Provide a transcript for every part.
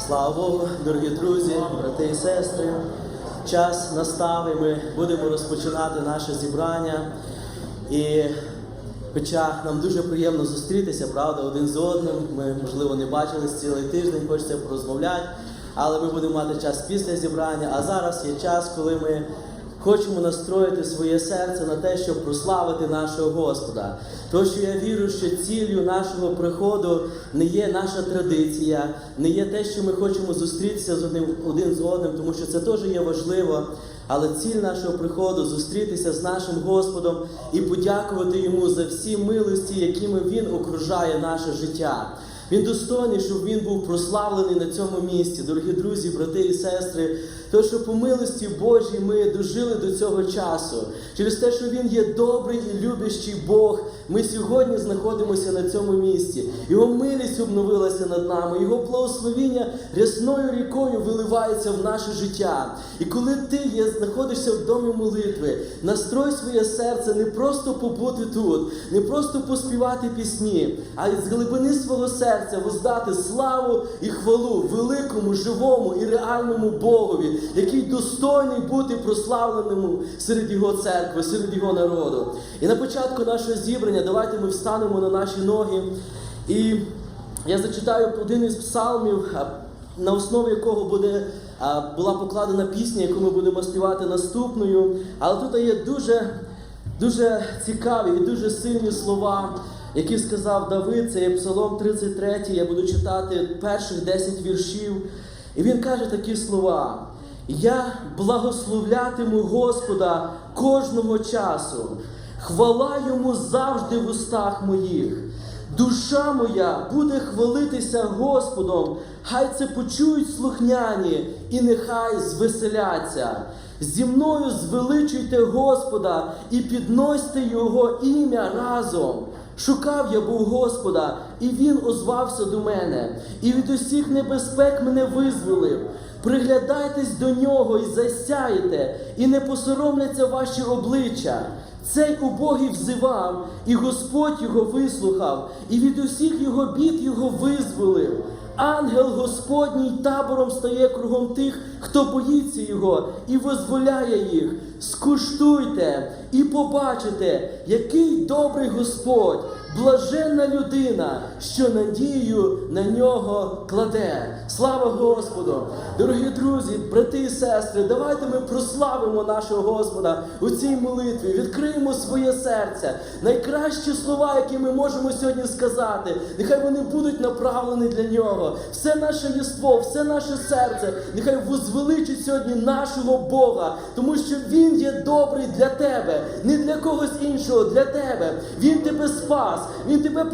Слава Богу, дорогі друзі, брати і сестри, час настав, і ми будемо розпочинати наше зібрання. І хоча нам дуже приємно зустрітися, правда, один з одним, ми, можливо, не бачились цілий тиждень, хочеться порозмовляти, але ми будемо мати час після зібрання, а зараз є час, коли ми хочемо настроїти своє серце на те, щоб прославити нашого Господа. Тому що я вірю, що ціллю нашого приходу не є наша традиція, не є те, що ми хочемо зустрітися один з одним, тому що це теж є важливо. Але ціль нашого приходу – зустрітися з нашим Господом і подякувати Йому за всі милості, якими Він окружає наше життя. Він достойний, щоб Він був прославлений на цьому місці. Дорогі друзі, брати і сестри, тому що по милості Божій ми дожили до цього часу. Через те, що Він є добрий і любящий Бог, ми сьогодні знаходимося на цьому місці. Його милість обновилася над нами, Його благословіння рясною рікою виливається в наше життя. І коли ти знаходишся в домі молитви, настрой своє серце не просто побути тут, не просто поспівати пісні, а з глибини свого серця воздати славу і хвалу великому, живому і реальному Богові, який достойний бути прославленим серед Його церкви, серед Його народу. І на початку нашого зібрання давайте ми встанемо на наші ноги. І я зачитаю один із псалмів, на основі якого була покладена пісня, яку ми будемо співати наступною. Але тут є дуже цікаві і дуже сильні слова, які сказав Давид. Це є Псалом 33, я буду читати перших 10 віршів. І він каже такі слова: «Я благословлятиму Господа кожного часу, хвала Йому завжди в устах моїх. Душа моя буде хвалитися Господом, хай це почують слухняні і нехай звеселяться. Зі мною звеличуйте Господа і підносьте Його ім'я разом. Шукав я був Господа, і Він озвався до мене, і від усіх небезпек мене визволив. Приглядайтесь до Нього і засяєте, і не посоромляться ваші обличчя. Цей убогий взивав, і Господь його вислухав, і від усіх його бід його визволив. Ангел Господній табором стає кругом тих, хто боїться Його і визволяє їх. Скуштуйте і побачите, який добрий Господь, блаженна людина, що надію на Нього кладе. Слава Господу! Дорогі друзі, брати і сестри, давайте ми прославимо нашого Господа у цій молитві, відкриємо своє серце. Найкращі слова, які ми можемо сьогодні сказати, нехай вони будуть направлені для Нього. Все наше єство, все наше серце, нехай возвеличить сьогодні нашого Бога, тому що Він є добрий для тебе, не для когось іншого, для тебе. Він тебе спас, Він тебе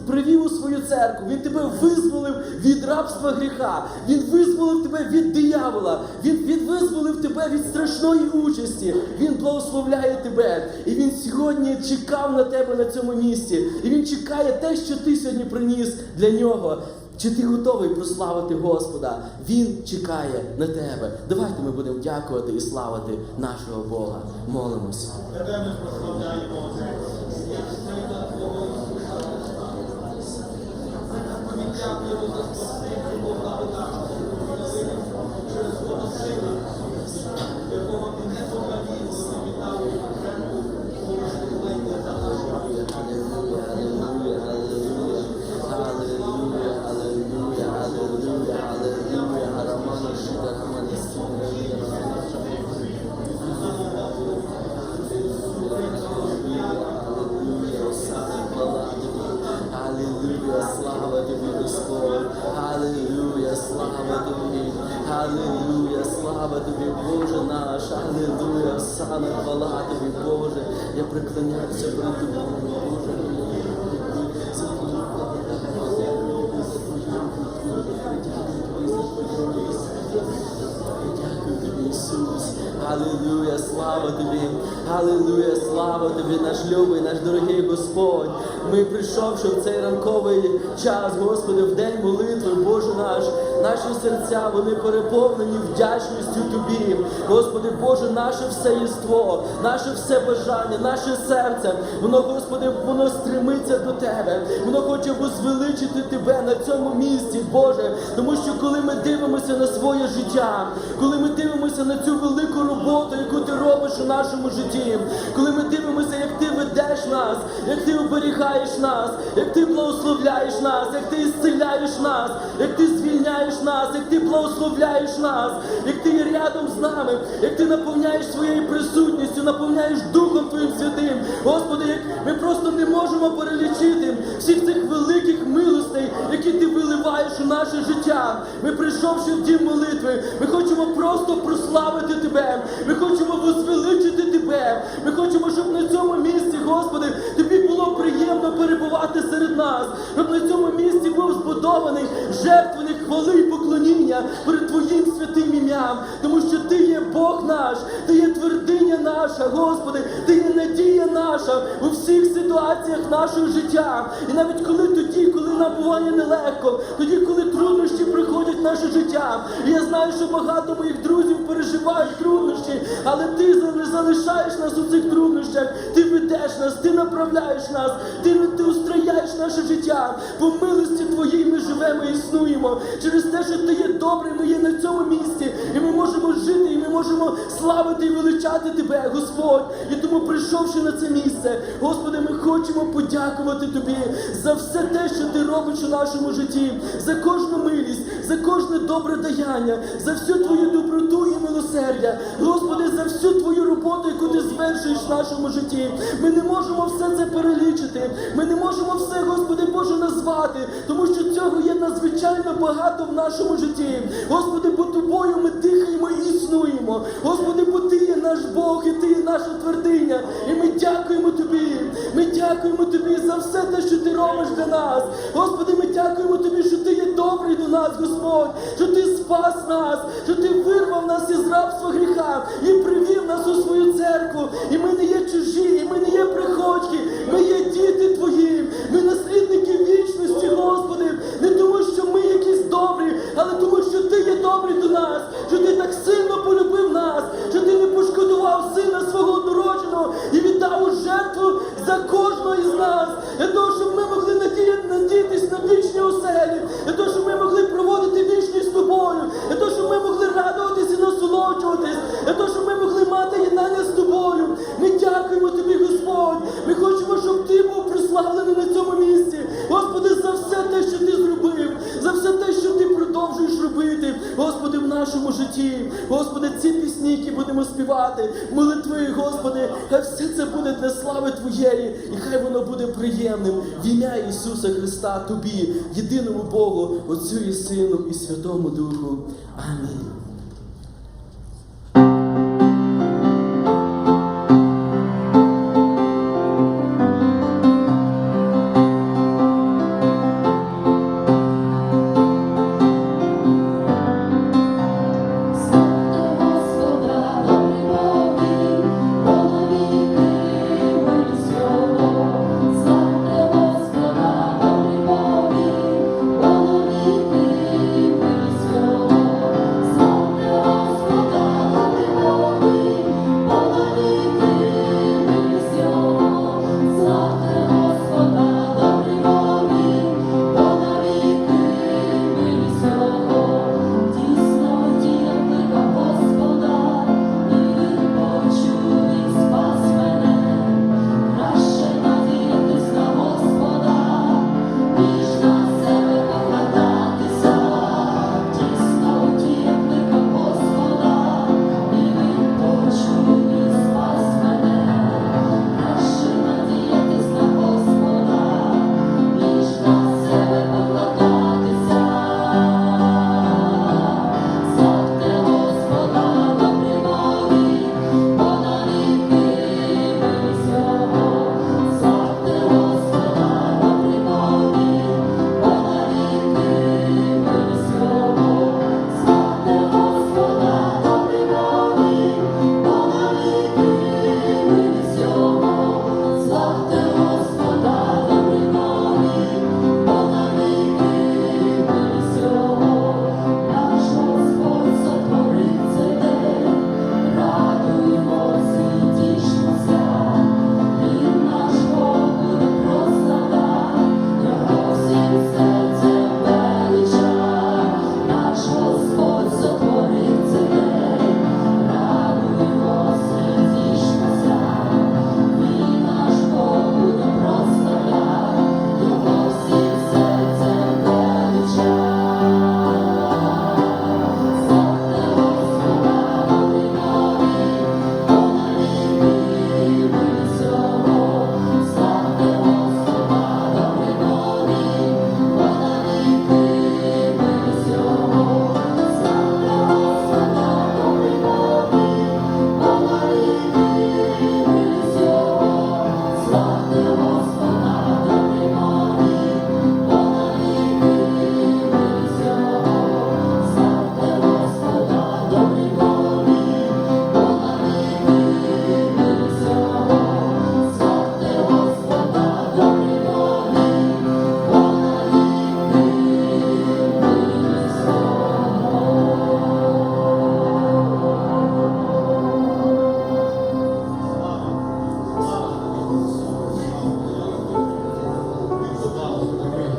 привів у свою церкву, Він тебе визволив від рабства гріха, Він визволив тебе від диявола, Він визволив тебе від страшної участі, Він благословляє тебе. І Він сьогодні чекав на тебе на цьому місці. І Він чекає те, що ти сьогодні приніс для Нього. Чи ти готовий прославити Господа? Він чекає на тебе. Давайте ми будемо дякувати і славити нашого Бога. Молимося. Тебе ми прославляємо, Отець. Ми дякуємо за спасибі Бога через Бога Сина, якого ти не побачив, ти віддав Богу, благословення та слава тобі, Господь! Алілуя, слава тобі! Алілуя, слава тобі, Боже наш! Алілуя, саме хвала тобі, Боже! Я преклоняюся перед тобою, Боже! Алілуя, слава тобі! Алілуя, слава тобі, наш любий, наш дорогий Господь! Ми, прийшовши в цей ранковий час, Господи, в день молитви, Боже наш, наші серця, вони переповнені вдячністю Тобі. Господи, Боже, наше все єство, наше все бажання, наше серце, воно, Господи, воно стремиться до Тебе. Воно хоче возвеличити Тебе на цьому місці, Боже. Тому що коли ми дивимося на своє життя, коли ми дивимося на цю велику роботу, яку Ти робиш у нашому житті, коли ми дивимося, як Ти ведеш нас, як Ти оберігаєш нас, як Ти благословляєш нас, як Ти ісціляєш нас, як Ти звільняєш нас, як Ти благословляєш нас, як Ти є рядом з нами, як Ти наповняєш своєю присутністю, наповняєш Духом Твоїм Святим. Господи, як ми просто не можемо перелічити всіх цих великих милостей, які Ти виливаєш у наше життя. Ми, прийшовши в дім молитви, ми хочемо просто прославити Тебе, ми хочемо возвеличити Тебе, ми хочемо, щоб на цьому місці, Господи, Тобі було приємно перебувати серед нас, щоб на цьому місці був збудований жертвенник хвали і поклоніння перед Твоїм святим ім'ям, тому що Ти є Бог наш, Ти є твердиня наша, Господи, Ти є надія наша у всіх ситуаціях нашого життя. І навіть коли нам буває нелегко, тоді, коли труднощі приходять в наше життя. І я знаю, що багато моїх друзів переживають труднощі, але Ти не залишаєш нас у цих труднощах. Ти ведеш нас, Ти направляєш нас, Ти устрояєш наше життя. По милості Твоїй ми живемо і існуємо. Через те, що Ти є добрий, ми є на цьому місці. І ми можемо жити, і ми можемо славити і величати Тебе, Господь. І тому, прийшовши на це місце, Господи, ми хочемо подякувати Тобі за все те, що Ти робиш у нашому житті, за кожну милість, за кожне добре даяння, за всю Твою доброту і милосердя. Господи, за всю Твою роботу, яку Ти звершуєш в нашому житті. Ми не можемо все це перелічити. Ми не можемо все, Господи Боже, назвати, тому що цього є надзвичайно багато в нашому житті. Господи, бо Тобою ми дихаємо і існуємо. Господи, бо Ти є наш Бог і Ти є наша твердиня. І ми дякуємо Тобі. Ми дякуємо Тобі за все те, що Ти робиш для нас. Господи, ми дякуємо Тобі, що Ти є добрий до нас, Господь, що Ти спас нас, що Ти вирвав нас із рабства гріха і привів нас у свою церкву. І ми не є чужі, і ми не є приходьки, ми є діти Твої, ми наслідники вічності, Господи, не тому, що ми якісь добрі, але тому, що Ти є добрий до нас, що Ти так сильно полюбив нас, що Ти не пошкодував Сина Свого однородженого і віддав у жертву за кожного із нас, для того, щоб ми могли надіятись на вічні оселі, для того, щоб ми могли проводити вічність з Тобою, для того, щоб ми могли радуватись і насолоджуватись, для того, щоб ми могли мати єднання з Тобою. Ми дякуємо Тобі, Господь. Ми хочемо, щоб Ти був прославлений на цьому місці. Господи, за все те, що Ти зробив, за все те, що Ти продовжуєш робити, Господи, в нашому житті. Господи, ці пісні, які будемо співати, молитви, Господи, хай все це буде для слави Твоєї, і хай воно буде приємним. В ім'я Ісуса Христа Тобі, єдиному Богу, Отцю і Сину, і Святому Духу. Амінь.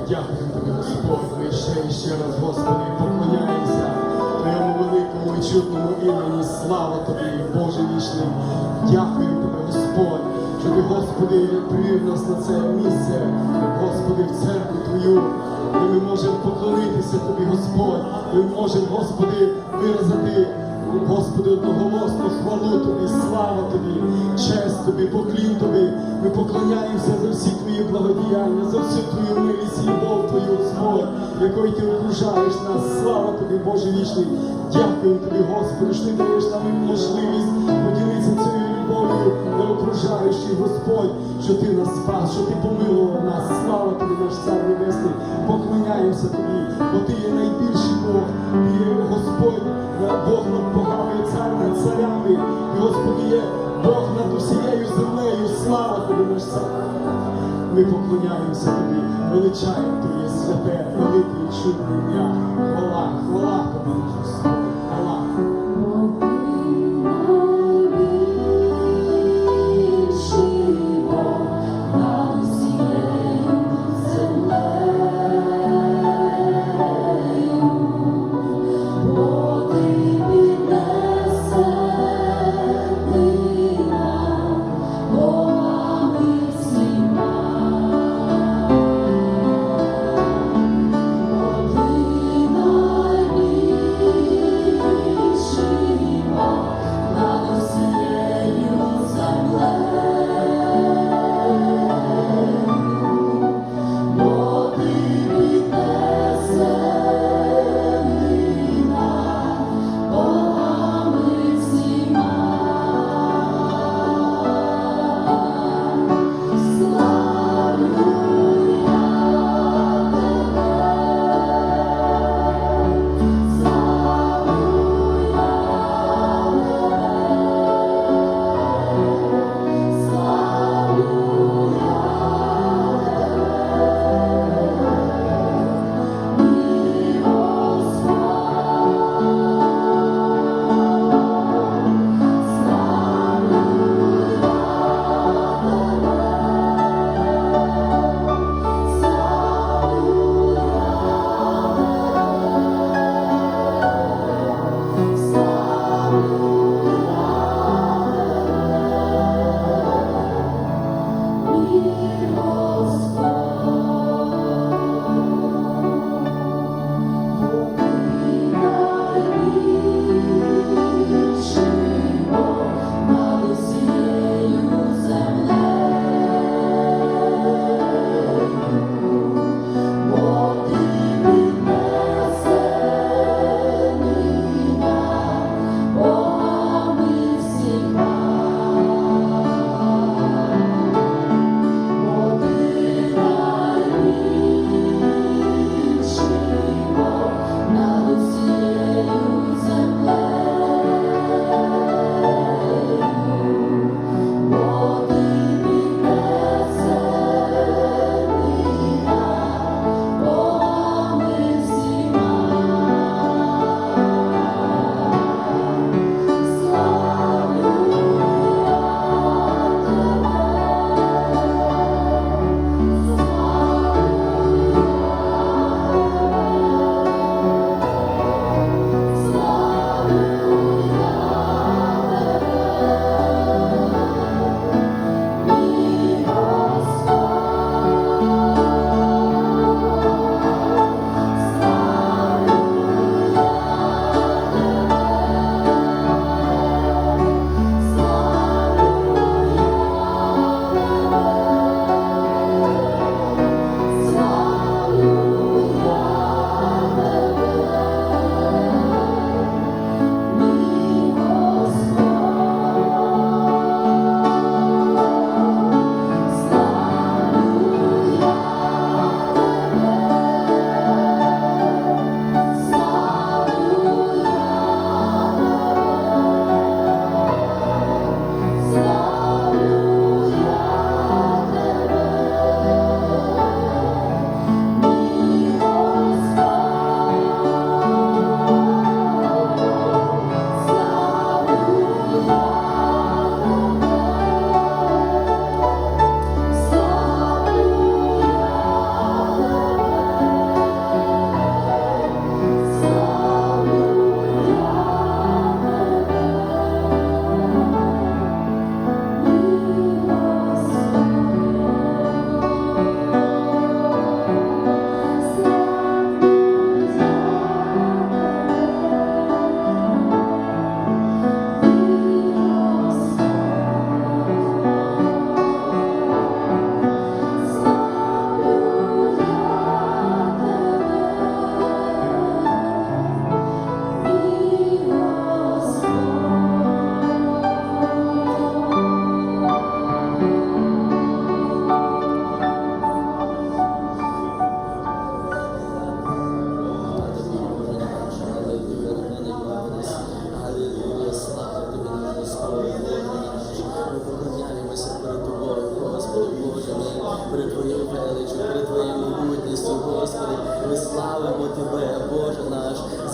Дякую тобі, Господь, ми ще раз, Господи, поклоняємося Твоєму великому і чудному імені. Слава Тобі, Боже вічний. Дякую Тебе, Господь, що Ти, Господи, привів нас на це місце, Господи, в церкву Твою, де ми можемо поклонитися Тобі, Господь, ми можемо, Господи, виразити, Господи, одноголосно хвалу Тобі, слава Тобі, честь Тобі, поклін Тобі. Ми поклоняємося за всі Твої благодіяння, за всю Твою милість і любов Твою, Господь, якою Ти окружаєш нас. Слава Тобі, Боже вічний. Дякую Тобі, Господи, що Ти даєш нам можливість поділитися цією любов'ю, де окружаєш всепожарищий Господь, що ти нас спас, що ти помилував нас. Слава тобі, наш Цар Небесний, поклоняємося тобі, бо ти є найбільший Бог, ти є Господь, Бог над богами, цар над царями, і Господь є Бог над усією землею. Слава тобі, наш Цар. Ми поклоняємося тобі, величаємо твоє святе, велике і чудне ім'я. Хвала, хвала тобі, Господь, хвала. Ти найбільший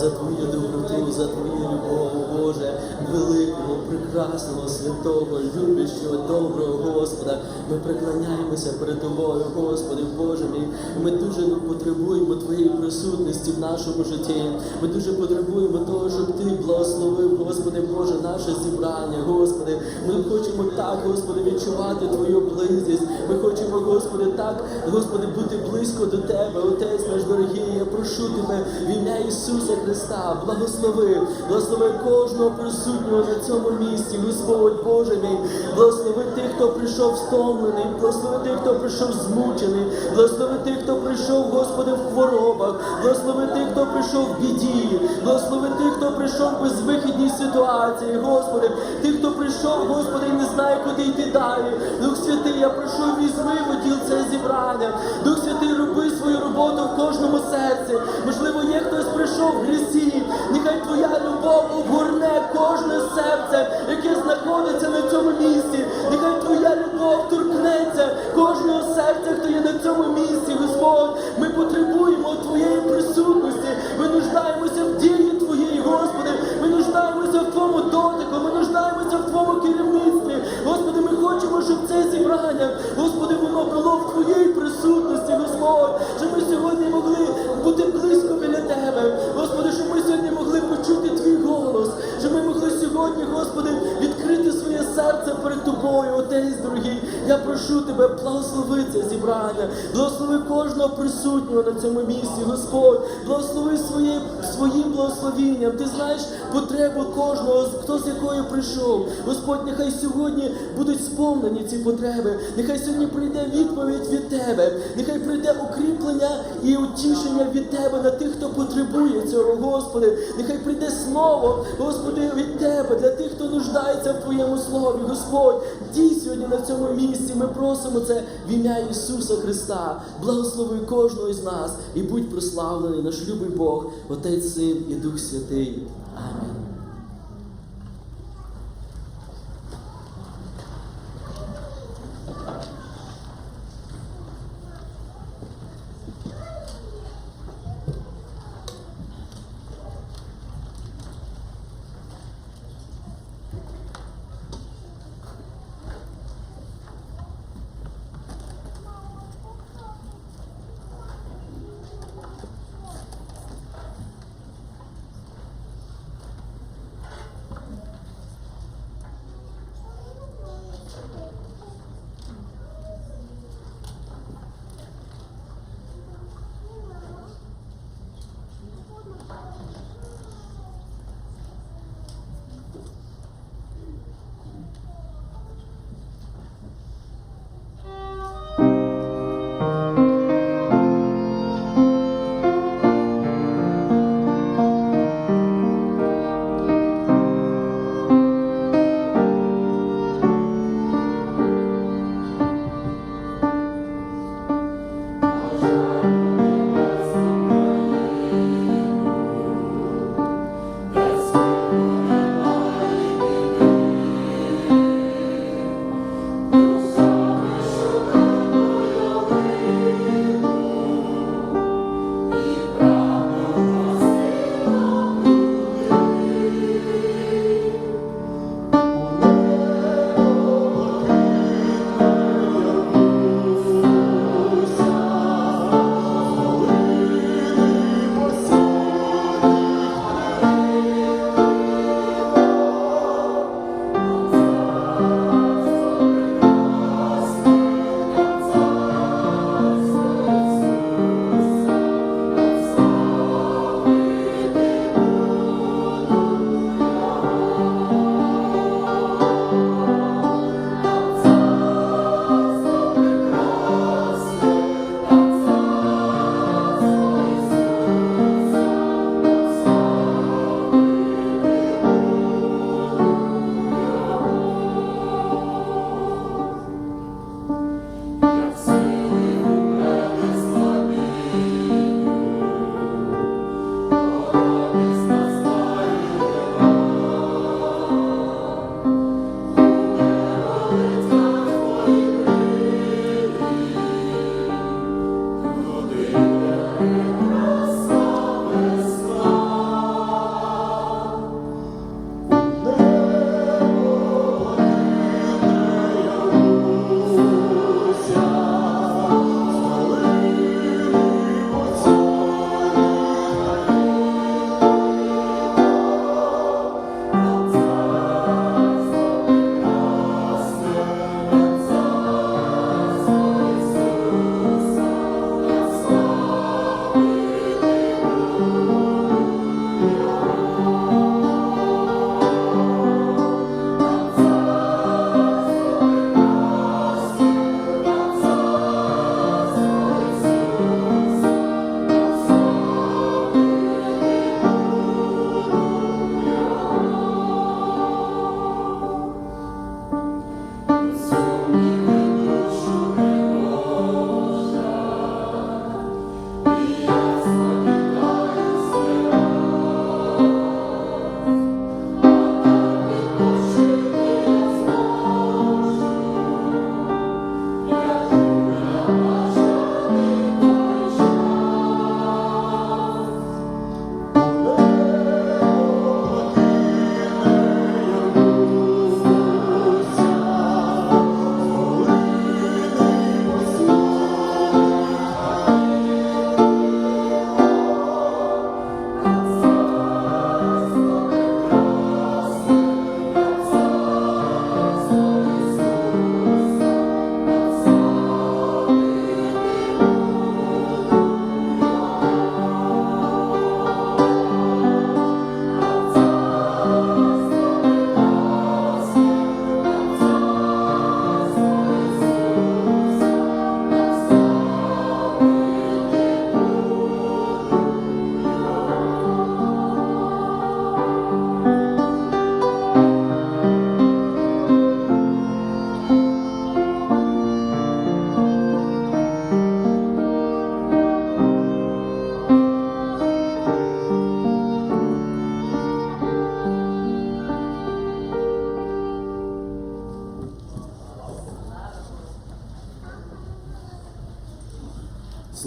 за Твою доброту, за Твою любов, Боже, великого, прекрасного, святого, любящого, доброго Господа. Ми преклоняємося перед Тобою, Господи, Боже мій. Ми дуже потребуємо Твоєї присутності в нашому житті. Ми дуже потребуємо того, щоб Ти благословив, Господи Боже, наше зібрання, Господи. Ми хочемо так, Господи, відчувати Твою близькість. Ми хочемо, Господи, так, Господи, бути близько до Тебе, Отець наш дорогий. Я прошу Тебе в ім'я Ісуса Христа, благослови кожного присутнього на цьому місці, Господь Боже мій. Благослови тих, хто прийшов стомлений, благослови тих, хто прийшов змучений, благослови тих, хто прийшов, Господи, в хворобах, благослови тих, хто прийшов в біді, благослови тих, хто прийшов в безвихідній ситуації, Господи, тих, хто прийшов, Господи, і не знає, куди йти далі. Дух Святий, я прошу, візьми в уділ це зібрання. Дух Святий, роби свою роботу в кожному серці. Можливо, є хтось прийшов в грісі. Нехай Твоя любов обгорне кожне серце, яке знаходиться на цьому місці. Нехай Твоя любов торкнеться кожного серця, хто є на цьому місці, Господь. Ми потребуємо Твоєї присутності. Ми нуждаємося в дії Твоєї, Господи. Ми нуждаємося в Твоєму дотику. Ми нуждаємося в Твоєму керівництві. Господи, ми хочемо, щоб це зібрання, Господи, воно було в Твоїй присутності, Господь. Щоб ми сьогодні могли бути близько біля Тебе. Господи, щоб ми сьогодні могли почути Твій голос. Щоб ми могли сьогодні, Господи, відкрити своє серце перед Тобою, Отець дорогий. Я прошу Тебе, благослови це зібрання. Благослови кожного присутнього на цьому місці, Господь. Благослови своїм благословінням. Ти знаєш потребу кожного, хто з якою прийшов. Господь, нехай сьогодні будуть сповнені ці потреби. Нехай сьогодні прийде відповідь від Тебе. Нехай прийде укріплення і утішення від Тебе на тих, хто потребує цього, Господи. Нехай прийде слово, Господи, від Тебе для тих, хто нуждається в Твоєму слові. Господь, дій сьогодні на цьому місці. Ми просимо це в ім'я Ісуса Христа. Благослови кожного із нас і будь прославлений наш любий Бог, Отець, Син і Дух Святий. Амінь.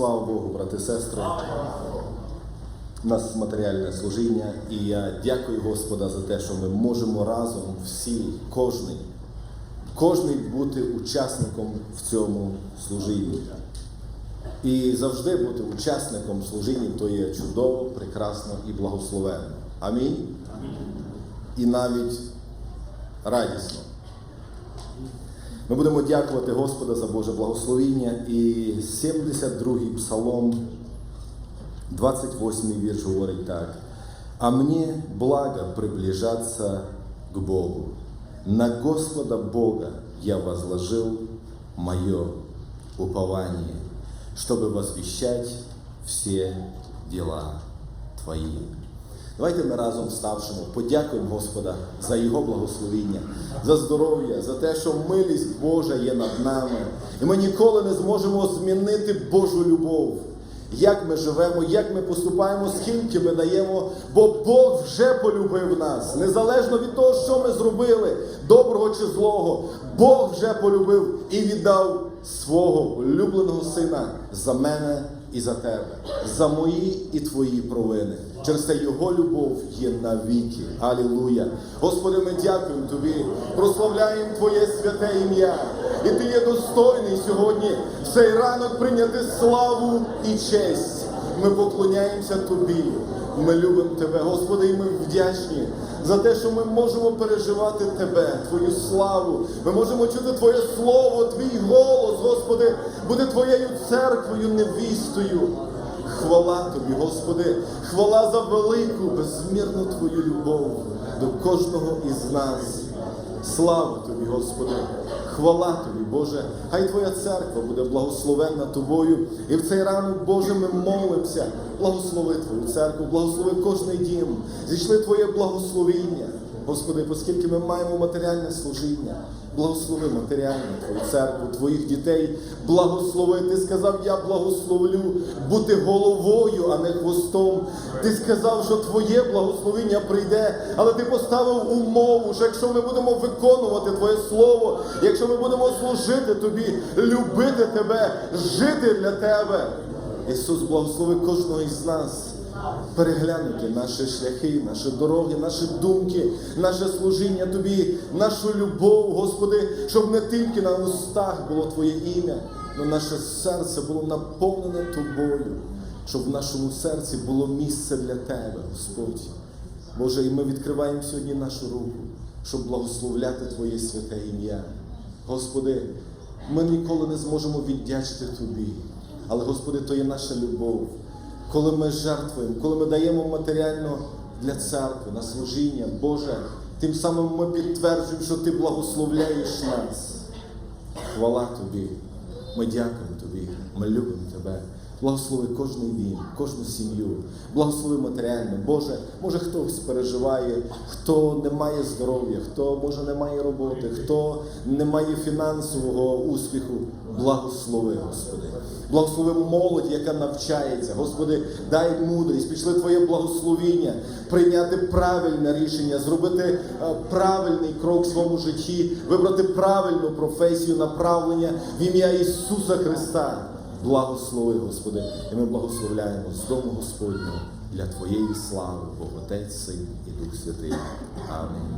слава Богу, брати і сестри. У нас матеріальне служіння, і я дякую Господа за те, що ми можемо разом всі, кожний бути учасником в цьому служінні. І завжди бути учасником служіння то є чудово, прекрасно і благословенно. Амінь. І навіть радісно. Ми будемо дякувати Господа за Боже благословіння. І 72-й псалом, 28-й вірш говорить так. «А мне благо приближаться к Богу. На Господа Бога я возложил мое упование, чтобы возвещать все дела Твои». Давайте ми разом вставшимо, подякуємо Господа за Його благословіння, за здоров'я, за те, що милість Божа є над нами. І ми ніколи не зможемо змінити Божу любов. Як ми живемо, як ми поступаємо, скільки ми даємо, бо Бог вже полюбив нас. Незалежно від того, що ми зробили, доброго чи злого, Бог вже полюбив і віддав свого улюбленого Сина за мене і за тебе, за мої і твої провини. Через це Його любов є навіки. Алілуя. Господи, ми дякуємо Тобі, прославляємо Твоє святе ім'я. І Ти є достойний сьогодні в цей ранок прийняти славу і честь. Ми поклоняємося Тобі. Ми любимо Тебе, Господи, і ми вдячні за те, що ми можемо переживати Тебе, Твою славу. Ми можемо чути Твоє Слово, Твій голос, Господи, бути Твоєю церквою, невістою. Хвала Тобі, Господи, хвала за велику, безмірну Твою любов до кожного із нас. Слава Тобі, Господи, хвала Тобі, Боже. Хай Твоя церква буде благословенна Тобою. І в цей ранок, Боже, ми молимося. Благослови Твою церкву, благослови кожний дім. Зійшли Твоє благословіння. Господи, оскільки ми маємо матеріальне служіння, благослови матеріальну Твою церкву, Твоїх дітей, благослови. Ти сказав, я благословлю бути головою, а не хвостом. Ти сказав, що Твоє благословення прийде, але Ти поставив умову, що якщо ми будемо виконувати Твоє Слово, якщо ми будемо служити Тобі, любити Тебе, жити для Тебе, Ісус, благослови кожного із нас. Переглянути наші шляхи, наші дороги, наші думки, наше служіння Тобі, нашу любов, Господи, щоб не тільки на устах було Твоє ім'я, але наше серце було наповнене Тобою, щоб в нашому серці було місце для Тебе, Господь. Боже, і ми відкриваємо сьогодні нашу руку, щоб благословляти Твоє святе ім'я. Господи, ми ніколи не зможемо віддячити Тобі, але, Господи, то є наша любов. Коли ми жертвуємо, коли ми даємо матеріально для церкви, на служіння, Боже, тим самим ми підтверджуємо, що Ти благословляєш нас. Хвала Тобі, ми дякуємо Тобі, ми любимо Тебе. Благослови кожний дім, кожну сім'ю, благослови матеріально. Боже, може хтось переживає, хто не має здоров'я, хто, може, не має роботи, хто не має фінансового успіху. Благослови, Господи. Благослови молодь, яка навчається. Господи, дай мудрість, пішли Твоє благословіння, прийняти правильне рішення, зробити правильний крок в своєму житті, вибрати правильну професію, направлення в ім'я Ісуса Христа. Благослови, Господи, і ми благословляємо з дому Господнього для Твоєї слави, Бог Отець, Син і Дух Святий. Амінь.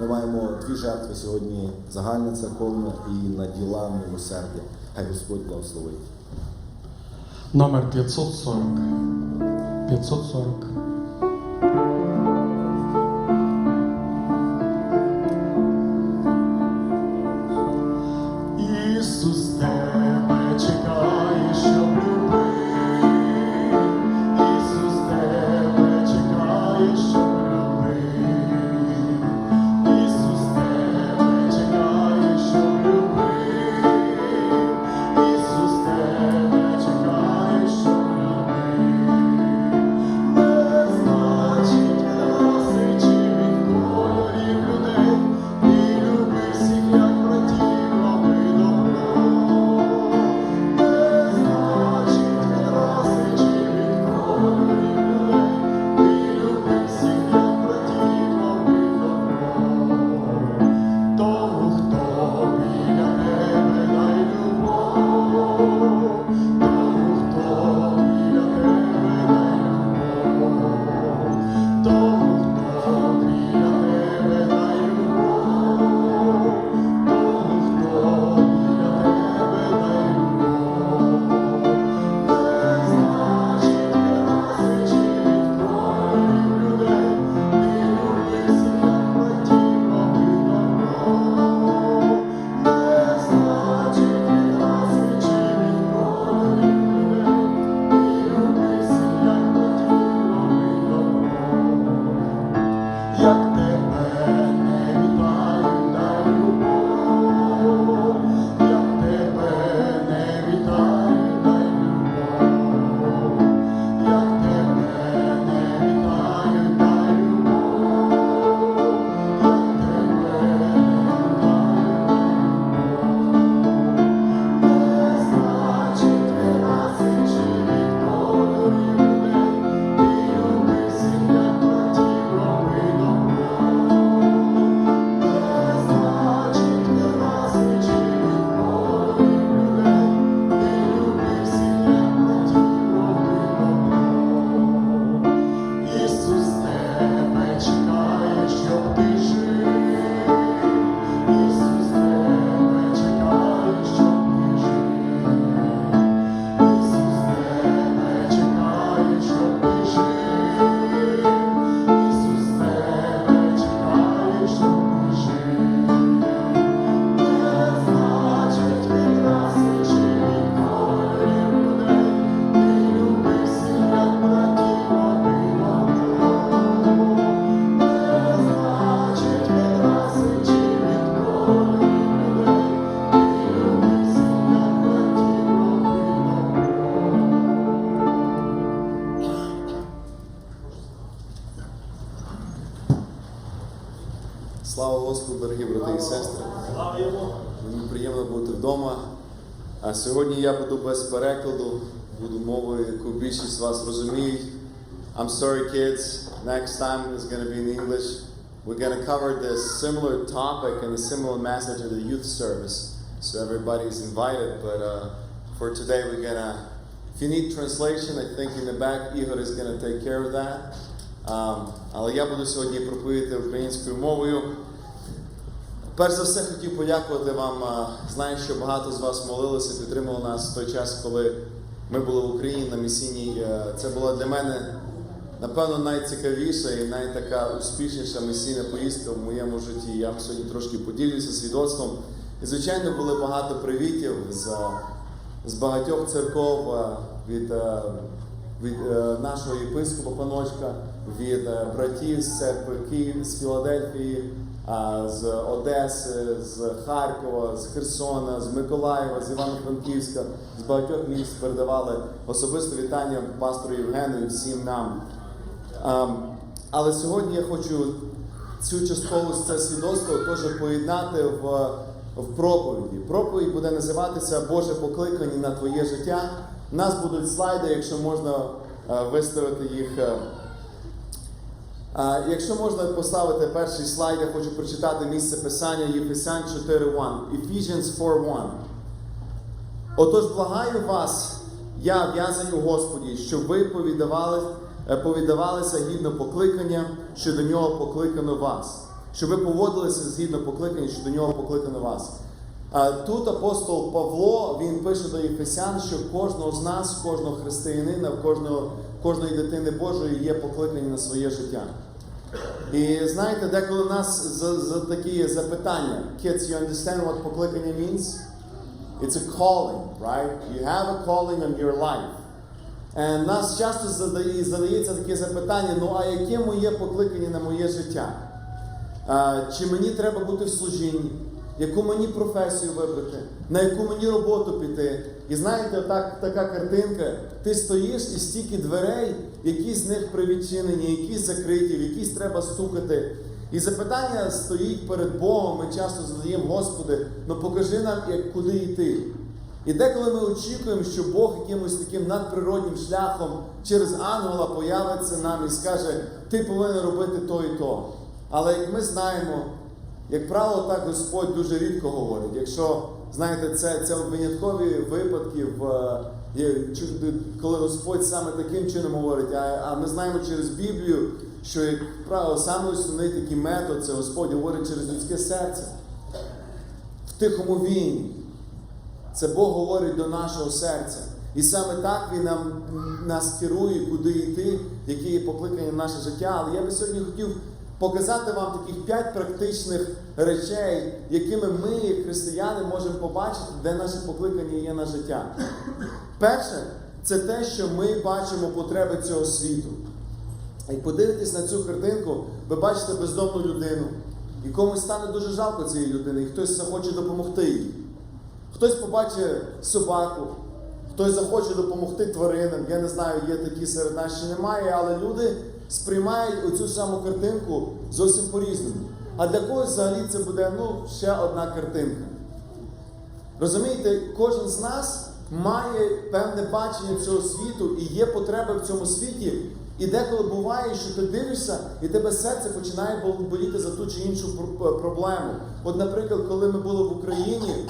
Ми маємо дві жертви сьогодні, загальна церковна і на діла милосердя. Хай Господь благословить. Номер 540. 540. Ісус тебе чекає, щоб любив. Ісус тебе чекає, щоб любив. Ісус тебе чекає, щоб любив. Ісус тебе чекає, щоб любив. Не значить раси чи від кольорів людей. І люби всіх, як братів, роби добро. Не значить раси чи від кольорів людей. І люби всіх, Слава Господу, дорогі брати і сестри. Мені приємно бути вдома. А сьогодні я буду без перекладу, буду мовою, яку більшість з вас розуміють. I'm sorry, kids. Next time is going to be in English. We're going to cover this similar topic and a similar message at the youth service. So everybody is invited. But for today, we're going to, if you need translation, I think in the back, Igor is going to take care of that. Але я буду сьогодні проповідати українською мовою. Перш за все хотів подякувати вам. Знаю, що багато з вас молилися, підтримували нас в той час, коли ми були в Україні на місійній. Це була для мене, напевно, найцікавіша і найтака успішніша місійна поїздка в моєму житті. Я вам сьогодні трошки поділюся свідоцтвом. І, звичайно, було багато привітів з багатьох церков, від нашого єпископа паночка, від братів з церкви Київ, з Філадельфії, з Одеси, з Харкова, з Херсона, з Миколаєва, з Івано-Франківська, з багатьох місць передавали особисто вітання пастору Євгену і всім нам. Але сьогодні я хочу цю часткову це свідоцтво теж поєднати в проповіді. Проповідь буде називатися «Боже покликання на твоє життя». У нас будуть слайди, якщо можна виставити їх. Якщо можна поставити перший слайд, я хочу прочитати місце Писання Єфесян 4.1. Ephesians 4.1. Отож, благаю вас, я в'язань у Господі, щоб ви повідавалися гідно покликання, що до нього покликано вас. Щоб ви поводилися згідно покликання, що до нього покликано вас. Тут апостол Павло, він пише до Єфесян, що кожного з нас, кожного християнина, кожної дитини Божої є покликання на своє життя. І знаєте, деколи у нас за такі запитання. Kids, you understand what покликання means? It's a calling, right? You have a calling on your life. And нас часто задається таке запитання, ну а яке моє покликання на моє життя? Чи мені треба бути в служінні? Яку мені професію вибрати, на яку мені роботу піти. І знаєте, така картинка, ти стоїш і стільки дверей, якісь з них привідчинені, якісь закриті, в якісь треба стукати. І запитання стоїть перед Богом, ми часто задаємо: Господи, ну покажи нам, куди йти. І деколи ми очікуємо, що Бог якимось таким надприроднім шляхом через ангела появиться нам і скаже: ти повинен робити то і то. Але як ми знаємо, як правило, так Господь дуже рідко говорить. Якщо, знаєте, це виняткові випадки коли Господь саме таким чином говорить, а ми знаємо через Біблію, що, як правило, саме основний такий метод, це Господь говорить через людське серце. В тихому війні. Це Бог говорить до нашого серця. І саме так Він нас керує, куди йти, які є покликання в наше життя. Але я би сьогодні хотів показати вам таких 5 практичних речей, якими ми, як християни, можемо побачити, де наше покликання є на життя. Перше, це те, що ми бачимо потреби цього світу. І подивитесь на цю картинку, ви бачите бездомну людину. І комусь стане дуже жалко цієї людини, і хтось захоче допомогти їй. Хтось побачить собаку, хтось захоче допомогти тваринам. Я не знаю, є такі серед нас чи немає, але люди сприймають оцю саму картинку зовсім по-різному. А для когось взагалі це буде, ще одна картинка. Розумієте, кожен з нас має певне бачення цього світу і є потреби в цьому світі. І деколи буває, що ти дивишся, і тебе серце починає боліти за ту чи іншу проблему. От, наприклад, коли ми були в Україні,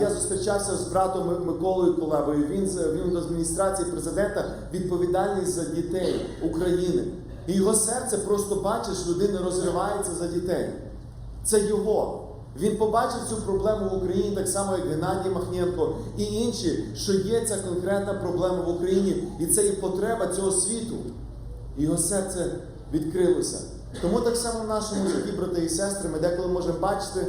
я зустрічався з братом Миколою Кулебою. Він з адміністрації президента відповідальний за дітей України. І його серце просто, бачиш, людина розривається за дітей. Це його. Він побачив цю проблему в Україні, так само, як Геннадій Махненко і інші, що є ця конкретна проблема в Україні, і це і потреба цього світу. І його серце відкрилося. Тому так само в нашому житті, брати і сестри, ми деколи можемо бачити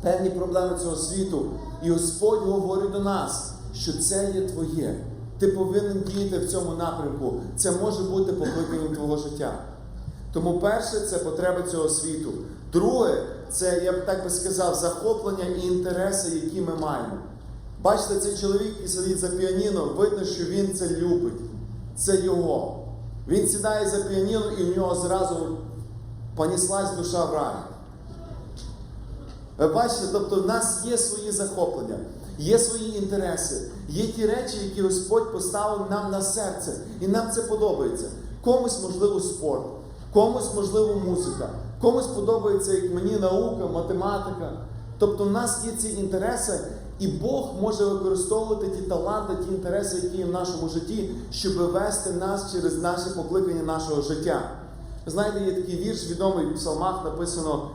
певні проблеми цього світу. І Господь говорить до нас, що це є твоє. Ти повинен діяти в цьому напрямку. Це може бути покликанням твого життя. Тому перше, це потреби цього світу. Друге, це, я б так би сказав, захоплення і інтереси, які ми маємо. Бачите, цей чоловік, який сидить за піаніно, видно, що він це любить. Це його. Він сідає за піаніно, і в нього зразу понеслась душа в рай. Ви бачите, тобто в нас є свої захоплення, є свої інтереси, є ті речі, які Господь поставив нам на серце, і нам це подобається. Комусь, можливо, спорт, комусь, можливо, музика, комусь подобається, як мені, наука, математика. Тобто в нас є ці інтереси, і Бог може використовувати ті таланти, ті інтереси, які є в нашому житті, щоб вести нас через наше покликання нашого життя. Знаєте, є такий вірш, відомий в псалмах, написано,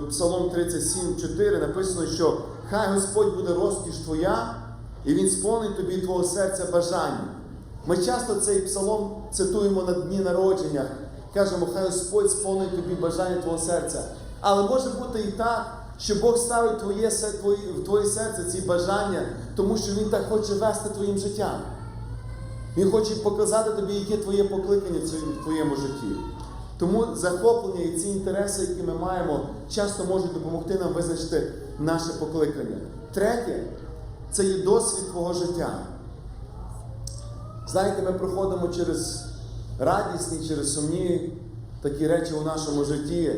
Псалом 37:4, написано, що «Хай Господь буде розкіш твоя, і Він сповнить тобі твого серця бажання». Ми часто цей псалом цитуємо на дні народження, кажемо, хай Господь сповнить тобі бажання твого серця. Але може бути і так, що Бог ставить в твоє серце ці бажання, тому що Він так хоче вести твоїм життям. Він хоче показати тобі, яке твоє покликання в твоєму житті. Тому захоплення і ці інтереси, які ми маємо, часто можуть допомогти нам визначити наше покликання. Третє, це є досвід твого життя. Знаєте, ми проходимо через радісні, через сумні такі речі у нашому житті.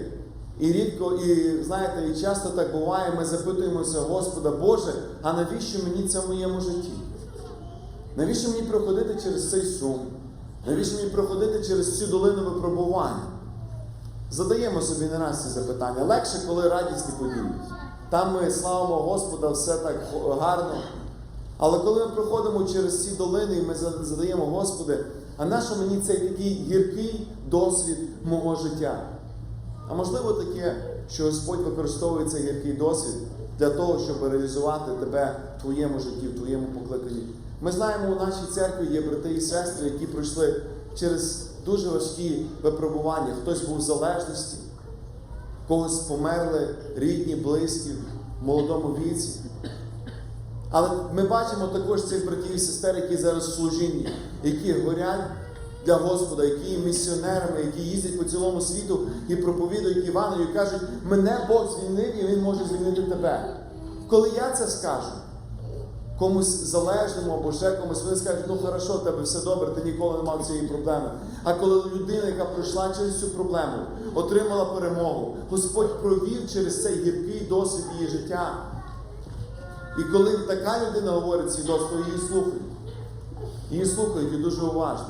І рідко, знаєте, і часто так буває, ми запитуємося, Господа, Боже, а навіщо мені це в моєму житті? Навіщо мені проходити через цей сум? Навіщо мені проходити через цю долину випробувань? Задаємо собі не раз ці запитання. Легше, коли радісні події. Там ми славимо Господа, все так гарно. Але коли ми проходимо через ці долини, і ми задаємо, Господи, а нащо мені цей такий гіркий досвід мого життя? А можливо таке, що Господь використовує цей гіркий досвід для того, щоб реалізувати тебе в твоєму житті, в твоєму покликанні. Ми знаємо, у нашій церкві є брати і сестри, які пройшли через дуже важкі випробування. Хтось був в залежності, когось померли рідні, близькі в молодому віці. Але ми бачимо також цих братів і сестер, які зараз в служінні, які горять для Господа, які є місіонерами, які їздять по цілому світу і проповідують Євангелію, і кажуть, мене Бог звільнив, і Він може звільнити тебе. Коли я це скажу, комусь залежному або ще комусь, вони скажуть, ну хорошо, в тебе все добре, ти ніколи не мав цієї проблеми. А коли людина, яка пройшла через цю проблему, отримала перемогу, Господь провів через цей гіркий досвід її життя. І коли така людина говорить свій досвід, її слухають. Її слухають і дуже уважно.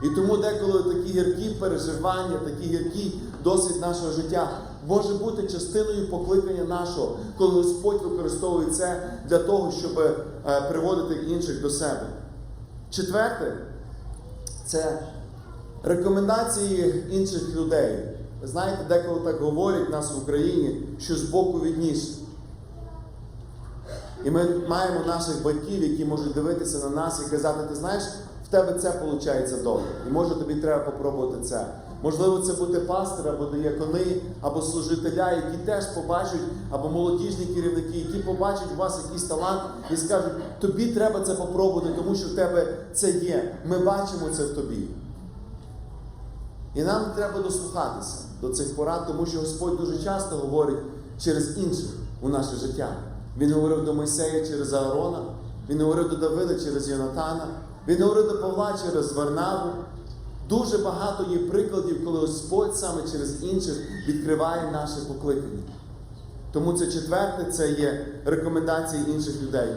І тому деколи такі гіркі переживання, такий гіркий досвід нашого життя може бути частиною покликання нашого, коли Господь використовує це для того, щоб приводити інших до себе. Четверте – це рекомендації інших людей. Ви знаєте, деколи так говорять в нас в Україні, що збоку видніше. І ми маємо наших батьків, які можуть дивитися на нас і казати, ти знаєш, в тебе це виходить добре. І може тобі треба попробувати це. Можливо, це бути пастор, або диякони, або служителя, які теж побачать, або молодіжні керівники, які побачать у вас якийсь талант і скажуть, тобі треба це попробувати, тому що в тебе це є. Ми бачимо це в тобі. І нам треба дослухатися до цих порад, тому що Господь дуже часто говорить через інших у наше життя. Він говорив до Мойсея через Аарона, Він говорив до Давида через Йонатана, Він говорив до Павла через Варнаву. Дуже багато є прикладів, коли Господь саме через інших відкриває наше покликання. Тому це четверте, це є рекомендації інших людей.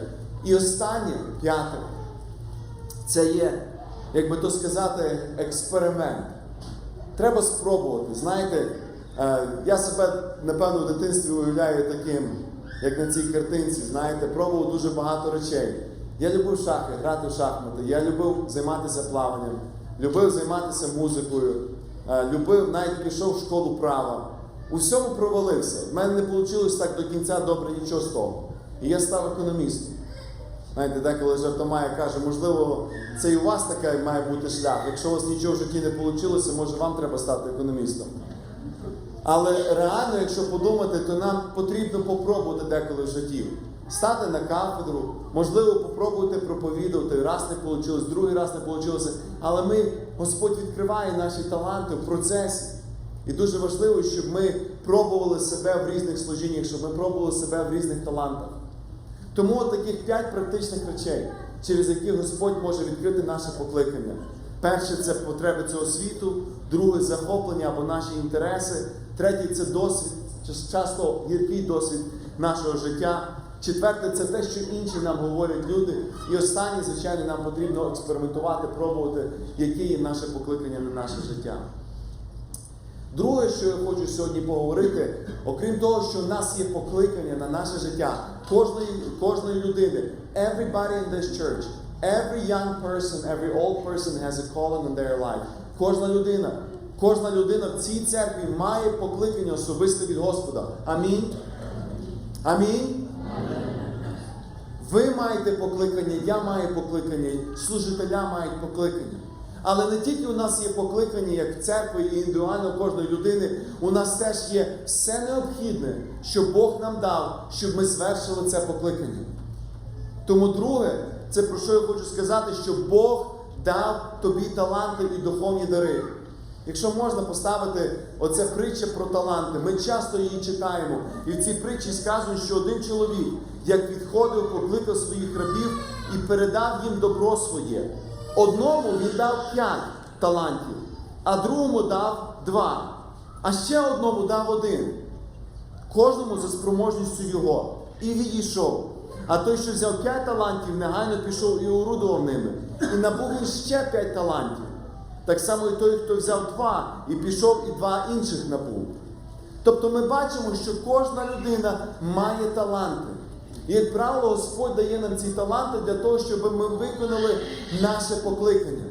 І останнє, п'яте, це є, як би то сказати, експеримент. Треба спробувати. Знаєте, я себе, напевно, в дитинстві уявляю таким, як на цій картинці, знаєте, пробував дуже багато речей. Я любив шахи, грати в шахмати, я любив займатися плаванням, любив займатися музикою, навіть пішов в школу права. У всьому провалився. В мене не вийшло так до кінця добре нічого з того. І я став економістом. Знаєте, деколи жартомає каже, можливо, це і у вас такий має бути шлях. Якщо у вас нічого в житті не вийшло, може вам треба стати економістом. Але реально, якщо подумати, то нам потрібно попробувати деколи в житті. Стати на кафедру, можливо, попробувати проповідувати. Раз не вийшло, другий раз не вийшло. Але Господь відкриває наші таланти в процесі. І дуже важливо, щоб ми пробували себе в різних служіннях, щоб ми пробували себе в різних талантах. Тому от таких 5 практичних речей, через які Господь може відкрити наше покликання. Перше – це потреби цього світу, друге – захоплення або наші інтереси, третє – це досвід, часто гіркий досвід нашого життя. Четверте – це те, що інші нам говорять люди. І останнє, звичайно, нам потрібно експериментувати, пробувати, яке є наше покликання на наше життя. Друге, що я хочу сьогодні поговорити, окрім того, що в нас є покликання на наше життя, кожної людини, everybody in this church, every young person, every old person has a calling in their life. Кожна людина в цій церкві має покликання особисте від Господа. Амінь? Амінь? Ви маєте покликання, я маю покликання, служителя мають покликання. Але не тільки у нас є покликання, як в церкві і індивідуально кожної людини, у нас теж є все необхідне, що Бог нам дав, щоб ми звершили це покликання. Тому друге, це про що я хочу сказати, що Бог дав тобі таланти і духовні дари. Якщо можна поставити оце притча про таланти, ми часто її читаємо. І в цій притчі сказано, що один чоловік, як відходив, покликав своїх рабів і передав їм добро своє. Одному він дав 5 талантів, а другому дав 2, а ще одному дав 1. Кожному за спроможністю його. І відійшов. А той, що взяв 5 талантів, негайно пішов і орудував ними. І набув він ще 5 талантів. Так само і той, хто взяв 2, і пішов і 2 інших набув. Тобто ми бачимо, що кожна людина має таланти. І, як правило, Господь дає нам ці таланти для того, щоб ми виконали наше покликання.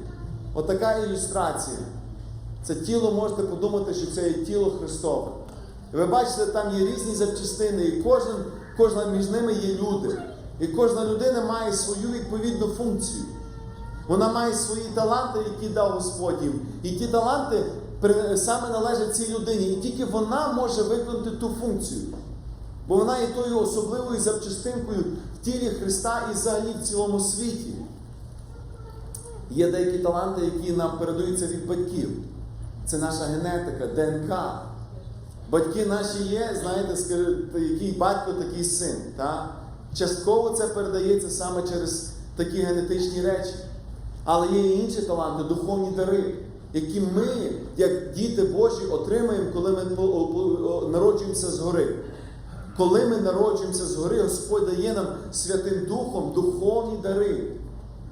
Отака ілюстрація. Це тіло, можете подумати, що це є тіло Христове. І ви бачите, там є різні запчастини, і кожна між ними є люди. І кожна людина має свою відповідну функцію. Вона має свої таланти, які дав Господь їм. І ті таланти саме належать цій людині. І тільки вона може виконати ту функцію. Бо вона є тою особливою запчастинкою в тілі Христа і взагалі в цілому світі. Є деякі таланти, які нам передаються від батьків. Це наша генетика, ДНК. Батьки наші є, знаєте, який батько, такий син. Так? Частково це передається саме через такі генетичні речі. Але є і інші таланти, духовні дари, які ми, як діти Божі, отримаємо, коли ми народжуємося згори. Коли ми народжуємося згори, Господь дає нам Святим Духом духовні дари.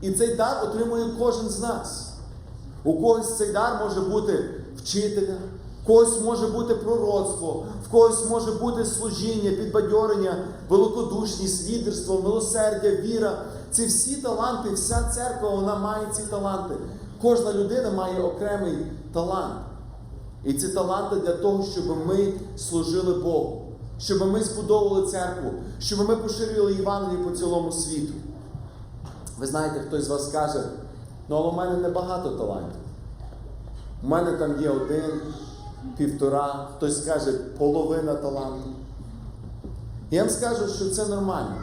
І цей дар отримує кожен з нас. У когось цей дар може бути вчителя, в когось може бути пророцтво, в когось може бути служіння, підбадьорення, великодушність, лідерство, милосердя, віра. Ці всі таланти, вся церква, вона має ці таланти. Кожна людина має окремий талант. І ці таланти для того, щоб ми служили Богу, щоб ми збудовували церкву, щоб ми поширювали Євангеліє по цілому світу. Ви знаєте, хтось з вас каже, але у мене небагато талантів. У мене там є 1, 1,5, хтось скаже половина таланту. Я вам скажу, що це нормально.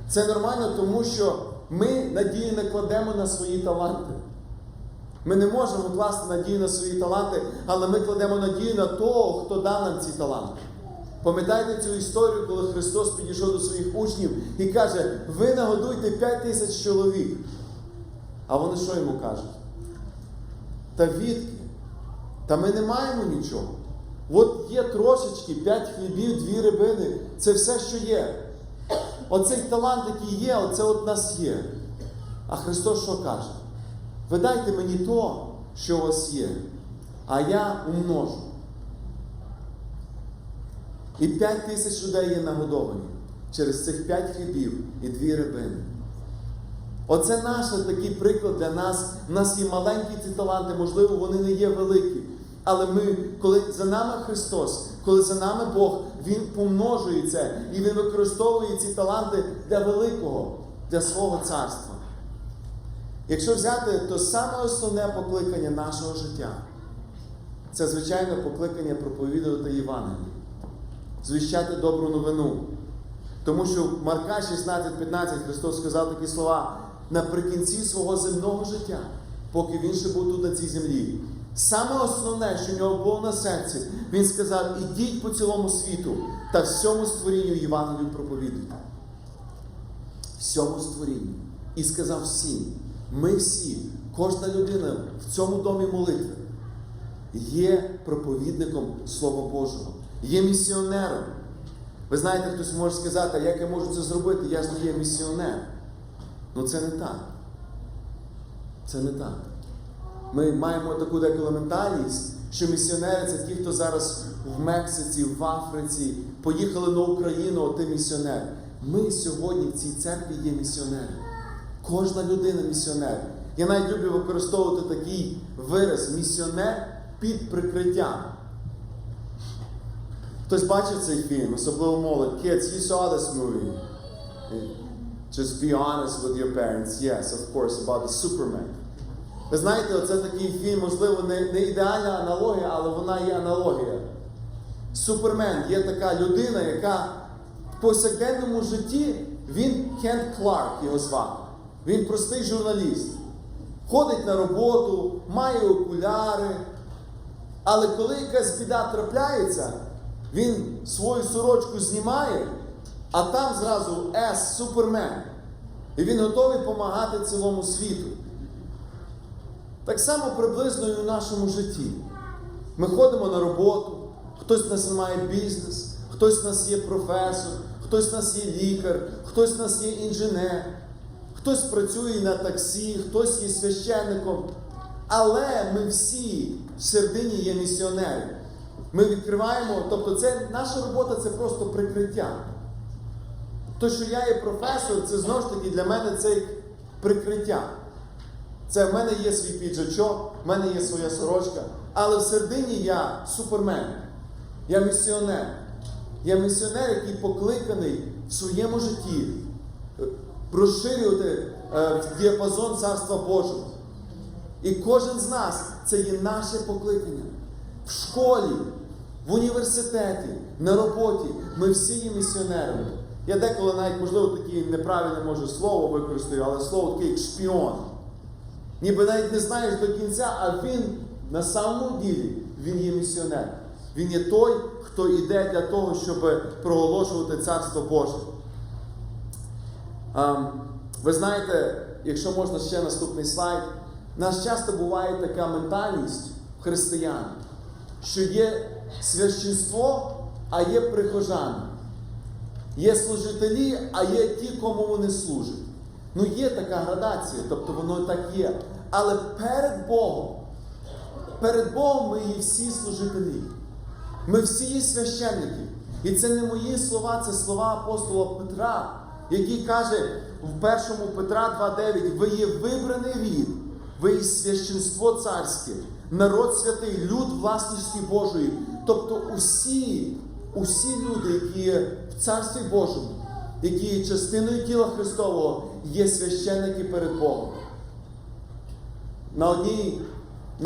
Це нормально, тому що ми надію не кладемо на свої таланти. Ми не можемо класти надію на свої таланти, але ми кладемо надію на того, хто дав нам ці таланти. Пам'ятаєте цю історію, коли Христос підійшов до своїх учнів і каже, ви нагодуйте 5000 чоловік. А вони що йому кажуть? Та відки? Та ми не маємо нічого. От є трошечки, 5 хлібів, 2 рибини. Це все, що є. Оцей талант, який є, оце от нас є. А Христос що каже? Ви дайте мені то, що у вас є, а я умножу. І 5000 людей є нагодовані через цих 5 хлібів і 2 рибини. Оце наш такий приклад для нас. У нас є маленькі ці таланти, можливо, вони не є великі. Але ми, коли за нами Христос, коли за нами Бог, Він помножує це. І Він використовує ці таланти для великого, для свого царства. Якщо взяти, то саме основне покликання нашого життя – це, звичайно, покликання проповідувати Євангеліє. Звіщати добру новину. Тому що в Марка 16:15 Христос сказав такі слова: наприкінці свого земного життя, поки Він ще був тут на цій землі, саме основне, що в нього було на серці, Він сказав: ідіть по цілому світу та всьому створінню Євангелію проповідуйте. Всьому створінню. І сказав всім, ми всі, кожна людина в цьому домі молитви є проповідником Слова Божого, є місіонером. Ви знаєте, хтось може сказати, а як я можу це зробити? Я ж не є місіонер. Ну це не так. Це не так. Ми маємо таку деколи ментальність, що місіонери – це ті, хто зараз в Мексиці, в Африці, поїхали на Україну, от ти місіонер. Ми сьогодні в цій церкві є місіонери. Кожна людина місіонер. Я навіть люблю використовувати такий вираз – місіонер під прикриттям. Хтось бачив цей фільм, особливо молодь. Kids, you saw this movie. Just be honest with your parents. Yes, of course, about the Superman. Ви знаєте, оце такий фільм, можливо, не ідеальна аналогія, але вона є аналогія. Супермен є така людина, яка в повсякденному житті, він Кент Кларк, його звати. Він простий журналіст. Ходить на роботу, має окуляри. Але коли якась біда трапляється, він свою сорочку знімає, а там зразу S, Супермен. І він готовий допомагати цілому світу. Так само приблизно і у нашому житті. Ми ходимо на роботу, хтось з нас має бізнес, хтось з нас є професор, хтось з нас є лікар, хтось з нас є інженер, хтось працює на таксі, хтось є священником. Але ми всі в середині є місіонери. Ми відкриваємо, тобто наша робота – це просто прикриття. То, що я є професор, це знову ж таки для мене це прикриття. Це в мене є свій піджачок, в мене є своя сорочка, але всередині я супермен. Я місіонер. Я місіонер, який покликаний в своєму житті розширювати діапазон Царства Божого. І кожен з нас – це є наше покликання. В школі, в університеті, на роботі ми всі є місіонерами. Я деколи навіть, можливо, таке неправильне, може, слово використаю, але слово таке, як шпіон. Ніби навіть не знаєш до кінця, а він на самому ділі, він є місіонер. Він є той, хто йде для того, щоб проголошувати Царство Боже. Ви знаєте, якщо можна ще наступний слайд, у нас часто буває така ментальність в християн, що є священство, а є прихожани. Є служителі, а є ті, кому вони служать. Ну є така градація, тобто воно так є. Але перед Богом ми є всі служителі. Ми всі є священники. І це не мої слова, це слова апостола Петра, який каже в 1 Петра 2:9: ви є вибраний рід, ви є священство царське, народ святий, люд власності Божої. Тобто усі люди, які є в Царстві Божому, які є частиною тіла Христового, є священники перед Богом. На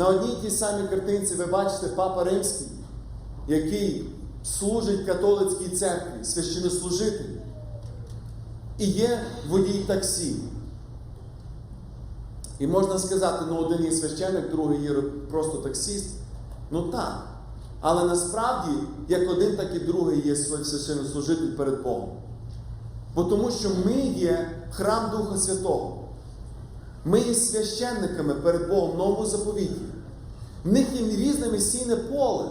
одній тій самій картинці ви бачите Папа Римський, який служить католицькій церкві, священнослужитель. І є водій таксі. І можна сказати, один є священник, другий є просто таксист. Так. Але насправді, як один, так і другий є священнослужитель перед Богом. Бо тому що ми є храм Духа Святого. Ми є священниками перед Богом в Новому заповіті. В них є різне місійне поле.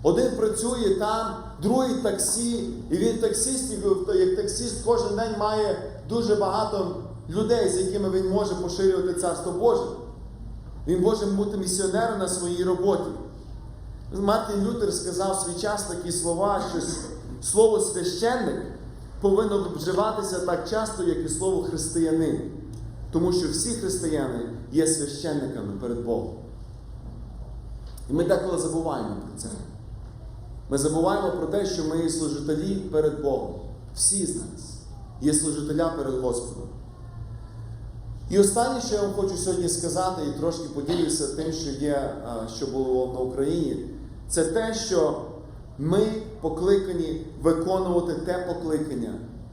Один працює там, другий таксі, і він таксист, як таксист кожен день має дуже багато людей, з якими він може поширювати Царство Боже. Він може бути місіонером на своїй роботі. Мартін Лютер сказав в свій час такі слова, що слово священник повинно вживатися так часто, як і слово християнин. Тому що всі християни є священниками перед Богом. І ми деколи забуваємо про це. Ми забуваємо про те, що ми є служителі перед Богом. Всі з нас є служителя перед Господом. І останнє, що я вам хочу сьогодні сказати, і трошки поділюся тим, що було на Україні, це те, що ми покликані виконувати те покликання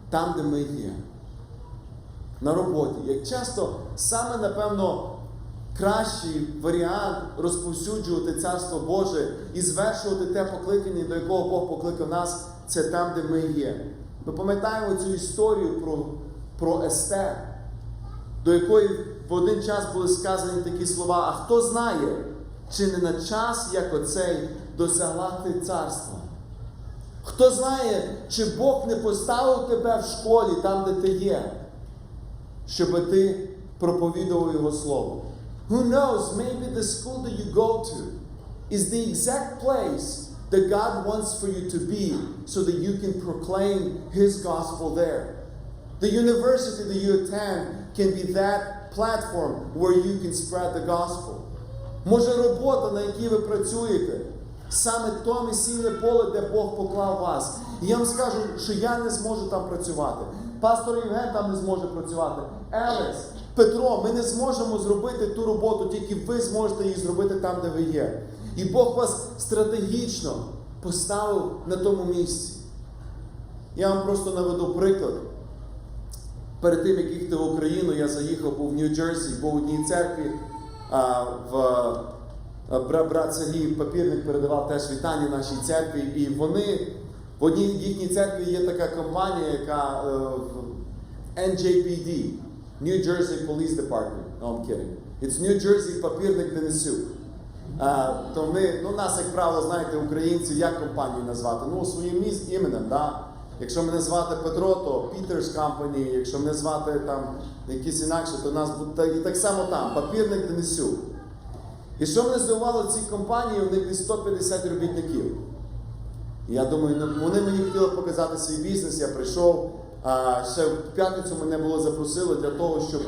там, де ми є. На роботі. Як часто саме, напевно, кращий варіант розповсюджувати Царство Боже і звершувати те покликання, до якого Бог покликав нас, це там, де ми є. Ми пам'ятаємо цю історію про Естер, до якої в один час були сказані такі слова: а хто знає, чи не на час, як оцей, досягла ти царства? Хто знає, чи Бог не поставив тебе в школі, там, де ти є, щоб ти проповідував Його Слово? Who knows, maybe the school that you go to is the exact place that God wants for you to be so that you can proclaim His gospel there. The university that you attend can be that platform where you can spread the gospel. Може, робота, на якій ви працюєте, саме то місійне поле, де Бог поклав вас. І я вам скажу, що я не зможу там працювати. Пастор Євген там не зможе працювати. Елес, Петро, ми не зможемо зробити ту роботу, тільки ви зможете її зробити там, де ви є. І Бог вас стратегічно поставив на тому місці. Я вам просто наведу приклад. Перед тим, як їхати в Україну, я заїхав, був в Нью-Джерсі, був в одній церкві, брат Сергій Папірник передавав теж вітання нашій церкві, і вони, в одній їхній церкві є така компанія, яка NJPD, New Jersey Police Department. No, I'm kidding. It's New Jersey Папірник Денисюк. То нас, як правило, знаєте, українці, як компанію назвати? Своїм іменем, да? Якщо мене звати Петро, то Peters Company, якщо мене звати там якісь інакше, то нас буде і так само там, Папірник Денисюк. І що мене здивувало в цій компанії, у них десь 150 робітників. І я думаю, вони мені хотіли показати свій бізнес, я прийшов, ще в п'ятницю мене запросили для того, щоб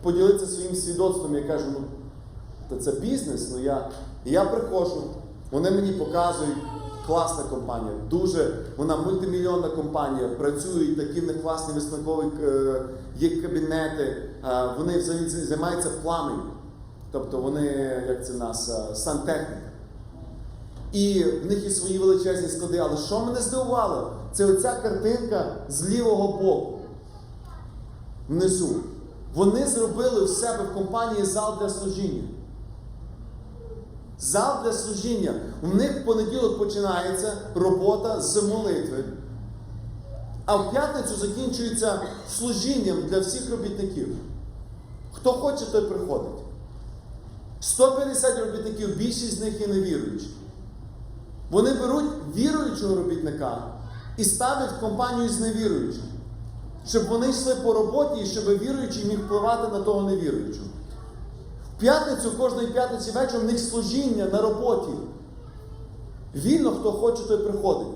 поділитися своїм свідоцтвом. Я кажу, це бізнес, І я приходжу, вони мені показують, класна компанія, вона мультимільйонна компанія, працюють, такі в них класні висновкові є кабінети, вони займаються пламенем, тобто вони, як це сантехніка. І в них є свої величезні склади, але що мене здивувало? Це оця картинка з лівого боку, внизу. Вони зробили в себе в компанії зал для служіння. Зал для служіння. У них в понеділок починається робота з молитви. А в п'ятницю закінчується служінням для всіх робітників. Хто хоче, той приходить. 150 робітників, більшість з них є невіруючі. Вони беруть віруючого робітника і ставлять в компанію з невіруючим. Щоб вони йшли по роботі і щоб віруючий міг впливати на того невіруючого. п'ятницю, кожної п'ятниці вечором в них служіння на роботі. Вільно, хто хоче, той приходить.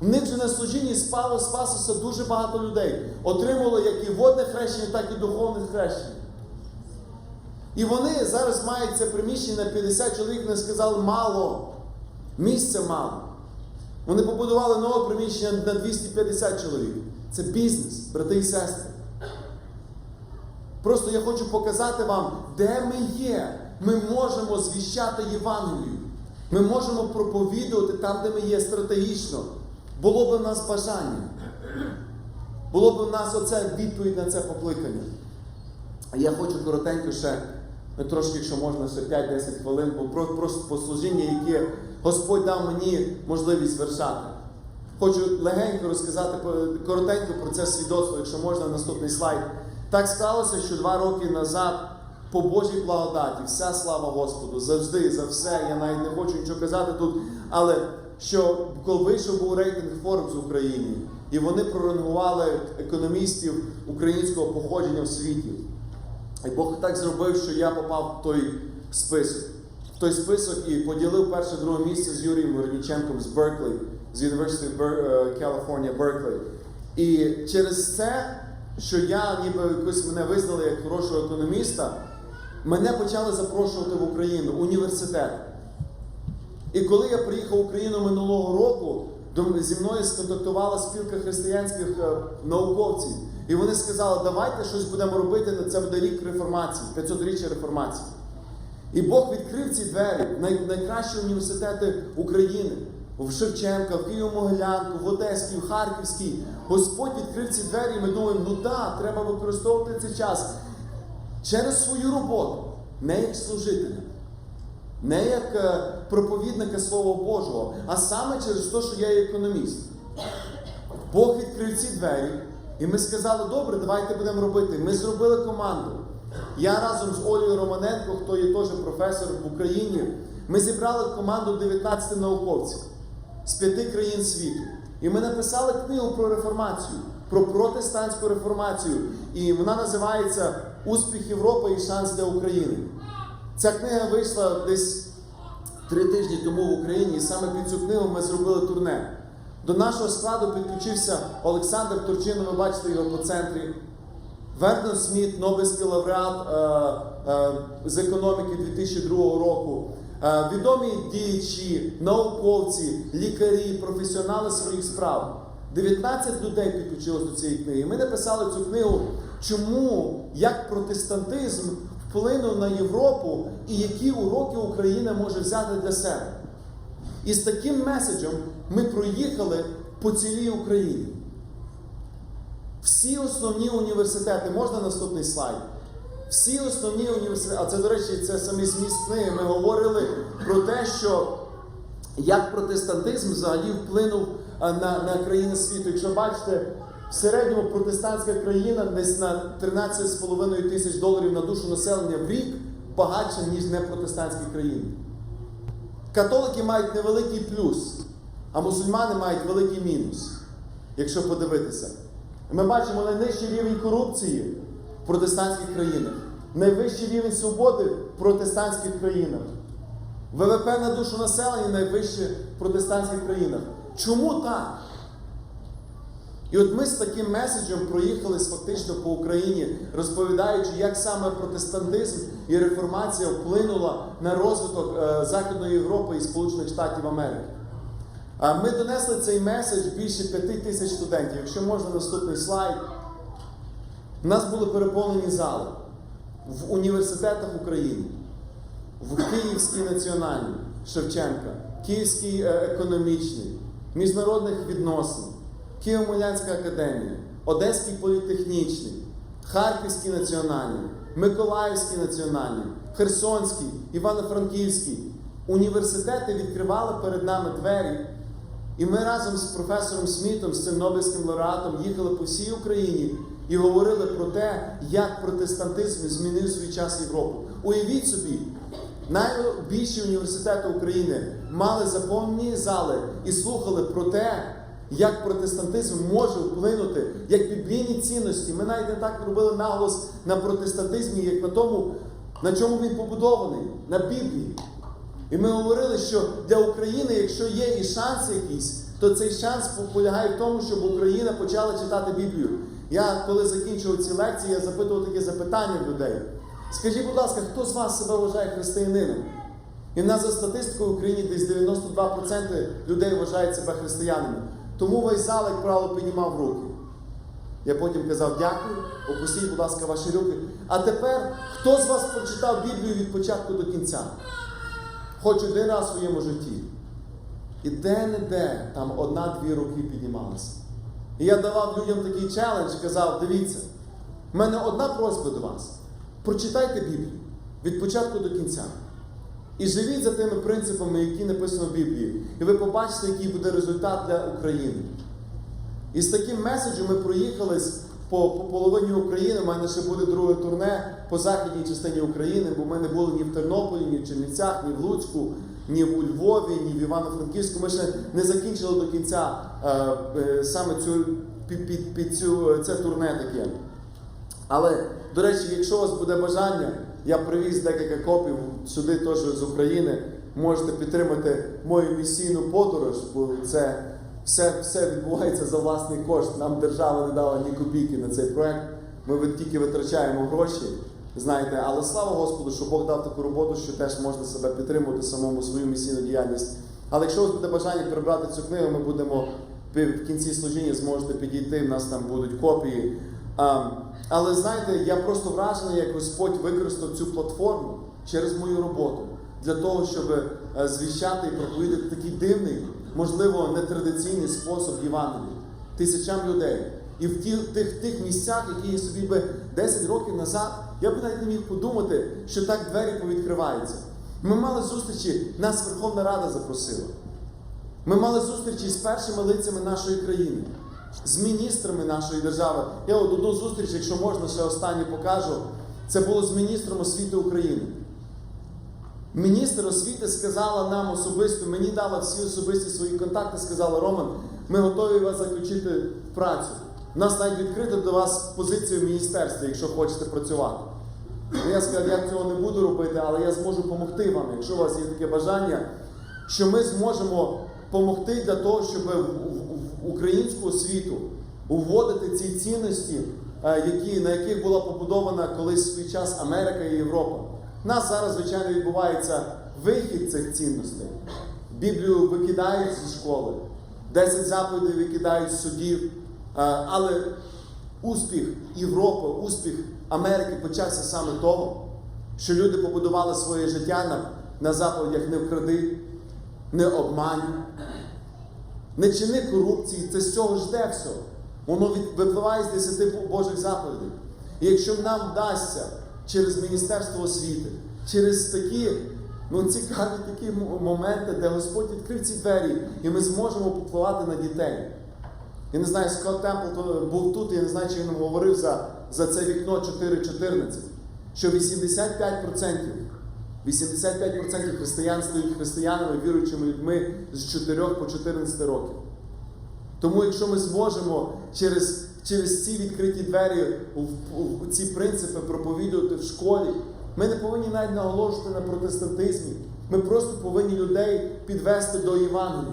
В них же на служінні спасося дуже багато людей. Отримали як і водне хрещення, так і духовне хрещення. І вони зараз мають це приміщення на 50 чоловік, вони сказали, мало. Місця мало. Вони побудували нове приміщення на 250 чоловік. Це бізнес, брати і сестри. Просто я хочу показати вам, де ми є. Ми можемо звіщати Євангелію. Ми можемо проповідувати там, де ми є стратегічно. Було б в нас бажання. Було б в нас оце відповідь на це покликання. Я хочу коротенько ще, трошки, якщо можна, ще 5-10 хвилин, просто послужіння, яке Господь дав мені можливість вершати. Хочу легенько розказати, коротенько про це свідоцтво, якщо можна, наступний слайд. Так сталося, що 2 роки назад, по Божій благодаті, вся слава Господу, завжди, за все, я навіть не хочу нічого казати тут, але що коли вийшов був рейтинг Forbes в Україні, і вони прорангували економістів українського походження в світі. І Бог так зробив, що я попав в той список. В той список і поділив перше-друге місце з Юрієм Верніченком з Берклі, з University of California, Berkeley. І через це, що я ніби якось мене визнали як хорошого економіста, мене почали запрошувати в Україну, університет. І коли я приїхав в Україну минулого року, зі мною сконтактувала спілка християнських науковців. І вони сказали, давайте щось будемо робити, це буде рік реформації, 500-річчя реформації. І Бог відкрив ці двері в найкращі університети України. В Шевченка, в Києво-Могилянку, в Одеській, в Харківській. Господь відкрив ці двері, і ми думаємо, ну так, треба використовувати цей час через свою роботу, не як служителя, не як проповідника Слова Божого, а саме через те, що я є економіст. Бог відкрив ці двері, і ми сказали, добре, давайте будемо робити. Ми зробили команду. Я разом з Олею Романенко, хто є теж професор в Україні, ми зібрали команду 19 науковців з 5 країн світу. І ми написали книгу про реформацію, про протестантську реформацію. І вона називається «Успіх Європи і шанс для України». Ця книга вийшла десь 3 тижні тому в Україні, і саме під цю книгу ми зробили турне. До нашого складу підключився Олександр Турчин, ви бачите його по центрі, Вернон Сміт, Нобелівський лауреат з економіки 2002 року, відомі діячі, науковці, лікарі, професіонали своїх справ. 19 людей підключилось до цієї книги. Ми написали цю книгу, чому, як протестантизм вплинув на Європу і які уроки Україна може взяти для себе. І з таким меседжем ми проїхали по цілій Україні. Всі основні університети, можна наступний слайд? Всі основні університети, а це, до речі, це самий зміст книги, ми говорили про те, що як протестантизм взагалі вплинув на країни світу. Якщо бачите, в середньому протестантська країна десь на $13,5 тисяч на душу населення в рік багатша, ніж непротестантські країни. Католики мають невеликий плюс, а мусульмани мають великий мінус, якщо подивитися. Ми бачимо найнижчий рівень корупції в протестантських країнах, найвищий рівень свободи в протестантських країнах. ВВП на душу населення найвище в протестантських країнах. Чому так? І от ми з таким меседжем проїхали фактично по Україні, розповідаючи, як саме протестантизм і реформація вплинула на розвиток Західної Європи і Сполучених Штатів Америки. Ми донесли цей меседж більше 5 тисяч студентів. Якщо можна, наступний слайд. У нас були переповнені зали в університетах України, в Київській національній, Шевченка, Київський економічний, міжнародних відносин, Києво-Могилянська академія, Одеський політехнічний, Харківський національний, Миколаївський національний, Херсонський, Івано-Франківський. Університети відкривали перед нами двері, і ми разом з професором Смітом, з цим Нобелівським лауреатом, їхали по всій Україні і говорили про те, як протестантизм змінив свій час Європу. Уявіть собі, найбільші університети України мали заповнені зали і слухали про те, як протестантизм може вплинути, як біблійні цінності. Ми навіть не так робили наголос на протестантизмі, як на тому, На чому він побудований? На Біблії. І ми говорили, що для України, якщо є і шанс якийсь, то цей шанс полягає в тому, щоб Україна почала читати Біблію. Я, коли закінчував ці лекції, я запитував таке запитання в людей. Скажіть, будь ласка, хто з вас себе вважає християнином? І в нас за статистикою в Україні десь 92% людей вважають себе християнами. Тому весь зал, як правило, піднімав руки. Я потім казав, дякую, опустіть, будь ласка, ваші руки. А тепер, хто з вас прочитав Біблію від початку до кінця? Хоч один раз в своєму житті. І де-не-де там 1-2 руки піднімалися. І я давав людям такий челендж, казав, дивіться, в мене одна просьба до вас. Прочитайте Біблію від початку до кінця. І живіть за тими принципами, які написано в Біблії. І ви побачите, який буде результат для України. І з таким меседжем ми проїхались по половині України. У мене ще буде друге турне по західній частині України, бо ми не були ні в Тернополі, ні в Чернівцях, ні в Луцьку, ні у Львові, ні в Івано-Франківську. Ми ще не закінчили до кінця саме це турне таке. Але, до речі, якщо у вас буде бажання, я привіз декілька копій сюди теж з України. Можете підтримати мою місійну подорож, бо це все відбувається за власний кошт. Нам держава не дала ні копійки на цей проект. Ми тільки витрачаємо гроші, знаєте. Але слава Господу, що Бог дав таку роботу, що теж можна себе підтримувати самому свою місійну діяльність. Але якщо у вас буде бажання прибрати цю книгу, ми будемо в кінці служіння, зможете підійти, в нас там будуть копії. Але знаєте, я просто вражений, як Господь використав цю платформу через мою роботу для того, щоб звіщати і проповідати такий дивний, можливо, нетрадиційний спосіб Євангелії тисячам людей. І в тих місцях, які я собі би 10 років назад, я б навіть не міг подумати, що так двері повідкриваються. Ми мали зустрічі, нас Верховна Рада запросила. Ми мали зустрічі з першими лицями нашої країни, з міністрами нашої держави. Я от одну зустріч, якщо можна, ще останню покажу. Це було з міністром освіти України. Міністр освіти сказала нам особисто, мені дала всі особисті свої контакти, сказала, Роман, ми готові вас заключити в працю. У нас навіть відкрита до вас позиція в міністерстві, якщо хочете працювати. Я сказав, я цього не буду робити, але я зможу допомогти вам, якщо у вас є таке бажання, що ми зможемо допомогти для того, щоб в українську освіту вводити ці цінності, на яких була побудована колись в свій час Америка і Європа. У нас зараз, звичайно, відбувається вихід цих цінностей. Біблію викидають зі школи, 10 заповідей викидають з судів. Але успіх Європи, успіх Америки почався саме того, що люди побудували своє життя на заповідях не вкради, не обмань, не чини корупції. Це з цього жде все. Воно випливає з 10 Божих заповідей. І якщо нам вдасться через Міністерство освіти, через такі цікаві такі моменти, де Господь відкрив ці двері, і ми зможемо попливати на дітей. Я не знаю, Скотт Темпл був тут, я не знаю, чи він говорив за це вікно 4.14, що 85% християн стають християнами, віруючими людьми з 4 по 14 років. Тому якщо ми зможемо через ці відкриті двері ці принципи проповідувати в школі, ми не повинні навіть наголошувати на протестантизмі. Ми просто повинні людей підвести до Євангелія.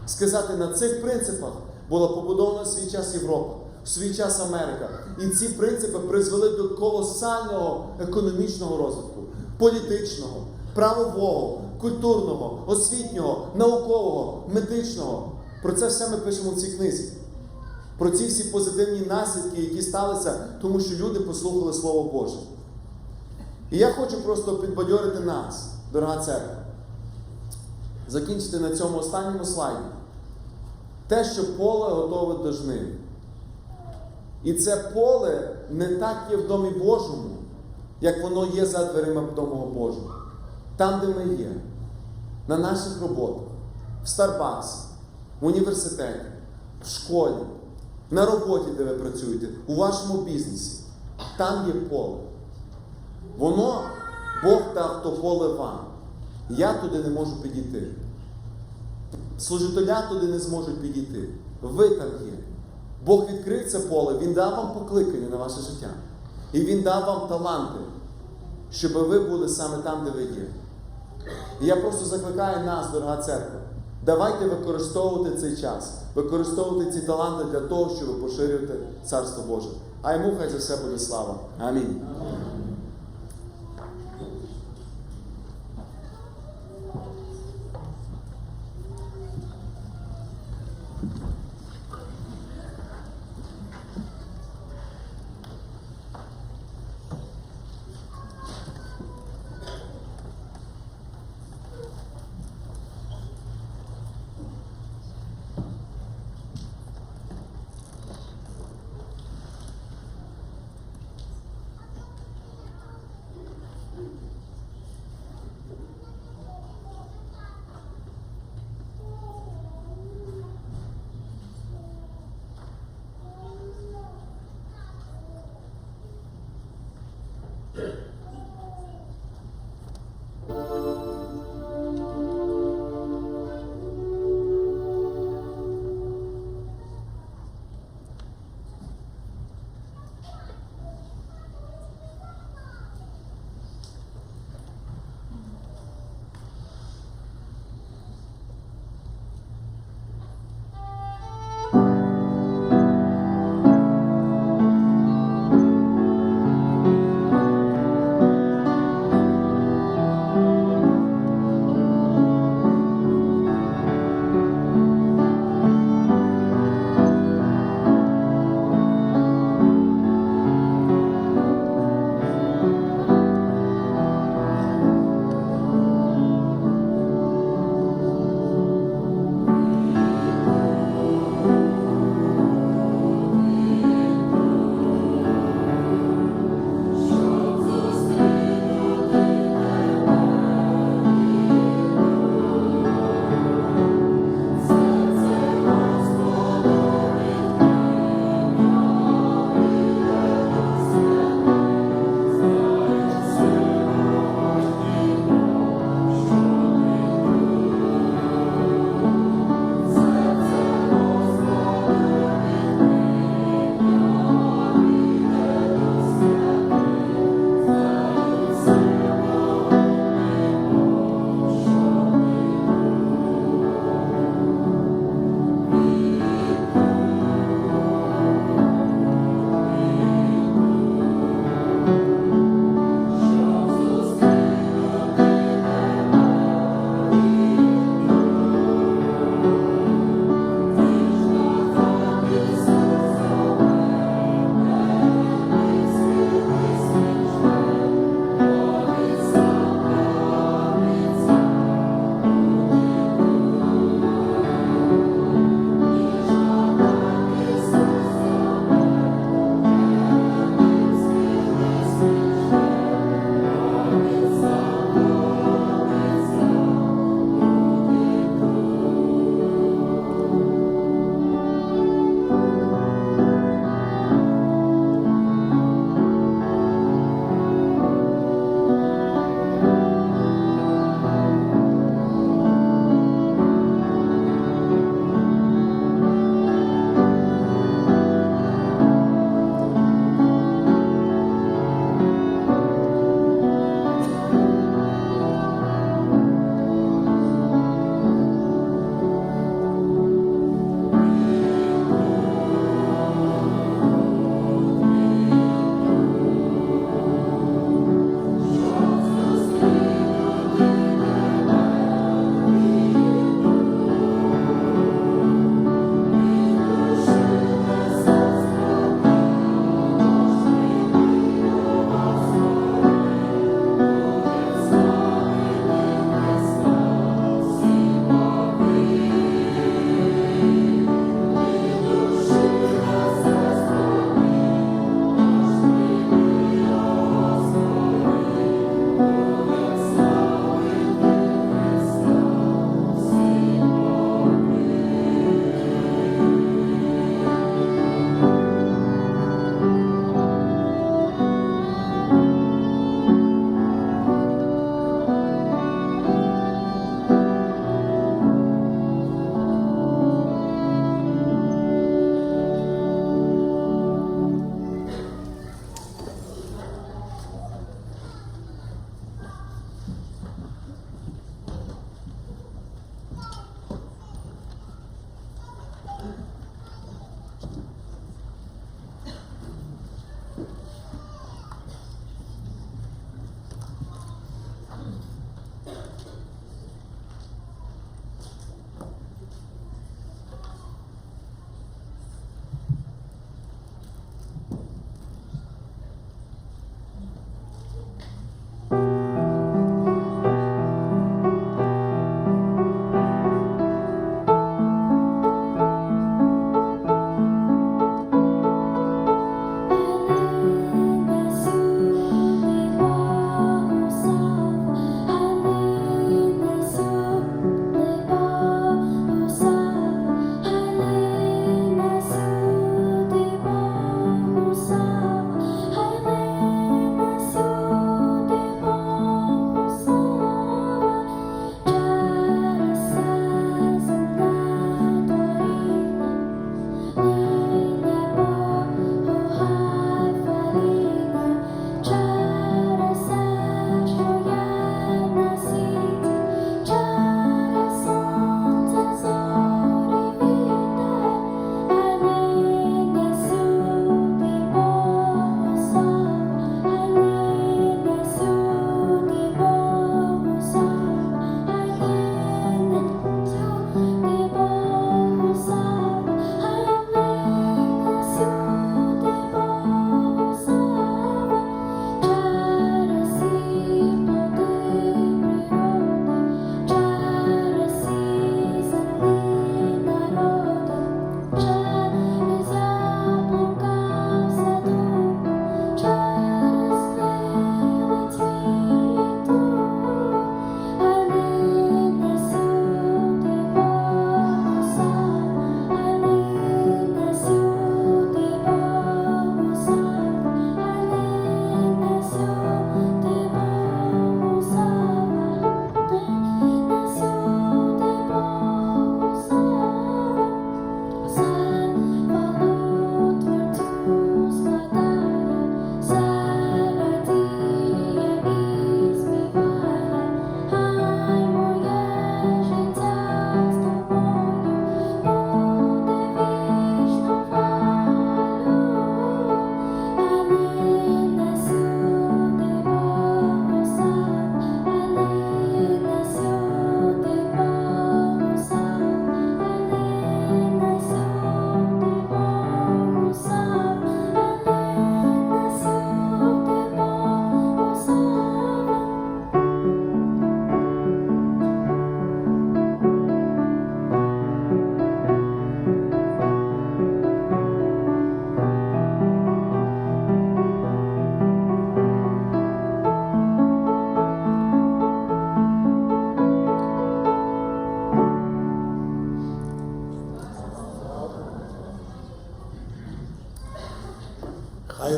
Сказати, на цих принципах була побудована в свій час Європа, в свій час Америка. І ці принципи призвели до колосального економічного розвитку, політичного, правового, культурного, освітнього, наукового, медичного. Про це все ми пишемо в цій книзі. Про ці всі позитивні наслідки, які сталися, тому що люди послухали Слово Боже. І я хочу просто підбадьорити нас, дорога церква, закінчити на цьому останньому слайді. Те, що поле готове до жнив. І це поле не так є в Домі Божому, як воно є за дверима Дому Божого. Там, де ми є, на наших роботах, в Старбаксі, в університеті, в школі, на роботі, де ви працюєте, у вашому бізнесі. Там є поле. Воно, Бог дав то поле вам. Я туди не можу підійти. Служителя туди не зможуть підійти. Ви там є. Бог відкрив це поле, Він дав вам покликання на ваше життя. І Він дав вам таланти. щоб ви були саме там, де ви є. І я просто закликаю нас, дорога церква, давайте використовувати цей час, використовувати ці таланти для того, щоб поширювати Царство Боже. А йому хай за все буде слава. Амінь.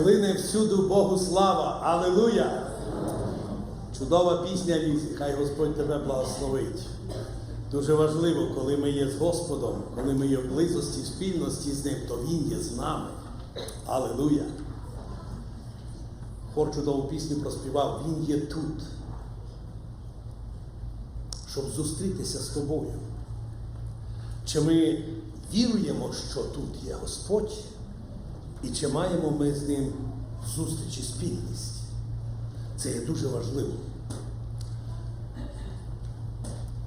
лине всюду Богу слава. Алілуя! Чудова пісня Лізі, хай Господь тебе благословить. Дуже важливо, коли ми є з Господом, коли ми є в близості, спільності з Ним, то Він є з нами. Алілуя! Хор чудову пісню проспівав, Він є тут, щоб зустрітися з тобою. Чи ми віруємо, що тут є Господь, і чи маємо ми з Ним зустріч і спільність? Це є дуже важливо.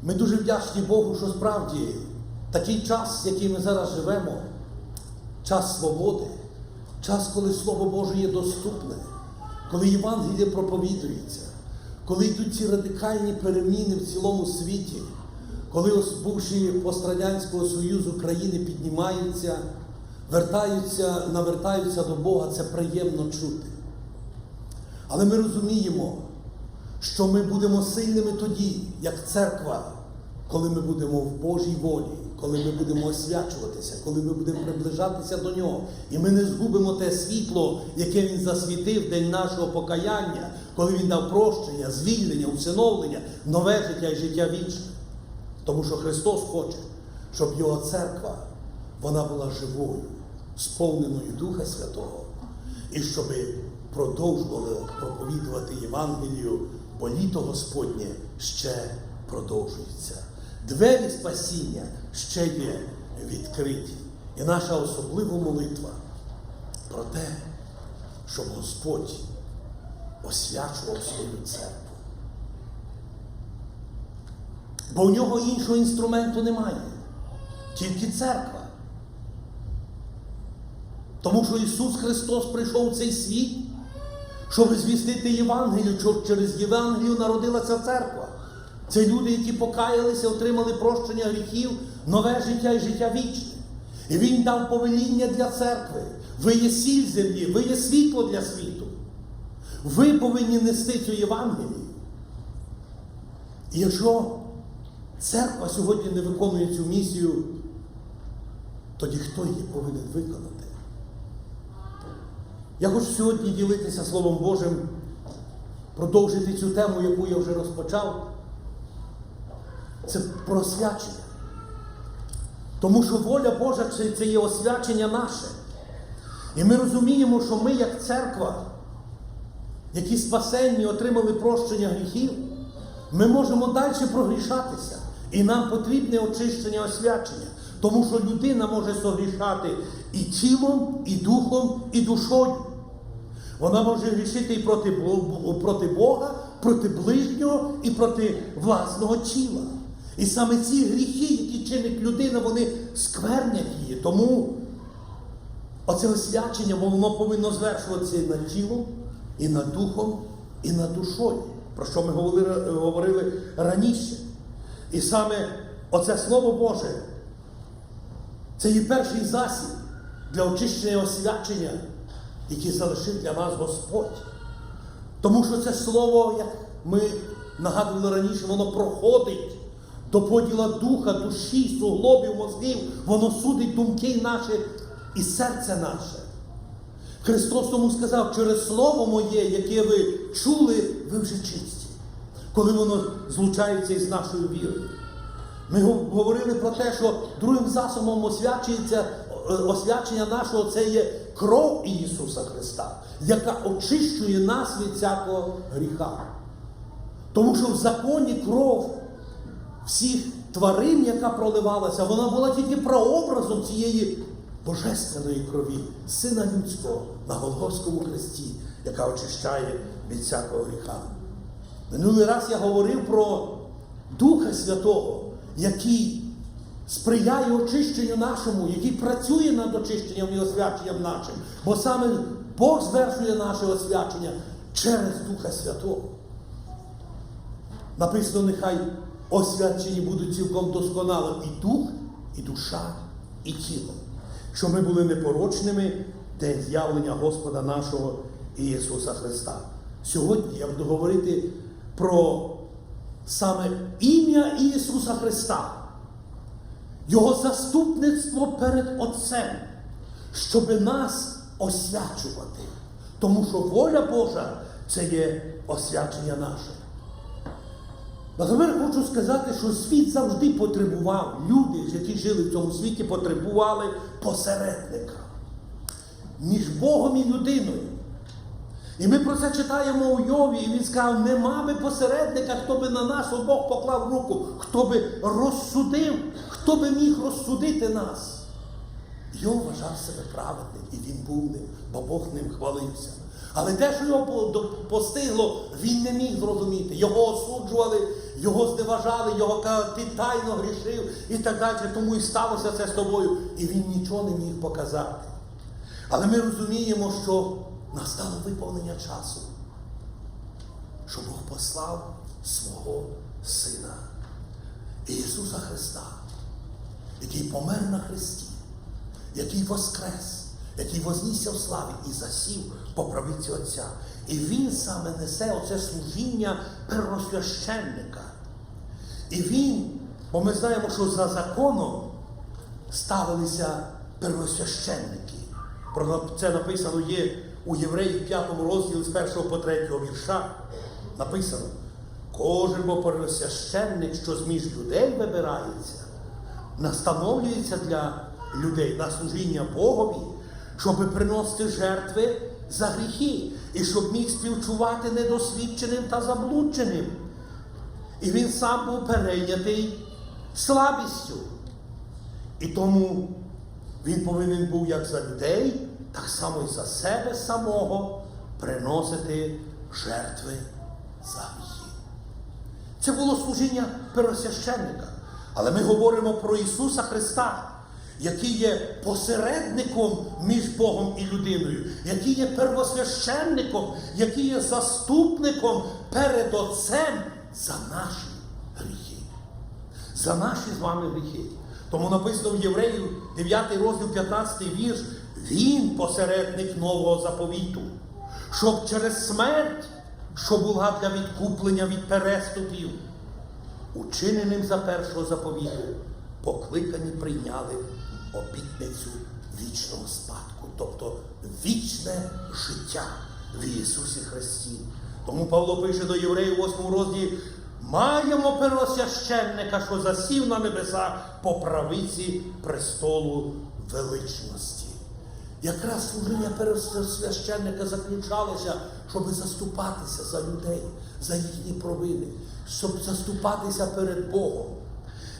Ми дуже вдячні Богу, що справді такий час, який ми зараз живемо, час свободи, час, коли Слово Боже є доступне, коли Євангеліє проповідується, коли йдуть ці радикальні переміни в цілому світі, коли бувші пострадянського Союзу країни піднімаються, навертаються до Бога, це приємно чути. Але ми розуміємо, що ми будемо сильними тоді, як церква, коли ми будемо в Божій волі, коли ми будемо освячуватися, коли ми будемо приближатися до Нього. І ми не згубимо те світло, яке Він засвітив в день нашого покаяння, коли Він дав прощення, звільнення, усиновлення, нове життя і життя вічне. Тому що Христос хоче, щоб Його церква, вона була живою, сповненою Духа Святого, і щоб продовжували проповідувати Євангелію, бо літо Господнє ще продовжується. Двері спасіння ще є відкриті. І наша особлива молитва про те, щоб Господь освячував свою церкву. Бо в нього іншого інструменту немає, тільки церква. Тому що Ісус Христос прийшов в цей світ, щоб звістити Євангелію, щоб через Євангелію народилася церква. Це люди, які покаялися, отримали прощення гріхів, нове життя і життя вічне. І Він дав повеління для церкви. Ви є сіль землі, ви є світло для світу. Ви повинні нести цю Євангелію. І якщо церква сьогодні не виконує цю місію, тоді хто її повинен виконати? Я хочу сьогодні ділитися Словом Божим, продовжити цю тему, яку я вже розпочав. Це про освячення. Тому що воля Божа – це є освячення наше. І ми розуміємо, що ми, як церква, які спасенні, отримали прощення гріхів, ми можемо далі прогрішатися. І нам потрібне очищення, освячення. Тому що людина може согрішати і тілом, і духом, і душою. Вона може грішити і проти Бога, проти ближнього і проти власного тіла. І саме ці гріхи, які чинить людина, вони сквернять її. Тому оце освячення, воно повинно звершуватися і над тілом, і над духом, і над душою. Про що ми говорили раніше. І саме оце Слово Боже, це є перший засіб для очищення і освячення, який залишив для нас Господь. Тому що це Слово, як ми нагадували раніше, воно проходить до поділа духа, душі, суглобів, мозгів, воно судить думки наші і серце наше. Христос тому сказав, через Слово Моє, яке ви чули, ви вже чисті, коли воно злучається із нашою вірою. Ми говорили про те, що другим засобом освячення нашого – це є кров Ісуса Христа, яка очищує нас від всякого гріха. Тому що в законі кров всіх тварин, яка проливалася, вона була тільки прообразом цієї божественної крові Сина Людського на Голгофському хресті, яка очищає від всякого гріха. Минулий раз я говорив про Духа Святого, який сприяє очищенню нашому, який працює над очищенням і освяченням нашим. Бо саме Бог звершує наше освячення через Духа Святого. Написано, нехай освячені будуть цілком досконало і дух, і душа, і тіло. Що ми були непорочними день з'явлення Господа нашого Ісуса Христа. Сьогодні я буду говорити про саме ім'я Ісуса Христа, Його заступництво перед Отцем, щоб нас освячувати. Тому що воля Божа це є освячення наше. А тепер хочу сказати, що світ завжди потребував, люди, які жили в цьому світі, потребували посередника між Богом і людиною. І ми про це читаємо у Йові, і він сказав, нема би посередника, хто би на нас обох поклав руку, хто би розсудив, хто би міг розсудити нас. Йов вважав себе праведним, і він був ним, бо Бог ним хвалився. Але те, що його постигло, він не міг зрозуміти. Його осуджували, його зневажали, його казали, ти тайно грішив і так далі. Тому і сталося це з тобою. І він нічого не міг показати. Але ми розуміємо, що настало виповнення часу, що Бог послав свого Сина Ісуса Христа, який помер на хресті, який воскрес, який вознісся в славі і засів по правиці Отця. І Він саме несе оце служіння первосвященника. І Він, бо ми знаємо, що за законом ставилися первосвященники. Про це написано є у Євреїв 5 розділі з 1 по 3 вірша. Написано, кожен бо первосвященник, що зміж людей вибирається, настановлюється для людей на служіння Богові, щоб приносити жертви за гріхи, і щоб міг співчувати недосвідченим та заблудженим. І він сам був перейнятий слабістю. І тому він повинен був як за людей, так само і за себе самого приносити жертви за гріхи. Це було служіння первосвященника. Але ми говоримо про Ісуса Христа, який є посередником між Богом і людиною, який є первосвященником, який є заступником перед Отцем за наші гріхи. За наші з вами гріхи. Тому написано в Євреїв 9 розділ 15 вірш, Він посередник нового заповіту, щоб через смерть, що була для відкуплення від переступів, учиненим за першого заповіту, покликані прийняли обітницю вічного спадку, тобто вічне життя в Ісусі Христі. Тому Павло пише до Євреїв 8 розділі, маємо первосвященника, що засів на небеса по правиці престолу величності. Якраз служіння первосвященника заключалося, щоб заступатися за людей, за їхні провини, щоб заступатися перед Богом.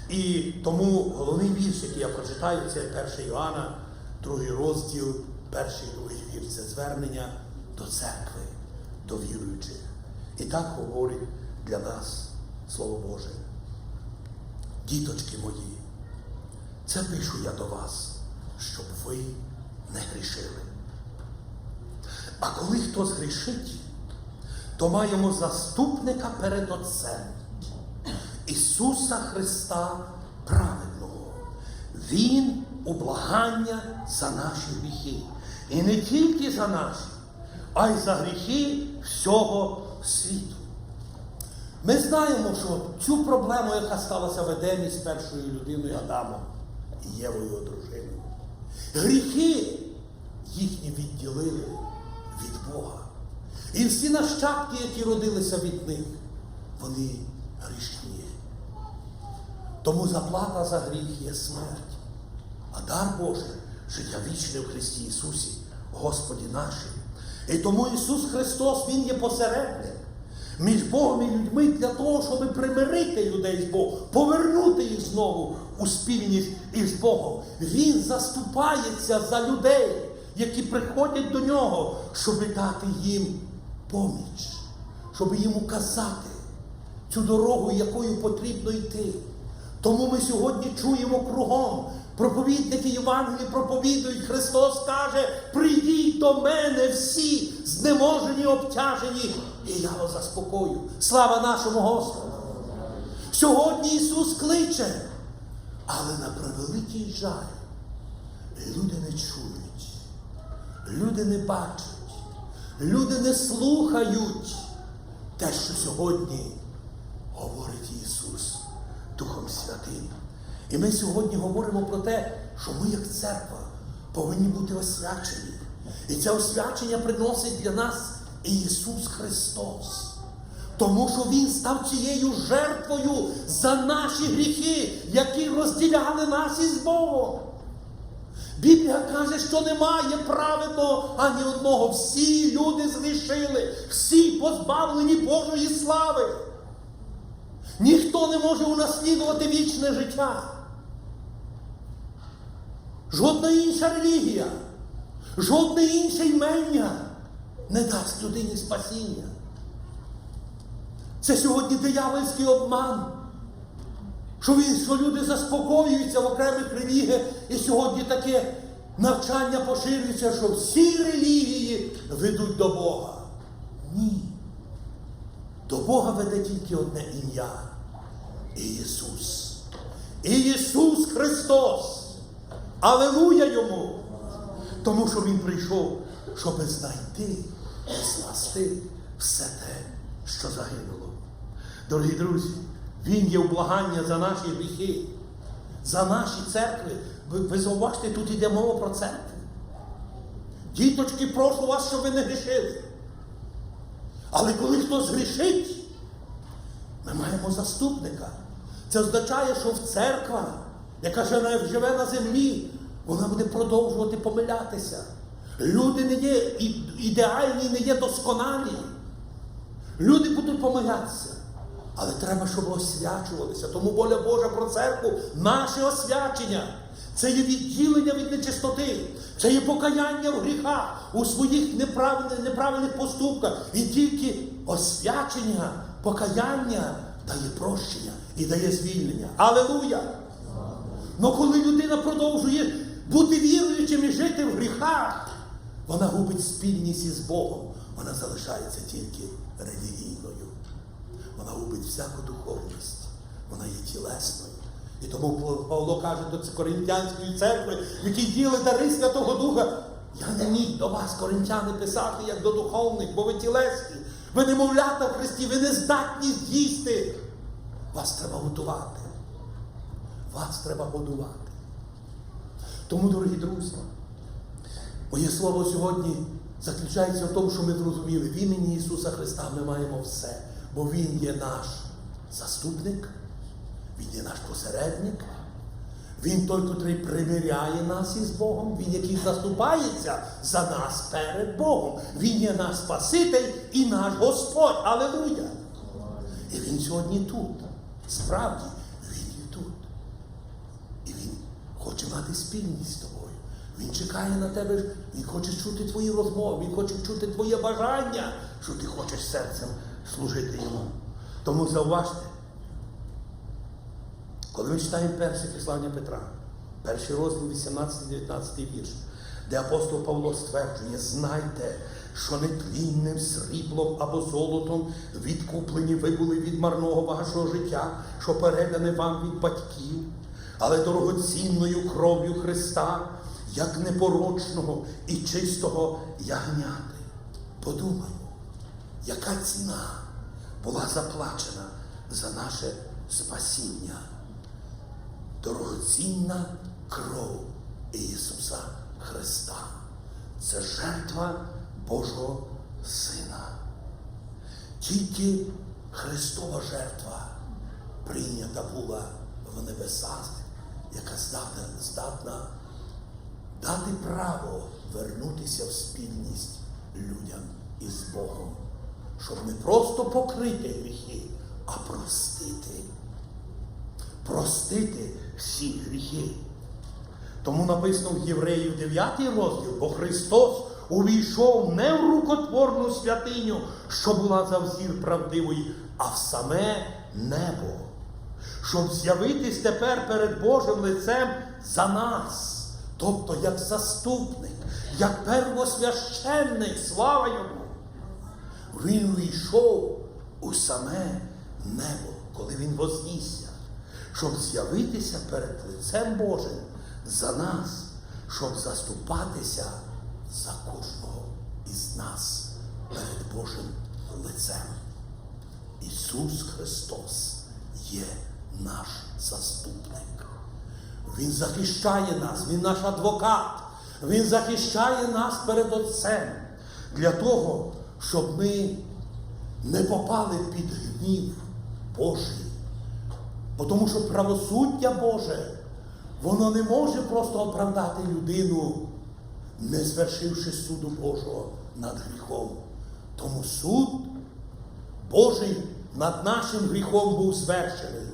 І тому головний вірш, який я прочитаю, це 1 Іоанна, 2 розділ, 1 і 2 вірш. Це звернення до церкви, до віруючих. І так говорить для нас Слово Боже. Діточки мої, це пишу я до вас, щоб ви не грішили. А коли хто згрішить, то маємо заступника перед Отцем, Ісуса Христа праведного. Він ублагання за наші гріхи. І не тільки за наші, а й за гріхи всього світу. Ми знаємо, що цю проблему, яка сталася в Едемі з першою людиною Адамом і Євою дружиною, гріхи їхні відділили від Бога. І всі нащадки, які родилися від них, вони грішні. Тому заплата за гріх є смерть. А дар Божий – життя вічне в Христі Ісусі, Господі нашим. І тому Ісус Христос, Він є посередник між Богом і людьми для того, щоб примирити людей з Богом, повернути їх знову у спільність із Богом. Він заступається за людей, які приходять до Нього, щоб дати їм поміч, щоб їм указати цю дорогу, якою потрібно йти. Тому ми сьогодні чуємо кругом, проповідники Євангелії проповідують, Христос каже, прийдіть до мене всі знеможені, обтяжені, і я вас заспокою. Слава нашому Господу! Сьогодні Ісус кличе, але на превеликий жаль, люди не чують, люди не бачать, люди не слухають те, що сьогодні говорить Ісус Духом Святим. І ми сьогодні говоримо про те, що ми, як церква, повинні бути освячені. І це освячення приносить для нас Ісус Христос. Тому що Він став цією жертвою за наші гріхи, які розділяли нас із Богом. Біблія каже, що немає праведного ані одного. Всі люди згрішили, всі позбавлені Божої слави. Ніхто не може унаслідувати вічне життя. Жодна інша релігія, жодне інше імення не дасть людині спасіння. Це сьогодні диявольський обман. Що люди заспокоюються в окремих релігіях, і сьогодні таке навчання поширюється, що всі релігії ведуть до Бога. Ні. До Бога веде тільки одне ім'я – Ісус. Ісус Христос. Алілуя Йому! Тому що Він прийшов, щоб знайти і спасти все те, що загинуло. Дорогі друзі, Він є вблагання за наші гріхи, за наші церкви. Ви зауважте, тут йде мова про церкву. Діточки, прошу вас, щоб ви не грішили. Але коли хтось грішить, ми маємо заступника. Це означає, що церква, яка живе на землі, вона буде продовжувати помилятися. Люди не є ідеальні, не є досконалі. Люди будуть помилятися. Але треба, щоб освячувалися. Тому воля Божа про церкву – наше освячення. Це є відділення від нечистоти. Це є покаяння в гріхах, у своїх неправильних поступках. І тільки освячення, покаяння дає прощення і дає звільнення. Алілуя! Но коли людина продовжує бути віруючим і жити в гріхах, вона губить спільність із Богом. Вона залишається тільки релігійною. Вона губить всяку духовність. Вона є тілесною. І тому Павло каже до Коринтянської церкви, які діли дари Святого Духа: я не міг до вас, коринтяни, писати, як до духовних, бо ви тілесні. Ви немовлята в Христі, ви не здатні з'їсти. Вас треба готувати. Вас треба годувати. Тому, дорогі друзі, моє слово сьогодні заключається в тому, що ми зрозуміли: в імені Ісуса Христа ми маємо все. Бо Він є наш заступник, Він є наш посередник, Він той, котрий примиряє нас із Богом, Він, який заступається за нас перед Богом. Він є наш Спаситель і наш Господь. Алілуя! І Він сьогодні тут. Справді, Він є тут. І Він хоче мати спільність з тобою. Він чекає на тебе, Він хоче чути твої розмови, Він хоче чути твоє бажання, що ти хочеш серцем служити Йому. Тому зауважте, коли ми читаємо перше послання Петра, перший розділ, 18-19 вірш, де апостол Павло стверджує: знайте, що нетлінним сріблом або золотом відкуплені ви були від марного вашого життя, що передане вам від батьків, але дорогоцінною кров'ю Христа, як непорочного і чистого ягняти. Подумай, яка ціна була заплачена за наше спасіння. Дорогоцінна кров Ісуса Христа. Це жертва Божого Сина. Тільки Христова жертва прийнята була в небесах, яка здатна дати право вернутися в спільність людям із Богом. Щоб не просто покрити гріхи, а простити. Простити всі гріхи. Тому написано в Євреїв 9 розділ: бо Христос увійшов не в рукотворну святиню, що була за взір правдивої, а в саме небо, щоб з'явитись тепер перед Божим лицем за нас. Тобто як заступник, як первосвященник, слава Йому. Він увійшов у саме небо, коли Він вознісся, щоб з'явитися перед лицем Божим за нас, щоб заступатися за кожного із нас перед Божим лицем. Ісус Христос є наш заступник. Він захищає нас, Він наш адвокат. Він захищає нас перед Отцем для того, щоб ми не попали під гнів Божий. Бо тому що правосуддя Боже, воно не може просто оправдати людину, не звершивши суду Божого над гріхом. Тому суд Божий над нашим гріхом був звершений.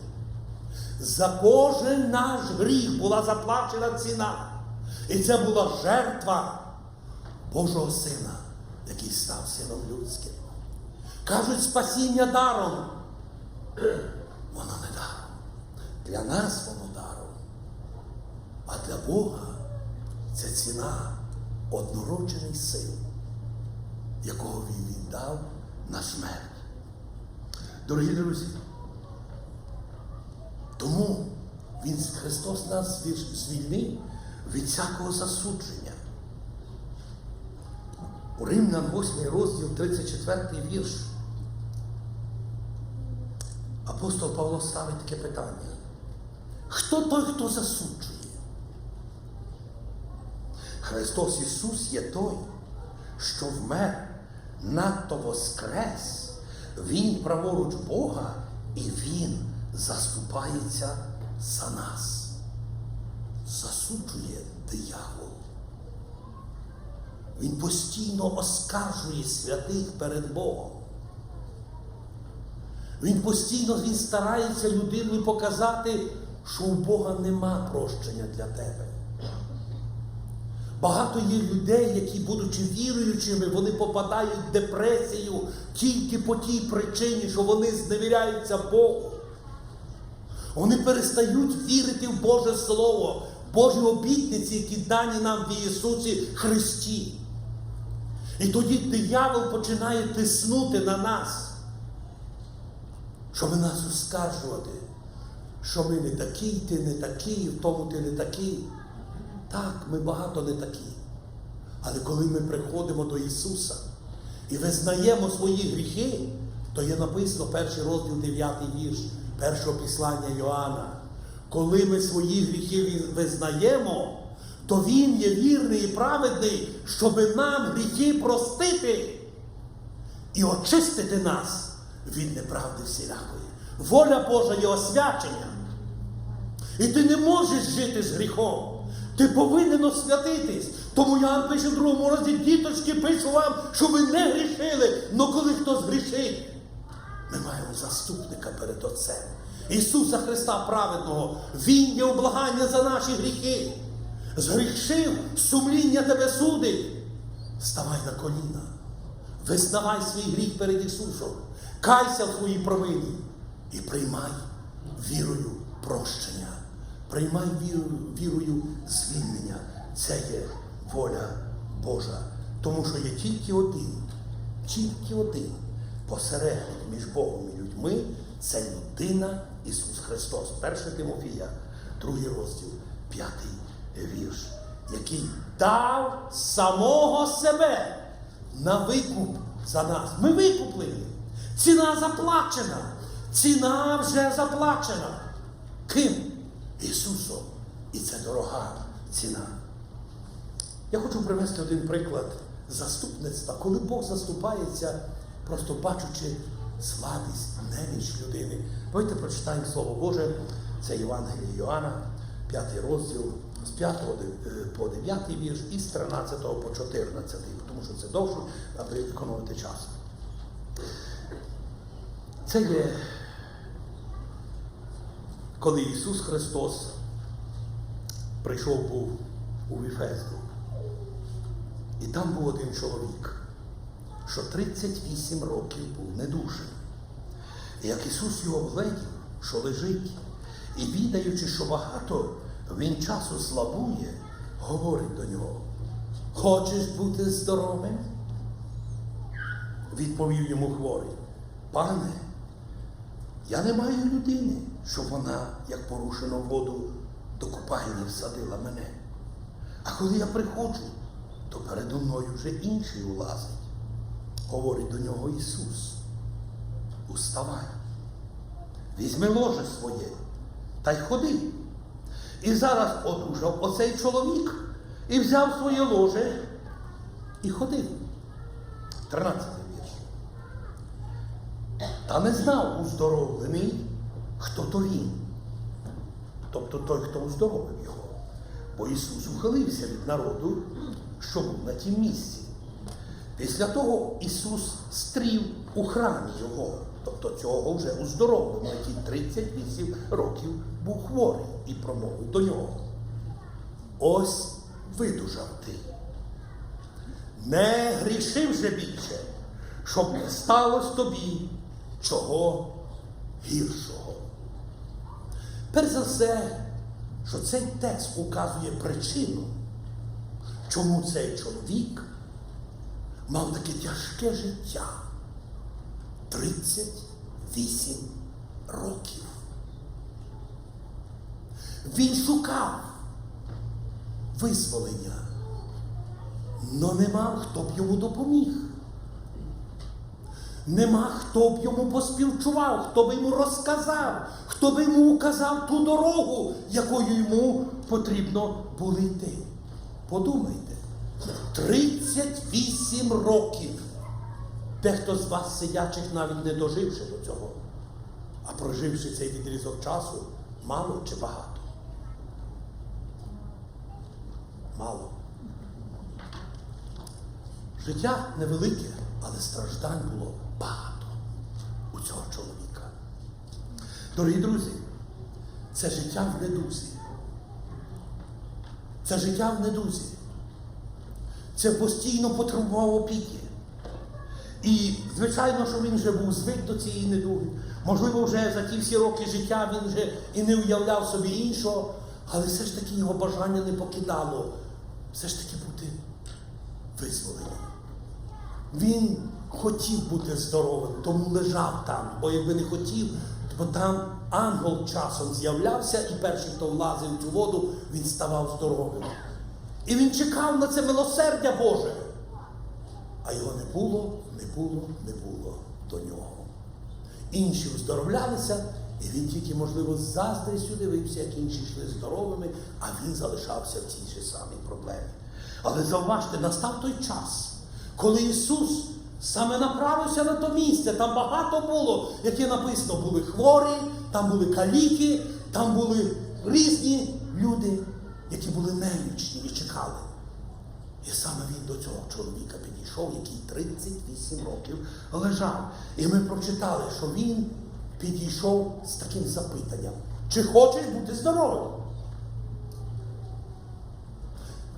За кожен наш гріх була заплачена ціна. І це була жертва Божого Сина, який став Сином Людським. Кажуть, спасіння даром. Воно не даром. Для нас воно даром. А для Бога це ціна, однороджений Син, якого Він віддав на смерть. Дорогі друзі, тому Христос нас звільнив від всякого засудження. У Римлян 8 розділ, 34 вірш. Апостол Павло ставить таке питання. Хто той, хто засуджує? Христос Ісус є той, що вмер, надто воскрес. Він праворуч Бога, і Він заступається за нас. Засуджує диявол. Він постійно оскаржує святих перед Богом. Він постійно старається людині показати, що у Бога нема прощення для тебе. Багато є людей, які, будучи віруючими, вони попадають в депресію тільки по тій причині, що вони зневіряються Богу. Вони перестають вірити в Боже Слово, Божі обітниці, які дані нам в Ісусі Христі. І тоді диявол починає тиснути на нас, щоб нас оскаржувати, що ми не такі, ти не такий, в тому ти не такий. Так, ми багато не такі. Але коли ми приходимо до Ісуса і визнаємо свої гріхи, то є написано, 1 розділ 9 вірш, першого післання Йоанна. Коли ми свої гріхи визнаємо, то Він є вірний і праведний, щоб нам гріхи простити і очистити нас від неправди всілякої. Воля Божа є освячення. І ти не можеш жити з гріхом. Ти повинен освятитись. Тому Іоанн пише в 2 розділі, діточки, пишу вам, щоб ви не грішили. Но коли хтось грішить, ми маємо заступника перед Отцем. Ісуса Христа праведного. Він є облагання за наші гріхи. Згрішив, сумління тебе судить. Ставай на коліна. Визнавай свій гріх перед Ісусом. Кайся в своїй провині. І приймай вірою прощення. Приймай вірою звільнення. Це є воля Божа. Тому що є тільки один посередник між Богом і людьми. Це людина Ісус Христос. 1 Тимофія, 2 розділ, 5 вірш. Який дав самого себе на викуп за нас. Ми викуплені. Ціна заплачена. Ціна вже заплачена. Ким? Ісусом. І це дорога ціна. Я хочу привести один приклад заступництва. Коли Бог заступається, просто бачучи слабість, неміч людини. Давайте прочитаємо Слово Боже. Це Євангеліє Йоанна, 5 розділ, з 5 по 9 вірш і з 13 по 14, тому що це довше, аби економити час. Це є, коли Ісус Христос прийшов був у Віфезду. І там був один чоловік, що 38 років був недужий. І як Ісус його вгледів, що лежить, і відаючи, що багато він часу слабує, говорить до нього: «Хочеш бути здоровим?» Відповів йому хворий: «Пане, я не маю людини, щоб вона, як порушено воду, до купальні всадила мене. А коли я приходжу, то передо мною вже інший улазить». Говорить до нього Ісус: «Уставай, візьми ложе своє та й ходи». І зараз одужав оцей чоловік. і взяв своє ложе і ходив. 13 вірш. Та не знав уздоровлений, хто то він. Тобто той, хто уздоровив його. Бо Ісус ухилився від народу, що був на тім місці. Після того Ісус стрів у храмі його, тобто цього вже уздоровленого, який 38 років був хворий, і промовив до нього: ось видужав ти. Не гріши вже більше, щоб не сталося тобі чого гіршого. Перш за все, що цей текст указує причину, чому цей чоловік мав таке тяжке життя. 38 років. Він шукав визволення, но нема, хто б йому допоміг. Нема, хто б йому поспівчував, хто б йому розказав, хто б йому указав ту дорогу, якою йому потрібно було йти. Подумайте, 38 років. Дехто з вас, сидячих, навіть не доживши до цього, а проживши цей відрізок часу, мало чи багато? Мало. Життя невелике, але страждань було багато у цього чоловіка. Дорогі друзі, це життя в недузі. Це життя в недузі. Це постійно потребував опіки. І, звичайно, що він вже був звик до цієї недуги. Можливо, вже за ті всі роки життя він вже і не уявляв собі іншого, але все ж таки його бажання не покидало все ж таки бути визволеним. Він хотів бути здоровим, тому лежав там, бо якби не хотів, то там ангел часом з'являвся, і перший, хто влазив в цю воду, він ставав здоровим. І він чекав на це милосердя Боже. А його не було до нього. Інші оздоровлялися, і він тільки, можливо, з заздрістю дивився, як інші йшли здоровими, а він залишався в цій же самій проблемі. Але зауважте, настав той час, коли Ісус саме направився на то місце. Там багато було, яке написано, були хворі, там були каліки, там були різні люди, які були немічні і чекали. І саме він до цього чоловіка підійшов, який 38 років лежав. І ми прочитали, що він підійшов з таким запитанням: чи хочеш бути здоровим?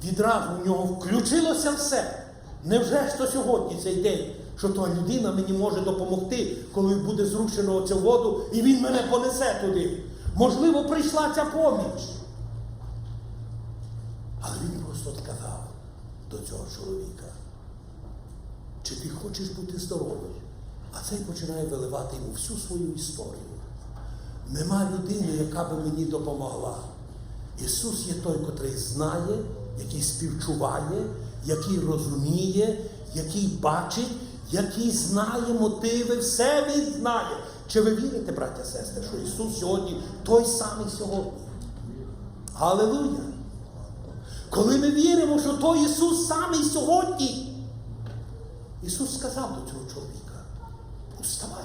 Відразу в нього включилося все. Невже ж то сьогодні цей день, що та людина мені може допомогти, коли буде зрушено оцю воду, і він мене понесе туди? Можливо, прийшла ця поміч. Але він просто сказав до цього чоловіка: чи ти хочеш бути здоровим? А цей починає виливати йому всю свою історію. Нема людини, яка би мені допомогла. Ісус є той, котрий знає, який співчуває, який розуміє, який бачить, який знає мотиви, все Він знає. Чи ви вірите, браття, сестри, що Ісус сьогодні той самий сьогодні? Алілуя! Коли ми віримо, що той Ісус самий сьогодні, Ісус сказав до цього чоловіка: уставай,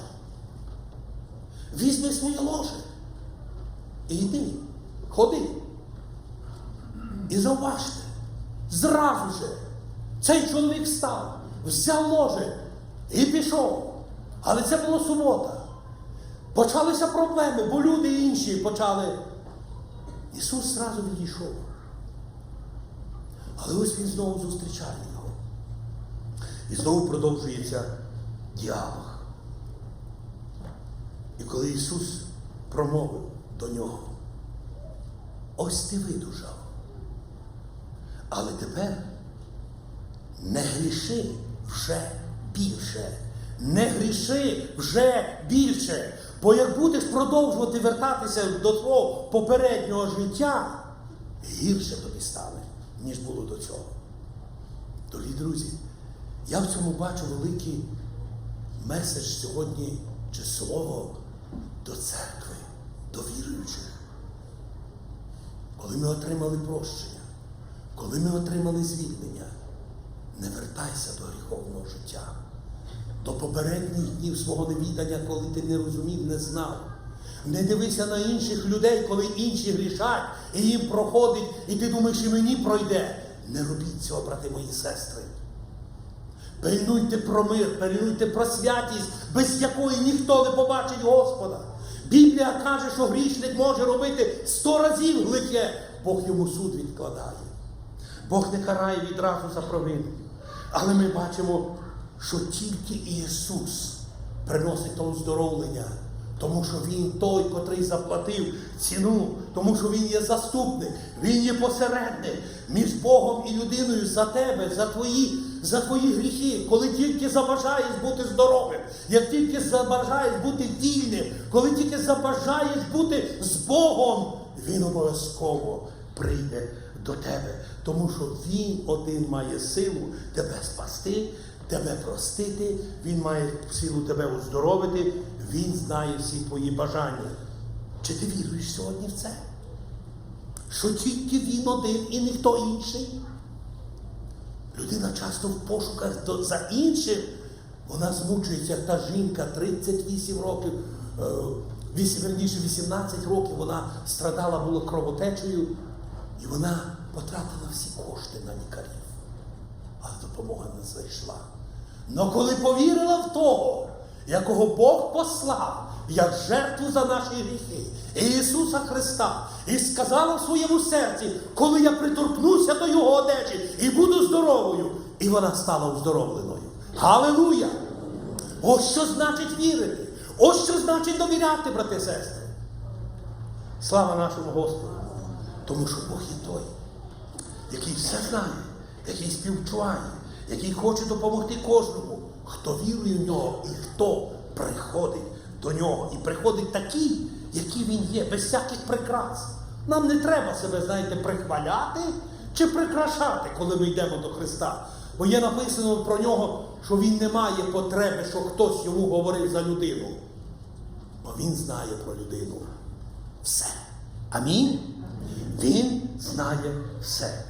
візьми своє ложе і йди, ходи. І зауважте, зразу же цей чоловік встав, взяв ложе і пішов. Але це була субота. Почалися проблеми, бо люди інші почали. Ісус зразу відійшов. Але ось він знову зустрічає його. І знову продовжується діалог. І коли Ісус промовив до нього: ось ти видужав, але тепер не гріши вже більше. Не гріши вже більше. Бо як будеш продовжувати вертатися до твого попереднього життя, гірше тобі стане, ніж було до цього. Дорогі друзі, я в цьому бачу великий меседж сьогодні, чи слово до церкви, до віруючих. Коли ми отримали прощення, коли ми отримали звільнення, не вертайся до гріховного життя, до попередніх днів свого невідання, коли ти не розумів, не знав. Не дивися на інших людей, коли інші грішать, і їм проходить, і ти думаєш, і мені пройде. Не робіть цього, брати мої сестри. Пильнуйте про мир, пильнуйте про святість, без якої ніхто не побачить Господа. Біблія каже, що грішник може робити 100 разів лихе, Бог йому суд відкладає. Бог не карає відразу за провину. Але ми бачимо, що тільки Ісус приносить то оздоровлення, тому що Він той, котрий заплатив ціну, тому що Він є заступник, Він є посередник між Богом і людиною за тебе, за твої гріхи. Коли тільки забажаєш бути здоровим, як тільки забажаєш бути вільним, коли тільки забажаєш бути з Богом, Він обов'язково прийде до тебе. Тому що Він один має силу тебе спасти, тебе простити, Він має силу тебе оздоровити, Він знає всі твої бажання. Чи ти віруєш сьогодні в це? Що тільки Він один і ніхто інший? Людина часто в пошуках за іншим, вона змучується, як та жінка, 38 років, 18 років вона страдала, була кровотечею, і вона потратила всі кошти на лікарів. Але допомога не знайшла. Но коли повірила в того, якого Бог послав, як жертву за наші гріхи, Ісуса Христа, і сказала в своєму серці, коли я приторкнуся до Його одежі і буду здоровою, і вона стала оздоровленою. Галилуя! Ось що значить вірити. Ось що значить довіряти, брати і сестри. Слава нашому Господу! Тому що Бог є той, який все знає, який співчуває, який хоче допомогти кожному, хто вірує в Нього і хто приходить до Нього. І приходить такий, який Він є, без всяких прикрас. Нам не треба себе, знаєте, прихваляти чи прикрашати, коли ми йдемо до Христа. Бо є написано про Нього, що Він не має потреби, що хтось йому говорив за людину. Бо Він знає про людину все. Амінь? Він знає все.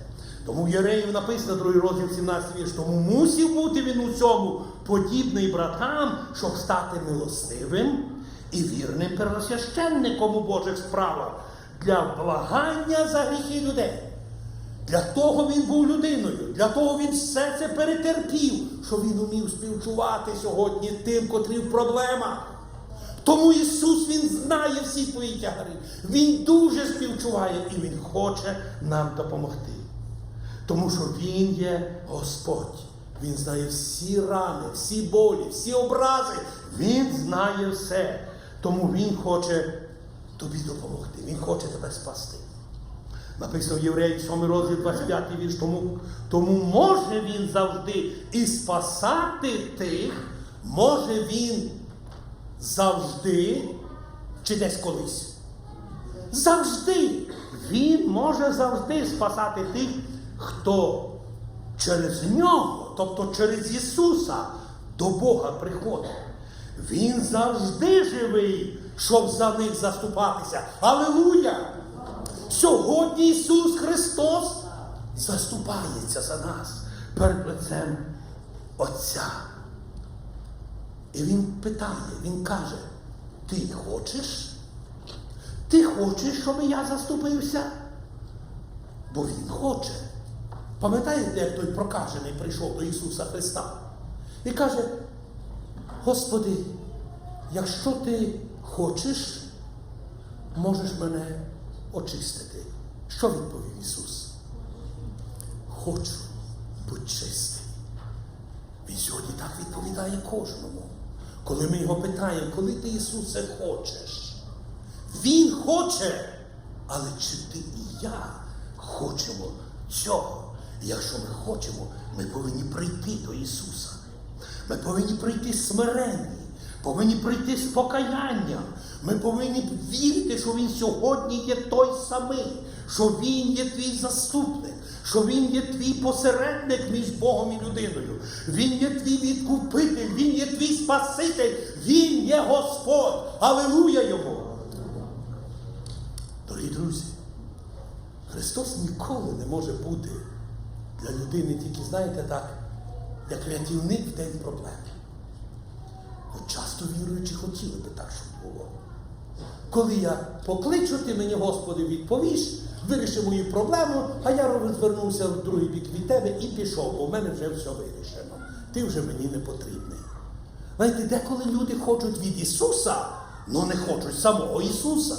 Тому в Євреїв написано, 2 розділ 17 вірш, тому мусив бути він у цьому подібний братам, щоб стати милостивим і вірним первосвященником у Божих справах для благання за гріхи людей. Для того він був людиною, для того він все це перетерпів, що він умів співчувати сьогодні тим, котрі в проблемах. Тому Ісус, Він знає всі твої тягари. Він дуже співчуває і Він хоче нам допомогти. Тому що Він є Господь. Він знає всі рани, всі болі, всі образи. Він знає все. Тому Він хоче тобі допомогти. Він хоче тебе спасти. Написано в Євреїв 7 розділ 25 вірш. Тому може Він завжди і спасати тих, може Він завжди, чи десь колись. Завжди. Він може завжди спасати тих, хто через Нього, тобто через Ісуса, до Бога приходить. Він завжди живий, щоб за них заступатися. Алілуя! Сьогодні Ісус Христос заступається за нас перед лицем Отця. І Він питає, Він каже, ти хочеш? Ти хочеш, щоб я заступився? Бо Він хоче. Пам'ятаєте, як той прокажений прийшов до Ісуса Христа? І каже, Господи, якщо ти хочеш, можеш мене очистити. Що відповів Ісус? Хочу бути чистий. Він сьогодні так відповідає кожному. Коли ми його питаємо, коли ти, Ісусе, хочеш? Він хоче, але чи ти і я хочемо цього? Якщо ми хочемо, ми повинні прийти до Ісуса. Ми повинні прийти смиренні, повинні прийти з покаянням. Ми повинні вірити, що Він сьогодні є той самий, що Він є твій заступник, що Він є твій посередник між Богом і людиною. Він є твій відкупитель, Він є твій Спаситель, Він є Господь. Алілуя Йому! Дорогі друзі, Христос ніколи не може бути для людини тільки, знаєте, так, як рятівник в день проблеми. От часто віруючі хотіли би так, щоб було. Коли я покличу, ти мені, Господи, відповіш, виріши мою проблему, а я розвернувся в другий бік від тебе і пішов, бо в мене вже все вирішено. Ти вже мені не потрібний. Знаєте, деколи люди хочуть від Ісуса, але не хочуть самого Ісуса.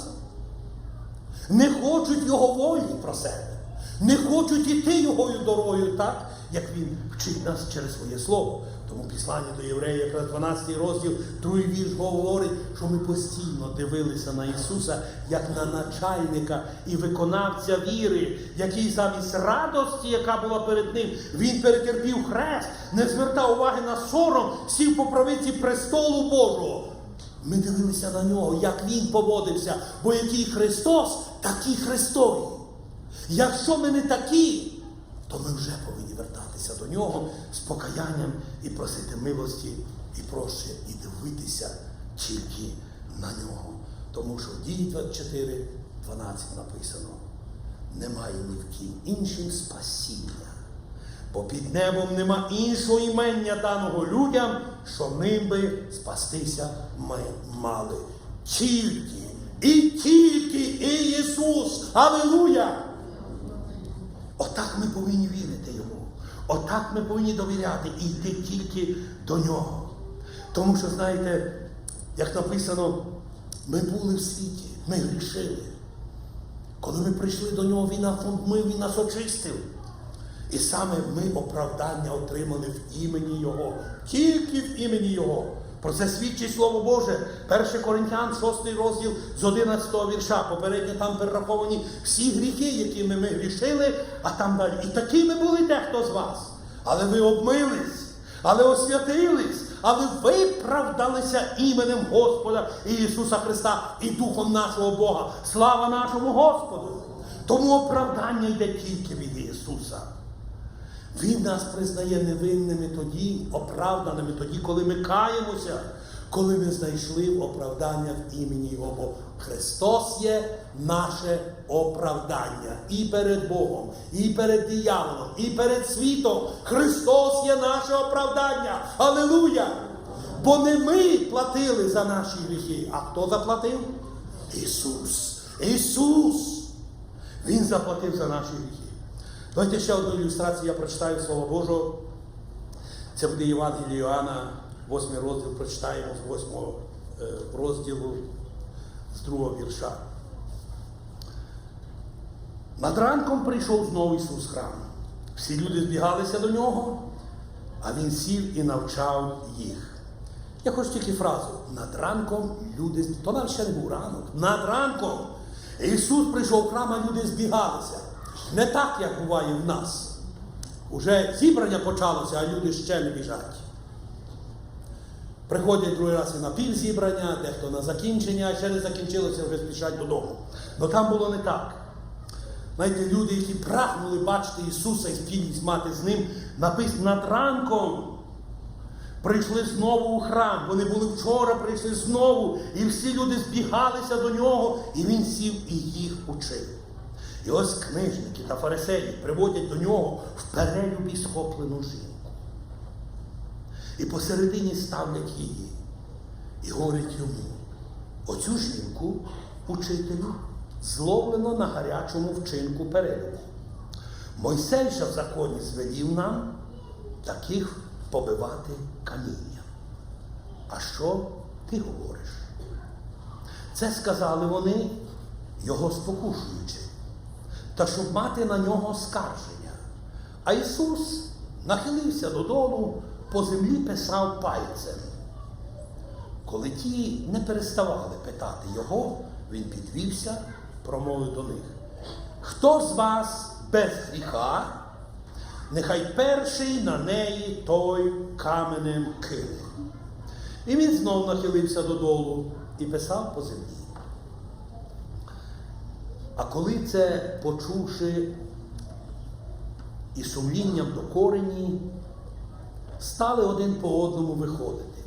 Не хочуть Його волі про себе. Не хочуть іти Його дорогою так, як Він вчить нас через своє Слово. Тому післання до Євреїв, якраз 12 розділ, 2 вірш говорить, що ми постійно дивилися на Ісуса, як на начальника і виконавця віри, який замість радості, яка була перед Ним, Він перетерпів хрест, не звертав уваги на сором, сів по правиці престолу Божого. Ми дивилися на Нього, як Він поводився, бо який Христос, такі Христові. Якщо ми не такі, то ми вже повинні вертатися до Нього з покаянням і просити милості і прощення, і дивитися тільки на Нього. Тому що в Дії 24:12 написано: немає ні в ким іншим спасіння, бо під небом нема іншого імення даного людям, що ним би спастися ми мали. Тільки і тільки Ісус. Алілуя! Отак ми повинні вірити Йому. Отак ми повинні довіряти і йти тільки до Нього. Тому що, знаєте, як написано, ми були в світі, ми грішили. Коли ми прийшли до Нього, Він нас умив, Він нас очистив. І саме ми оправдання отримали в імені Його. Тільки в імені Його. Про це свідчить Слово Боже. 1 Коринтян, 6 розділ, з 11 вірша. Попередньо там перераховані всі гріхи, якими ми грішили, а там далі. І такими були дехто з вас. Але ви обмились, але освятились, але виправдалися іменем Господа Ісуса Христа і Духом нашого Бога. Слава нашому Господу! Тому оправдання йде тільки від Ісуса. Він нас признає невинними тоді, оправданими тоді, коли ми каємося, коли ми знайшли оправдання в імені Його. Бо Христос є наше оправдання і перед Богом, і перед дияволом, і перед світом. Христос є наше оправдання. Алілуя! Бо не ми платили за наші гріхи, а хто заплатив? Ісус. Ісус! Він заплатив за наші гріхи. Давайте ще одну ілюстрацію, я прочитаю Слово Божого. Це буде Євангеліє Іоанна, 8 розділ, прочитаємо з 8 розділу, з 2 вірша. Над ранком прийшов знову Ісус в храм. Всі люди збігалися до Нього, а Він сів і навчав їх. Я хочу тільки фразу. Над ранком люди, то нам ще не був ранок. Над ранком Ісус прийшов в храм, а люди збігалися. Не так, як буває в нас. Уже зібрання почалося, а люди ще не біжать. Приходять другий раз і на півзібрання, дехто на закінчення, а ще не закінчилося, вже спішать додому. Но там було не так. Знаєте, люди, які прагнули бачити Ісуса і спільність мати з Ним, написано, над ранком прийшли знову у храм. Вони були вчора, прийшли знову, і всі люди збігалися до Нього, і Він сів і їх учив. І ось книжники та фарисеї приводять до Нього в перелюбі схоплену жінку. І посередині ставлять її. І говорять йому: оцю жінку, учителю, зловлено на гарячому вчинку перелюбу. Мойсей же в законі звелів нам таких побивати камінням. А що ти говориш? Це сказали вони, його спокушуючи, та щоб мати на нього скарження. А Ісус нахилився додолу, по землі писав пальцем. Коли ті не переставали питати його, він підвівся, промовив до них: хто з вас без гріха, нехай перший на неї той каменем кине. І він знов нахилився додолу і писав по землі. А коли це почувши і сумлінням докорені, стали один по одному виходити,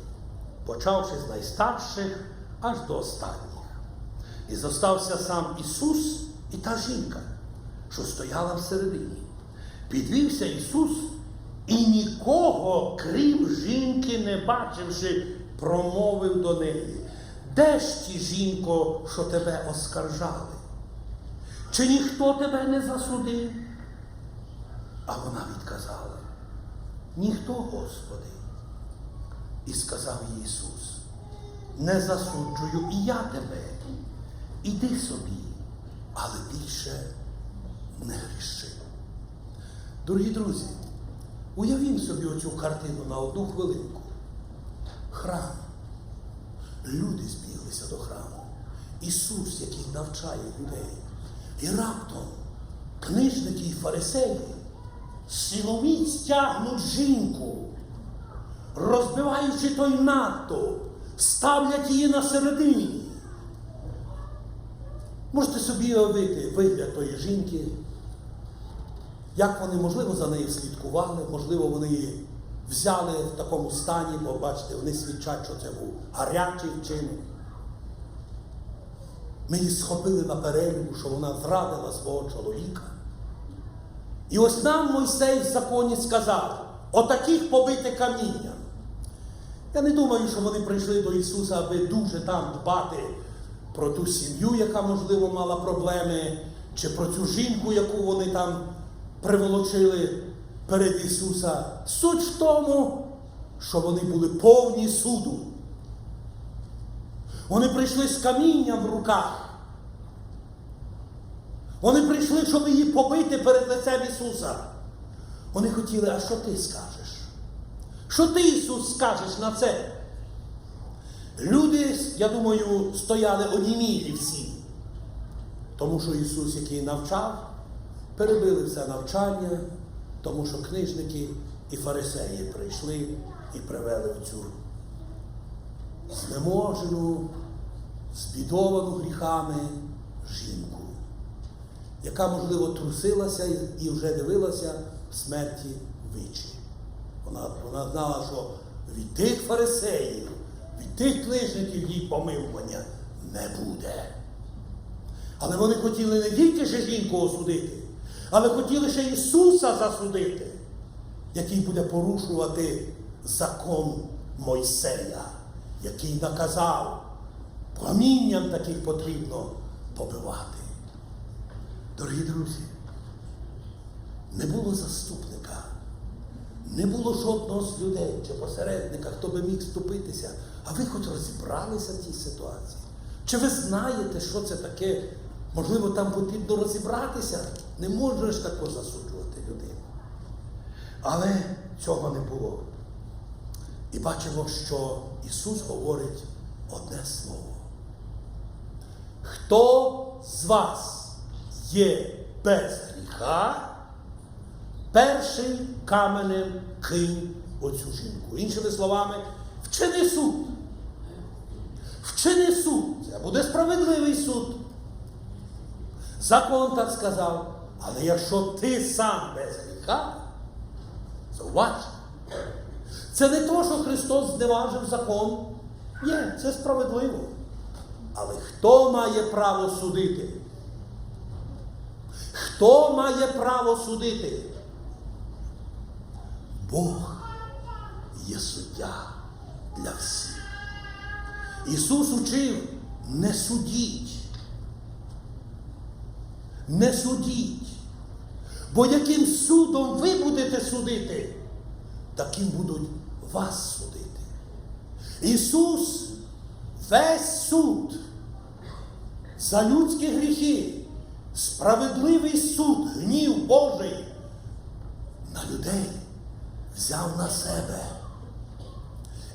почавши з найстарших аж до останніх. І зостався сам Ісус і та жінка, що стояла всередині. Підвівся Ісус і нікого, крім жінки, не бачивши, промовив до неї: де ж ті, жінко, що тебе оскаржали? Чи ніхто тебе не засудив? А вона відказала: ніхто, Господи. І сказав їй Ісус: не засуджую і я тебе. Іди собі, але більше не гріши. Дорогі друзі, уявімо собі оцю картину на одну хвилинку. Храм. Люди збіглися до храму. Ісус, який навчає людей. І раптом книжники і фарисеї силоміць тягнуть жінку, розбиваючи той натовп, ставлять її на середині. Можете собі уявити вигляд тої жінки, як вони, можливо, за нею слідкували, можливо, вони її взяли в такому стані, бо, бачите, вони свідчать, що це був гарячий вчинок. Ми її схопили на переліву, що вона зрадила свого чоловіка. І ось нам Мойсей в законі сказав: отаких побити камінням. Я не думаю, що вони прийшли до Ісуса, аби дуже там дбати про ту сім'ю, яка, можливо, мала проблеми, чи про цю жінку, яку вони там приволочили перед Ісуса. Суть в тому, що вони були повні суду. Вони прийшли з камінням в руках. Вони прийшли, щоб її побити перед лицем Ісуса. Вони хотіли: а що ти скажеш? Що ти, Ісус, скажеш на це? Люди, я думаю, стояли онімілі всі. Тому що Ісус, який навчав, перебили все навчання, тому що книжники і фарисеї прийшли і привели цю знеможену, збідовану гріхами жінку, яка, можливо, трусилася і вже дивилася смерті в вічі. Вона знала, що від тих фарисеїв, від тих книжників їй помилування не буде. Але вони хотіли не тільки ще жінку осудити, але хотіли ще Ісуса засудити, який буде порушувати закон Мойсея, який наказав: камінням таких потрібно побивати. Дорогі друзі, не було заступника, не було жодного з людей чи посередника, хто би міг вступитися. А ви хоч розібралися в цій ситуації? Чи ви знаєте, що це таке? Можливо, там потрібно розібратися? Не можна ж тако засуджувати людину. Але цього не було. І бачимо, що Ісус говорить одне слово: хто з вас є без гріха, перший каменем кинь оцю жінку. Іншими словами, вчини суд. Вчини суд. Це буде справедливий суд. Закон так сказав. Але якщо ти сам без гріха, зауваж, це не то, що Христос зневажив закон. Ні, це справедливо. Але хто має право судити? Хто має право судити? Бог є суддя для всіх. Ісус учив: не судіть. Не судіть. Бо яким судом ви будете судити, таким будуть вас судити. Ісус весь суд за людські гріхи, справедливий суд, гнів Божий на людей взяв на себе.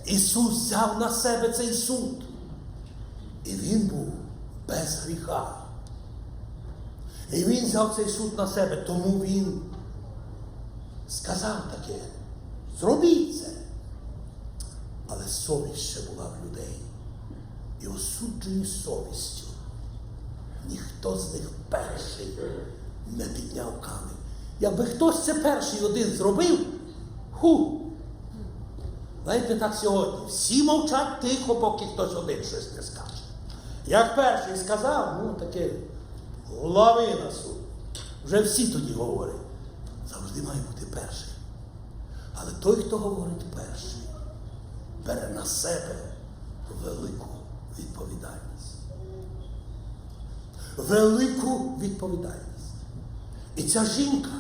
Ісус взяв на себе цей суд. І Він був без гріха. І Він взяв цей суд на себе, тому Він сказав таке: зробіть це. Але совість ще була в людей. І осуджені совістю ніхто з них перший не підняв камінь. Якби хтось це перший один зробив, знаєте, так сьогодні всі мовчать тихо, поки хтось один щось не скаже. Як перший сказав, таке лавина суд. Вже всі тоді говорять: завжди має бути перший. Але той, хто говорить перший, бере на себе велику відповідальність. Велику відповідальність. І ця жінка,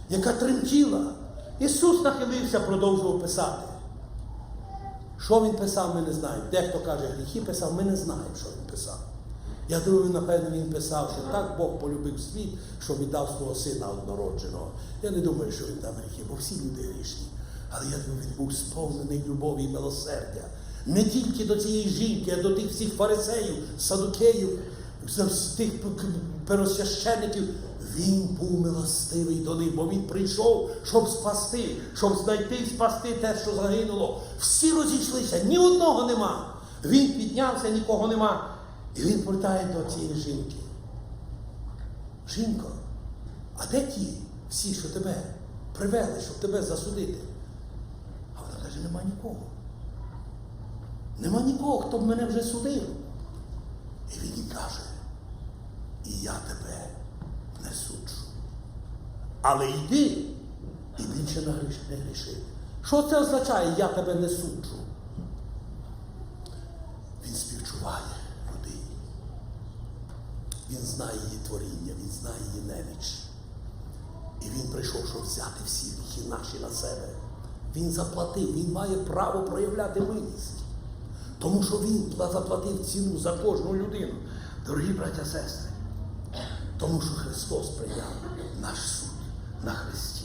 яка тремтіла, Ісус нахилився, продовжував писати. Що Він писав, ми не знаємо. Дехто каже, гріхи писав, ми не знаємо, що Він писав. Я думаю, напевно, Він писав, що так Бог полюбив світ, що віддав свого сина однородженого. Я не думаю, що Він дав гріхи, бо всі люди грішні. Але я думаю, Він був сповнений любові і милосердя. Не тільки до цієї жінки, а до тих всіх фарисеїв, садукеїв, тих первосвящеників. Він був милостивий до них, бо Він прийшов, щоб спасти, щоб знайти і спасти те, що загинуло. Всі розійшлися, ні одного нема. Він піднявся, нікого нема. І він повертає до цієї жінки. Жінко, а де ті всі, що тебе привели, щоб тебе засудити? А вона каже, нема нікого. Нема нікого, хто б мене вже судив. І він їй каже, і я тебе не суджу. Але йди і більше не гріши. Що це означає, я тебе не суджу? Він співчуває людині. Він знає її творіння, він знає її неміч. І він прийшов, щоб взяти всі гріхи наші на себе. Він заплатив, він має право проявляти милість. Тому що він заплатив ціну за кожну людину. Дорогі браття, сестри, тому що Христос прийняв наш суд на Христі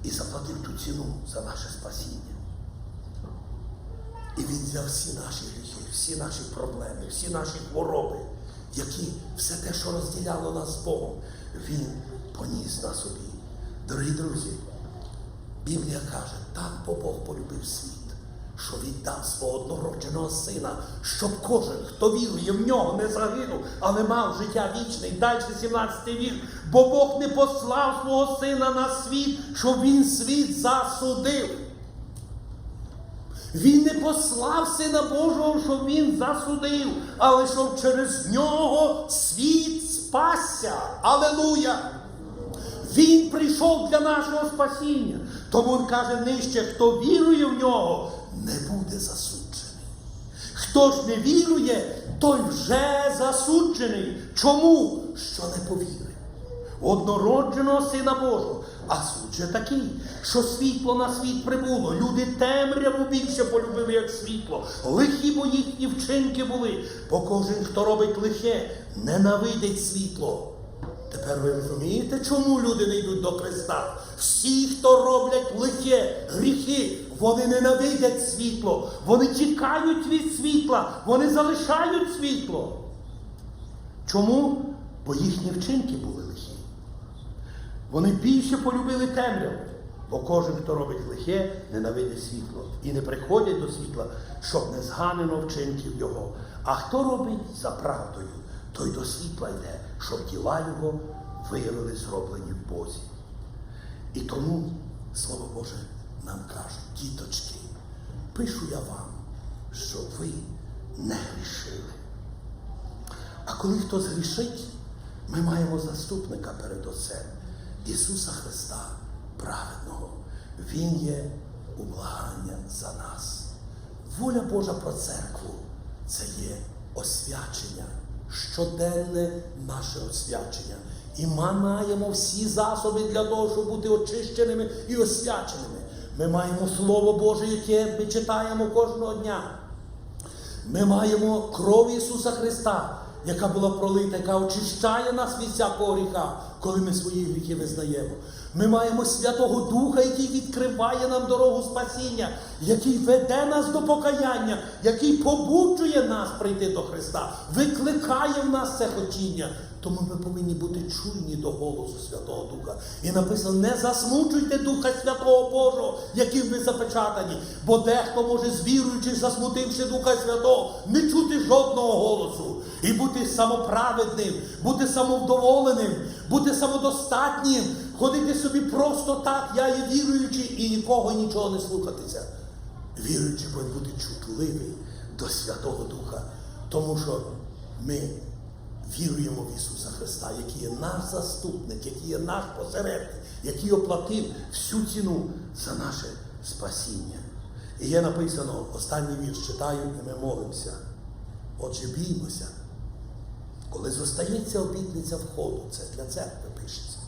і заплатив ту ціну за наше спасіння. І Він взяв всі наші гріхи, всі наші проблеми, всі наші хвороби, які все те, що розділяло нас з Богом, Він поніс на собі. Дорогі друзі, Біблія каже, так бо Бог полюбив світ, що віддав свого однородженого сина, щоб кожен, хто вірує в нього, не загинув, але мав життя вічне. І далі 17-й вірш. Бо Бог не послав свого сина на світ, щоб він світ засудив. Він не послав Сина Божого, щоб він засудив, але щоб через нього світ спасся. Алілуя! Він прийшов для нашого спасіння. Тому він каже нижче, хто вірує в нього, не буде засуджений. Хто ж не вірує, той вже засуджений. Чому? Що не повірив. Однородженого Сина Божого. А суд же такий, що світло на світ прибуло. Люди темряву більше полюбили, як світло. Лихі бо їхні вчинки були. Бо кожен, хто робить лихе, ненавидить світло. Тепер ви розумієте, чому люди не йдуть до Христа? Всі, хто роблять лихе, гріхи, вони ненавидять світло. Вони тікають від світла. Вони залишають світло. Чому? Бо їхні вчинки були лихі. Вони більше полюбили темряву. Бо кожен, хто робить лихе, ненавидить світло. І не приходять до світла, щоб не зганено вчинків його. А хто робить за правдою, той до світла йде, щоб діла його виявили зроблені в Бозі. І тому, Слово Боже нам каже, діточки, пишу я вам, щоб ви не грішили. А коли хтось грішить, ми маємо заступника перед Отцем, Ісуса Христа, праведного. Він є ублагання за нас. Воля Божа про церкву – це є освячення, щоденне наше освячення. І ми маємо всі засоби для того, щоб бути очищеними і освяченими. Ми маємо Слово Боже, яке ми читаємо кожного дня. Ми маємо кров Ісуса Христа, яка була пролита, яка очищає нас від всякого гріха, коли ми свої гріхи визнаємо. Ми маємо Святого Духа, який відкриває нам дорогу спасіння, який веде нас до покаяння, який побуджує нас прийти до Христа, викликає в нас це хотіння. Тому ми повинні бути чуйні до голосу Святого Духа. І написано, не засмучуйте Духа Святого Божого, яким ви запечатані. Бо дехто може з віруючих, засмутивши Духа Святого, не чути жодного голосу. І бути самоправедним, бути самовдоволеним, бути самодостатнім, ходити собі просто так, я є віруючий, і нікого нічого не слухатися. Віруючий повинен бути чутливий до Святого Духа. Тому що ми віруємо в Ісуса Христа, який є наш заступник, який є наш посередник, який оплатив всю ціну за наше спасіння. І є написано, останній вірш читаю, і ми молимося. Отже, біймося. Коли зостається обітниця входу, це для церкви пишеться.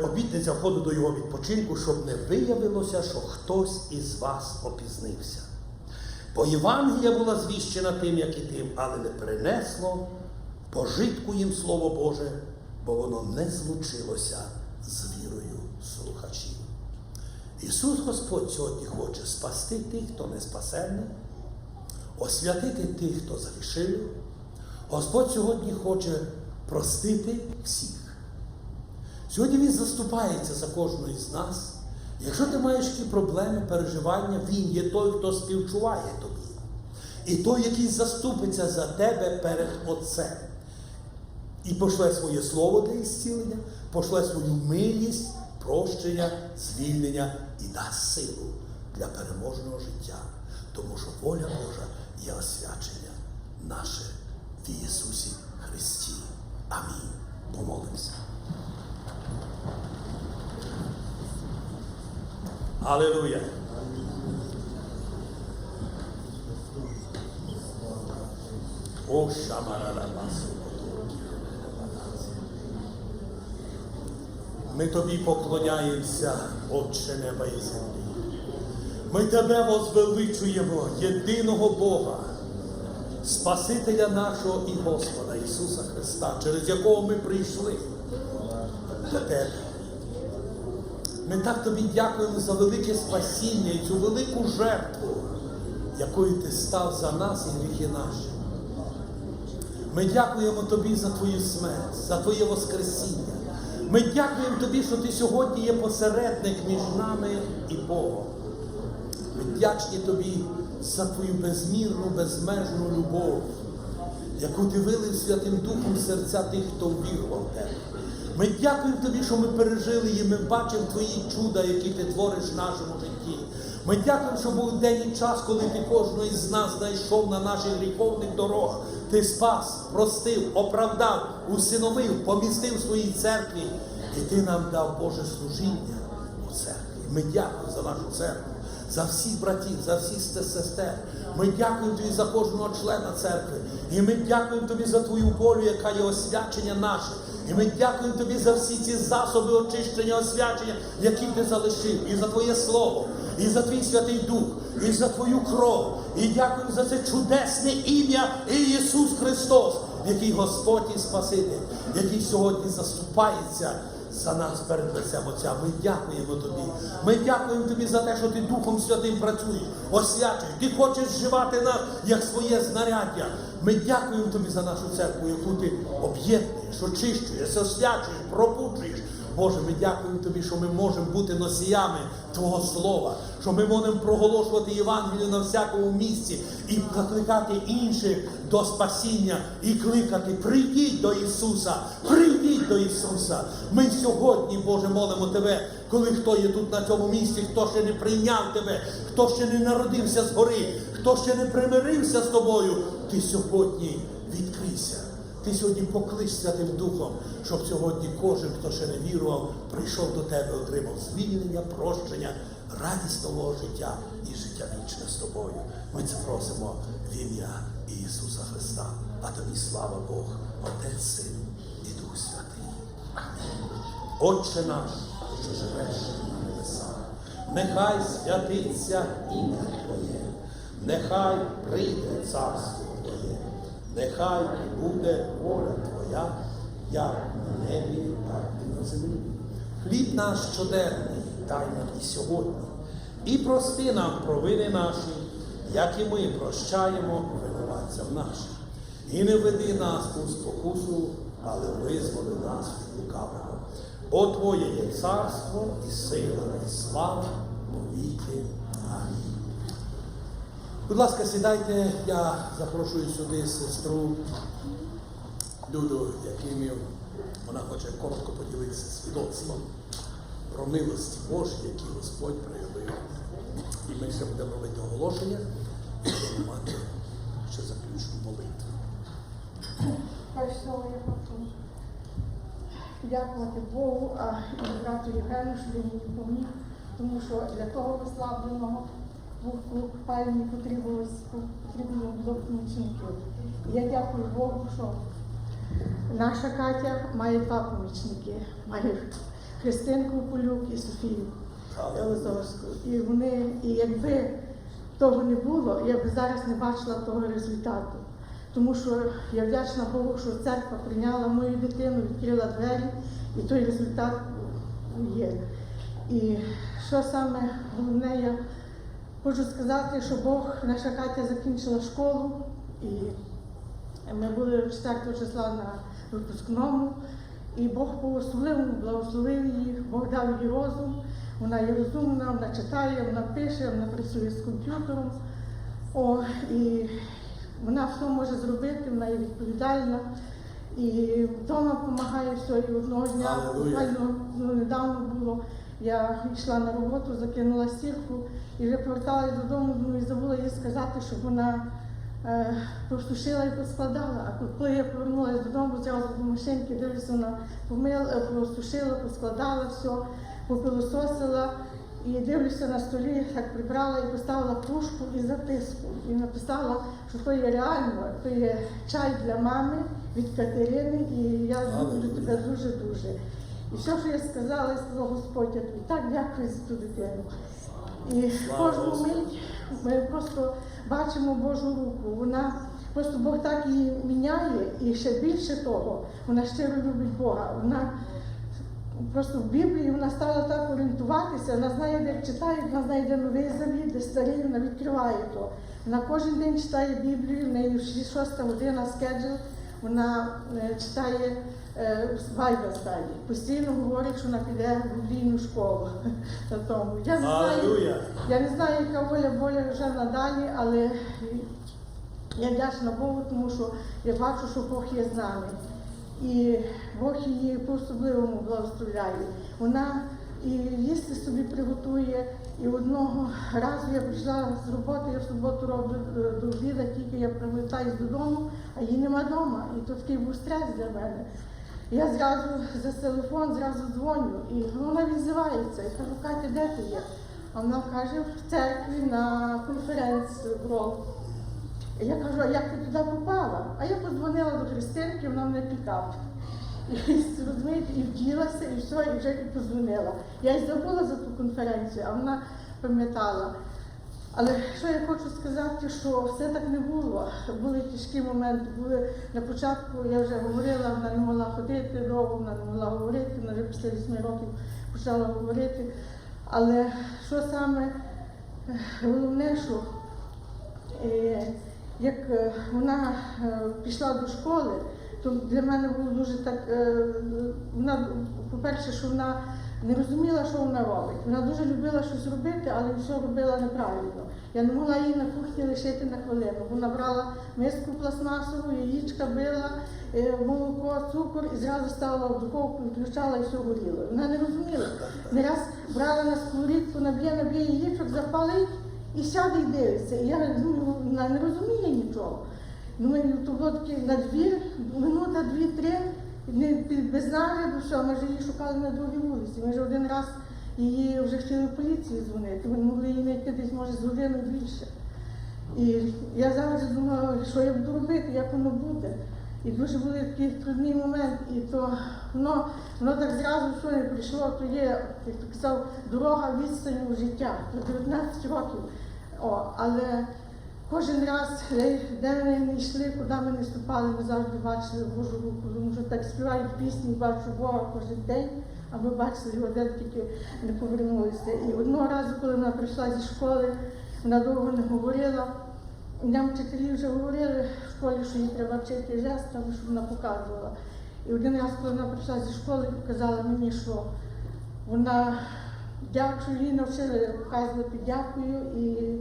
Обітниця входу до його відпочинку, щоб не виявилося, що хтось із вас опізнився. Бо Євангелія була звіщена тим, як і тим, але не принесло пожитку їм Слово Боже, бо воно не злучилося з вірою слухачів. Ісус Господь сьогодні хоче спасти тих, хто не спасений, освятити тих, хто згрішив. Господь сьогодні хоче простити всіх. Сьогодні Він заступається за кожного із нас. Якщо ти маєш які проблеми, переживання, Він є той, хто співчуває тобі. І той, який заступиться за тебе перед Отцем. І пошле своє слово для ісцілення, пошле свою милість, прощення, звільнення і дасть силу для переможного життя. Тому що воля Божа є освячення наше в Ісусі Христі. Амінь. Помолимося. Алілуя! О, Шамаралабасу. Ми Тобі поклоняємося, Отче неба і землі. Ми Тебе возвеличуємо, єдиного Бога, Спасителя нашого і Господа Ісуса Христа, через якого ми прийшли до Тебе. Ми так Тобі дякуємо за велике спасіння і цю велику жертву, якою Ти став за нас і гріхи наші. Ми дякуємо Тобі за Твою смерть, за Твоє воскресіння. Ми дякуємо Тобі, що Ти сьогодні є посередник між нами і Богом. Ми вдячні Тобі за Твою безмірну, безмежну любов, яку Ти вилив Святим Духом в серця тих, хто ввірував в Тебе. Ми дякуємо Тобі, що ми пережили її, ми бачимо Твої чуда, які Ти твориш в нашому житті. Ми дякуємо, що був день і час, коли Ти кожного із нас знайшов на наших гріховних дорогах. Ти спас, простив, оправдав, усиновив, помістив в своїй церкві. І Ти нам дав Боже служіння у церкві. Ми дякуємо за нашу церкву, за всіх братів, за всіх сестер. Ми дякуємо Тобі за кожного члена церкви. І ми дякуємо Тобі за Твою волю, яка є освячення наше. І ми дякуємо Тобі за всі ці засоби очищення, освячення, які Ти залишив. І за Твоє Слово, і за Твій Святий Дух, і за Твою кров. І дякуємо за це чудесне ім'я Ісус Христос, який Господь і Спаситель, який сьогодні заступається за нас перед лицем Отця. Ми дякуємо Тобі. Ми дякуємо Тобі за те, що Ти Духом Святим працюєш, освячуєш. Ти хочеш вживати нас, як своє знаряддя. Ми дякуємо Тобі за нашу церкву, яку Ти об'єднуєш, очищуєш, освячуєш, пробуджуєш. Боже, ми дякуємо Тобі, що ми можемо бути носіями Твого Слова, що ми можемо проголошувати Євангелію на всякому місці і закликати інших до спасіння і кликати: прийдіть до Ісуса, прийдіть до Ісуса. Ми сьогодні, Боже, молимо Тебе, коли хто є тут на цьому місці, хто ще не прийняв Тебе, хто ще не народився згори, хто ще не примирився з Тобою, Ти сьогодні відкрийся. Ти сьогодні поклич Святим Духом, щоб сьогодні кожен, хто ще не вірував, прийшов до Тебе, отримав звільнення, прощення, радість нового життя і життя вічне з Тобою. Ми це просимо в ім'я Ісуса Христа. А Тобі слава Бог, Отець, Син і Дух Святий. Амінь. Отче наш, що живеш на небесах, нехай святиться ім'я Твоє, нехай прийде царство Твоє. Нехай буде воля Твоя, як на небі, так і на землі. Хліб наш щоденний дай нам і сьогодні. І прости нам провини наші, як і ми прощаємо винуватцям нашим. І не веди нас у спокусу, але визволи нас від лукавого. Бо Твоє є царство, і сила, і слава повіки. Амінь. Будь ласка, сідайте, я запрошую сюди сестру Люду Якимів. Вона хоче коротко поділитися свідоцтвом про милості Божі, які Господь проявив. І ми ще будемо робити оголошення. Мати, ще заключну молитву. Перш всього я хочу подякувати Богу і брату Євгену, що він мені допоміг, тому що для того розслабленого в купальні потрібно було помічників. Я дякую Богу, що наша Катя має два помічники. Має Христинку Полюк і Софію Лозовську. І якби того не було, я б зараз не бачила того результату. Тому що я вдячна Богу, що церква прийняла мою дитину, відкрила двері, і той результат є. І що саме головне, я хочу сказати, що Бог, наша Катя закінчила школу, і ми були 4 числа на випускному, і Бог по-особливому благословив її, Бог дав їй розум, вона є розумна, вона читає, вона пише, вона працює з комп'ютером. І вона все може зробити, вона є відповідальна. І вдома допомагає все. І одного дня, буквально недавно було, я йшла на роботу, закинула стірку і вже поверталась додому, і забула їй сказати, щоб вона просушила і поскладала. А коли я повернулася додому, зразу до машинки, дивлюся, вона просушила, поскладала все, попилососила. І дивлюся на столі, так прибрала і поставила кружку і записку. І написала, що то є реально, то є чай для мами від Катерини, і я люблю тебе дуже-дуже. І все, що я сказала, я сказала, Господь, я тобі так дякую за ту дитину. І кожну мить ми просто бачимо Божу руку. Вона просто Бог так її міняє, і ще більше того, вона щиро любить Бога. Вона просто в Біблії вона стала так орієнтуватися, вона знає, де читає, вона знає, де Новий Завіт, де Старий, вона відкриває то. Вона кожен день читає Біблію, в неї 6 година скеджел, вона читає Байбл стадії. Постійно говорить, що вона піде в біблійну школу. Я не знаю, яка воля вже надалі, але я вдячна Богу, тому що я бачу, що Бог є з нами. І Бог її по-особливому благословляє. Вона і їсти собі приготує. І одного разу я прийшла з роботи, я в суботу роблю до обіду, тільки я привертаюсь додому, а її нема вдома. І то такий був стрес для мене. Я зразу за телефон, зразу дзвоню, і вона відзивається. Я кажу, Катя, де ти є? А вона каже, в церкві на конференції в Рол. Я кажу, а як ти туди попала? А я подзвонила до Христинки, вона мене пікала. І, розумієте, і вділася, і все, і вже і подзвонила. Я й забула за ту конференцію, а вона пам'ятала. Але що я хочу сказати, що все так не було. Були тяжкі моменти, були на початку, я вже говорила, вона не могла ходити довго, вона не могла говорити, вона вже після 8 років почала говорити. Але що саме головне, що як вона пішла до школи, то для мене було дуже так, вона, по-перше, що вона не розуміла, що вона робить. Вона дуже любила щось робити, але все робила неправильно. Я не могла її на кухні лишити на хвилину. Вона брала миску пластмасову, яєчка била, молоко, цукор і зразу ставила в духовку, відключала і все горіло. Вона не розуміла. Не раз брала на сковорідку, наб'є яєчок, запалить і сяде і дивиться. І я думаю, вона не розуміє нічого. Думаю, то було таке на двір, минута, 2-3, без нагляду, все, ми вже її шукали на другій вулиці. Ми вже один раз її вже хотіли поліції дзвонити, ми могли її знайти десь, може, з годину більше. І я завжди думала, що я буду робити, як воно буде. І дуже були такі трудний момент, і то воно так зразу все не прийшло, то є, як ти казав, дорога відстані у життя, до 19 років. Але кожен раз, де ми не йшли, куди ми не ступали, ми завжди бачили Божу руку, тому що так співають пісні, бачу Бога кожен день, а ми бачили його, де тільки не повернулися. І одного разу, коли вона прийшла зі школи, вона довго не говорила. І нам вчителі вже говорили в школі, що їй треба вчити жестами, щоб вона показувала. І один раз, коли вона прийшла зі школи, показала мені, що вона дякую, їй навчили показувати дякую і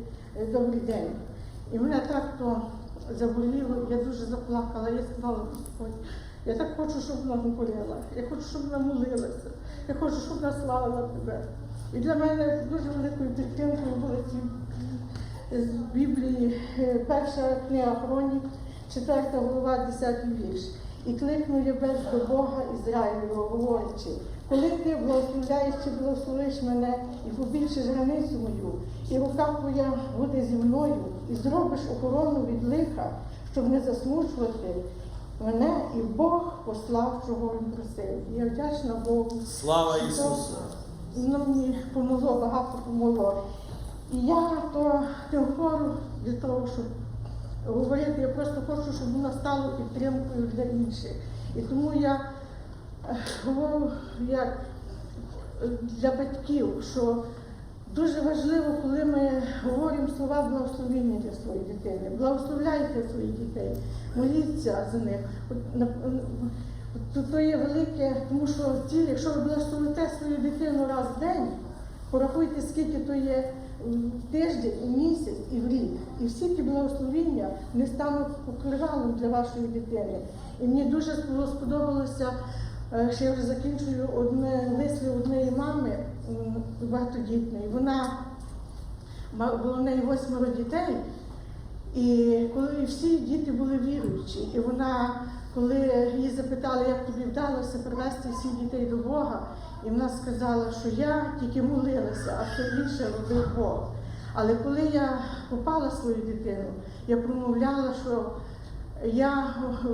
добрий день. І мене так то заболіло, я дуже заплакала, я сказала, Господь, я так хочу, щоб вона говорила, я хочу, щоб вона молилася, я хочу, щоб вона славила тебе. І для мене дуже великою підтримкою були ці з Біблії, перша книга Хронік, 4 глава, 10 вірш. І кликнув Єбес до Бога Ізраїлю, говорячи: коли ти благословляєш чи благословиш мене і побільшиш границю мою, і рука твоя буде зі мною, і зробиш охорону від лиха, щоб не засмучувати мене, і Бог послав, чого він просив. І я вдячна Богу. Слава Ісусу! Воно мені помогло, багато помогло. І я то говорю для того, щоб говорити, я просто хочу, щоб воно стало підтримкою для інших. І тому я говорю як для батьків, що дуже важливо, коли ми говоримо слова благословення для своєї дитини. Благословляйте своїх дітей, моліться за них. То є велике, тому що якщо ви благословите свою дитину раз в день, порахуйте, скільки то є в тиждень, і місяць, і в рік. І всі ті благословення не стануть покривалом для вашої дитини. І мені дуже сподобалося, що я вже закінчую вислів однієї мами багатодітної. Було в неї 8 дітей, і коли всі діти були віруючі, і вона, коли її запитали, як тобі вдалося привести всіх дітей до Бога, і вона сказала, що я тільки молилася, а все більше робив Бог. Але коли я попала свою дитину, я промовляла, що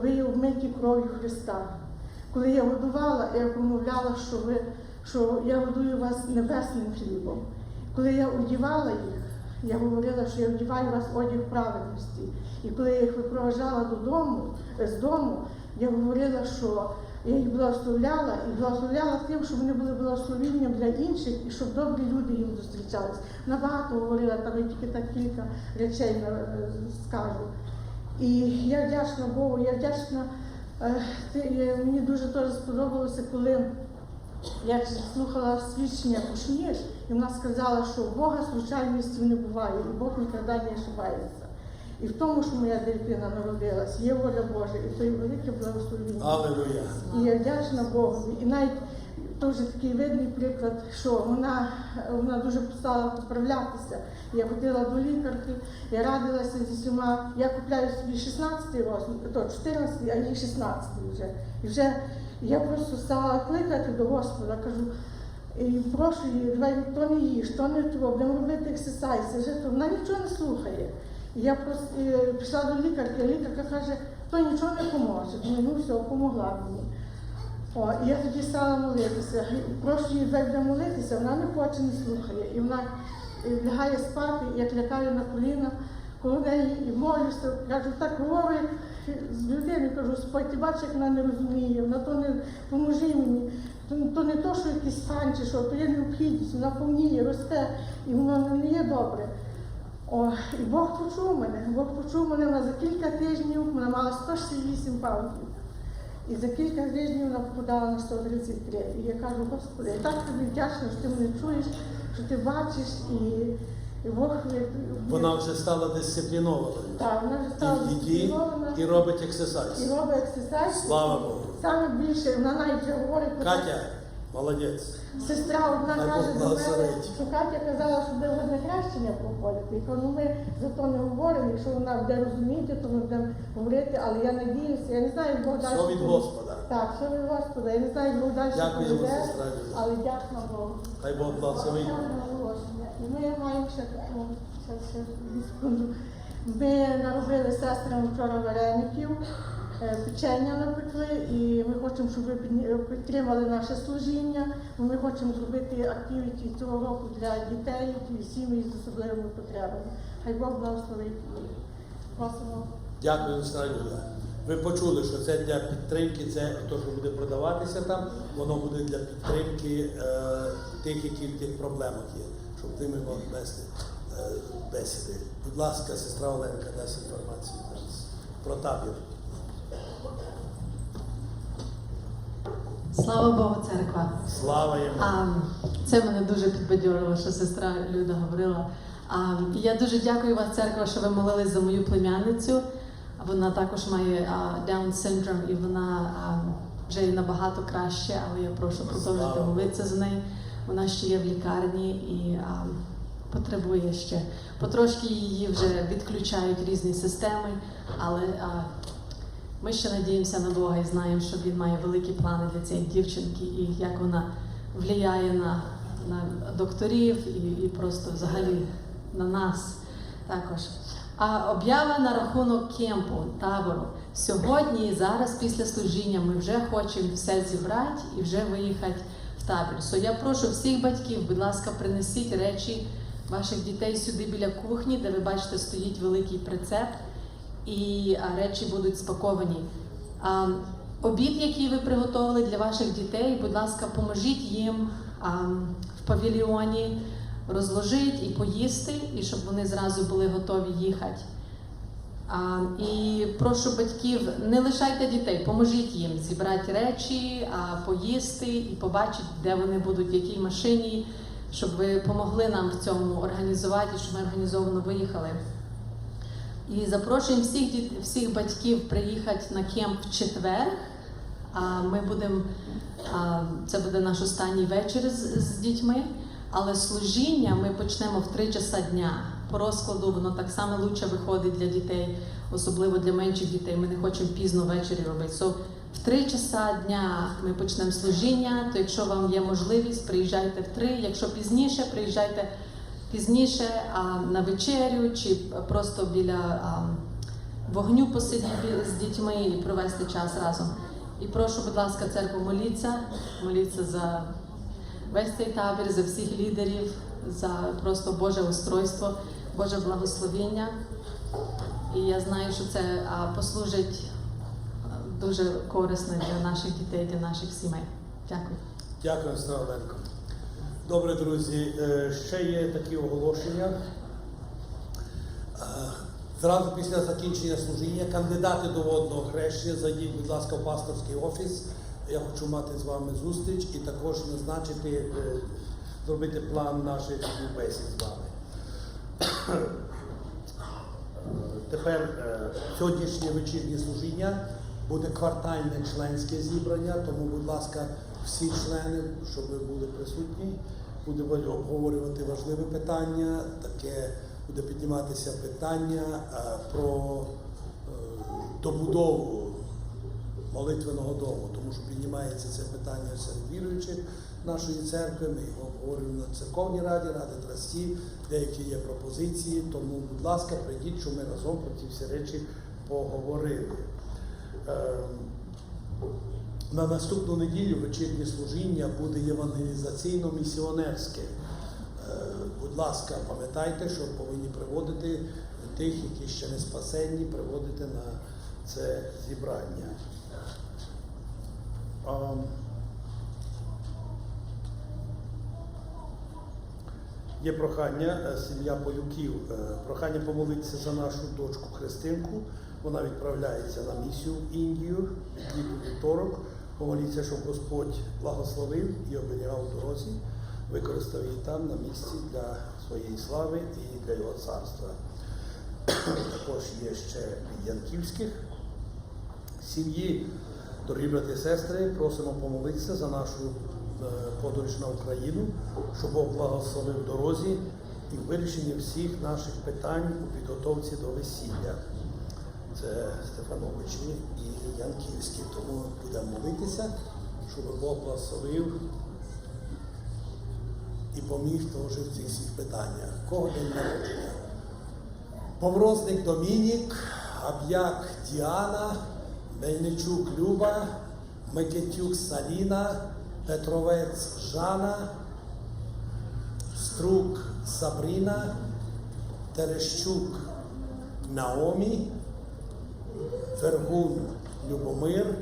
ви обмиті кров'ю Христа. Коли я годувала, я промовляла, що я годую вас небесним хлібом. Коли я одягала їх, я говорила, що я одягаю вас одяг праведності. І коли я їх випроваджала з дому, я говорила, що я їх благословляла тим, щоб вони були благословенням для інших і щоб добрі люди їм зустрічались. Набагато говорила, там я тільки так кілька речей скажу. І я вдячна Богу, я вдячна, мені дуже теж сподобалося, коли я слухала свідчення Кушнір, і вона сказала, що у Бога случайності не буває, і Бог ніколи не ошибається. І в тому, що моя дитина народилась, є воля Божа, і то є велике благословення. Алілуя! І я вдячна Богу. І навіть теж такий видний приклад, що вона дуже стала поправлятися. Я ходила до лікарки, я радилася зі всіма, я купляю собі 16-й розмір, то 14-й, а їй 16-й вже. І вже я просто стала кликати до Господа, кажу, і прошу її, давай то не їж, то не то, будемо робити ексерсайзи, вона нічого не слухає. І я просто пішла до лікарки, а лікарка каже, то нічого не поможе. Думаю, ну все, помогла мені. І я тоді стала молитися. Прошу її, давай будемо молитися, вона не хоче, не слухає. І вона лягає спати, як лякаю на коліна, коло неї і молюся. Кажу, так говорю з людиною, кажу, Господь, ти бачиш, як вона не розуміє, вона то не поможи мені. То не то, що якийсь стан чи що, то є необхідність, вона повніє, росте, і воно не є добре. І Бог почув мене, вона за кілька тижнів, вона мала 168 паунтів. І за кілька тижнів вона попадала на 133. І я кажу, Господи, я так тобі вдячна, що ти мене чуєш, що ти бачиш, і Бог... Вона вже стала дисциплінованою. Так, вона вже стала дисциплінована. І робить ексерсайз. І робить ексерсайз. Слава Богу. Саме більше, вона навіть вже говорить... Катя, молодець. Сестра одна Дай каже Бог до мене, благословить. що Катя казала, що буде водне хрещення проходити. І кажу, ми за то не говоримо, якщо вона буде розуміти, то ми будемо говорити, але я надіюся, я не знаю, як Бог далі. Все від Господа. Так, все від Господа. Я не знаю, як Бог далі Дякуємо, поведе, сестра Люда. але дякую Богу. Хай Бог благословить. І ми маємо ще таку, ще секунду. Ми наробили сестрам вчора вареників, печення напекли, і ми хочемо, щоб ви підтримали наше служіння. Ми хочемо зробити активіті цього року для дітей і сім'ї з особливими потребами. Хай Бог благословить. Просимо. Дякую, сестра Люда. Ви почули, що це для підтримки, це те, що буде продаватися там, воно буде для підтримки тих, які в тих проблемах є, щоб ти міг вести бесіди. Будь ласка, сестра Оленка дасть інформацію зараз про табір. Слава Богу, церква. Слава йому. Це мене дуже підбадьорило, що сестра Люда говорила. І я дуже дякую вас, церква, що ви молились за мою племянницю. Вона також має Down синдром, і вона вже набагато краще, але я прошу продовжити молитися за неї. Вона ще є в лікарні, і потребує ще. Потрошки її вже відключають різні системи, але ми ще надіємося на Бога і знаємо, що Він має великі плани для цієї дівчинки і як вона впливає на докторів і просто взагалі на нас також. А об'ява на рахунок кемпу, табору. Сьогодні і зараз після служіння ми вже хочемо все зібрати і вже виїхати в табір. Я прошу всіх батьків, будь ласка, принесіть речі ваших дітей сюди біля кухні, де ви бачите, стоїть великий прицеп, і речі будуть спаковані. Обід, який ви приготували для ваших дітей, будь ласка, поможіть їм в павільйоні розложити і поїсти, і щоб вони зразу були готові їхати. І прошу батьків, не лишайте дітей, поможіть їм зібрати речі, поїсти і побачити, де вони будуть, в якій машині, щоб ви помогли нам в цьому організувати, щоб ми організовано виїхали. І запрошуємо всіх батьків приїхати на кемп в четвер. Ми будемо, це буде наш останній вечір з дітьми, але служіння ми почнемо в 3 часа дня. По розкладу воно так само краще виходить для дітей, особливо для менших дітей. Ми не хочемо пізно ввечері робити. В 3 часа дня ми почнемо служіння, то якщо вам є можливість, приїжджайте в 3, якщо пізніше, приїжджайте пізніше на вечерю чи просто біля вогню посидіти з дітьми і провести час разом. І прошу, будь ласка, церкву, моліться за весь цей табір, за всіх лідерів, за просто Боже устройство, Боже благословіння. І я знаю, що це послужить дуже корисно для наших дітей, для наших сімей. Дякую. Дякую, Станенко. Добре, друзі, ще є такі оголошення. Зразу після закінчення служіння кандидати до водного хрещення, зайдіть, будь ласка, в пасторський офіс. Я хочу мати з вами зустріч і також назначити, зробити план наших бесід з вами. Тепер сьогоднішнє вечірнє служіння буде квартальне членське зібрання, тому, будь ласка, всі члени, щоб ви були присутні, будемо обговорювати важливе питання, таке буде підніматися питання про добудову молитвеного дому, тому що піднімається це питання серед віруючих нашої церкви, ми його обговорюємо на церковній раді, ради трастів, деякі є пропозиції, тому, будь ласка, прийдіть, щоб ми разом про ці всі речі поговорили. На наступну неділю вечірнє служіння буде євангелізаційно-місіонерське. Будь ласка, пам'ятайте, що повинні приводити тих, які ще не спасенні, приводити на це зібрання. Є прохання, сім'я Полюків, прохання помолитися за нашу дочку Христинку. Вона відправляється на місію в Індію, у вівторок. Помоліться, щоб Господь благословив і оберігав в дорозі, використав її там на місці для своєї слави і для його царства. Також є ще від Янківських сім'ї. Дорогі брати і сестри, просимо помолитися за нашу подорож на Україну, щоб Бог благословив в дорозі і в вирішенні всіх наших питань у підготовці до весілля. Це Стефановичі і Янківські. Тому будемо молитися, щоб Бог благословив і поміг теж в цих всіх питаннях. Кого день народження? Поврозник Домінік, Аб'як Діана, Мельничук Люба, Микитюк Саліна, Петровець Жанна, Струк Сабріна, Терещук Наомі, Вергун Любомир,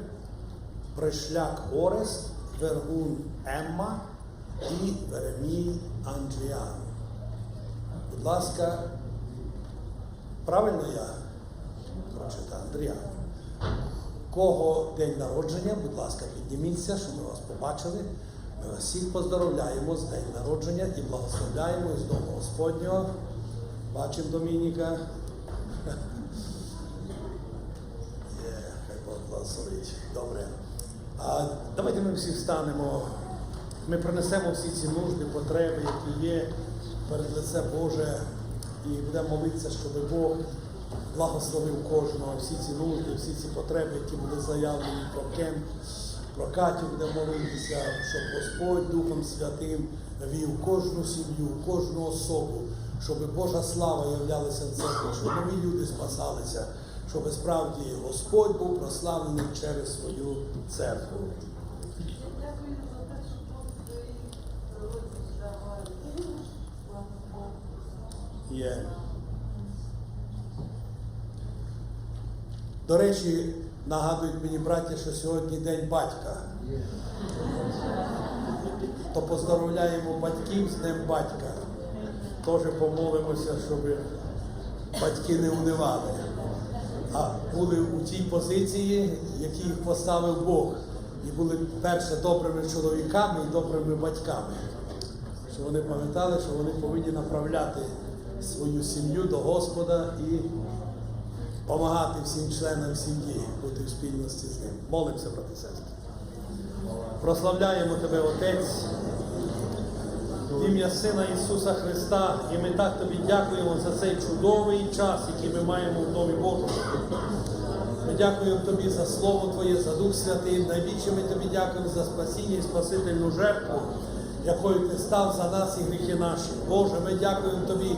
Пришляк Орест, Вергун Емма і Веремій Андріан. Будь ласка, правильно я прочитав? Андріан. Кого день народження, будь ласка, підніміться, щоб ми вас побачили. Ми вас всіх поздоровляємо з день народження і благословляємо із Дому Господнього. Бачимо Домініка. Хай Бог благословить. Добре. Давайте ми всі встанемо. Ми принесемо всі ці нужди, потреби, які є перед лице Боже і будемо молитися, щоб Бог благословив кожного, всі ці нужди, всі ці потреби, які були заявлені про Кемп, про Катю будемо молитися, щоб Господь Духом Святим вів кожну сім'ю, кожну особу, щоб Божа слава являлася в церкві, щоб нові люди спасалися, щоб справді Господь був прославлений через свою церкву. Є. До речі, нагадують мені браття, що сьогодні День батька. То поздоровляємо батьків з Днем батька. Теж помолимося, щоб батьки не унивали, а були у тій позиції, які їх поставив Бог. І були перше добрими чоловіками і добрими батьками. Щоб вони пам'ятали, що вони повинні направляти свою сім'ю до Господа і допомагати всім членам сім'ї, бути в спільності з ним. Молимося, брати і сестри. Прославляємо Тебе, Отець, в ім'я Сина Ісуса Христа, і ми так Тобі дякуємо за цей чудовий час, який ми маємо в Домі Божому. Ми дякуємо Тобі за Слово Твоє, за Дух Святий. Найбільше ми Тобі дякуємо за спасіння і спасительну жертву, якою Ти став за нас і гріхи наші. Боже, ми дякуємо Тобі,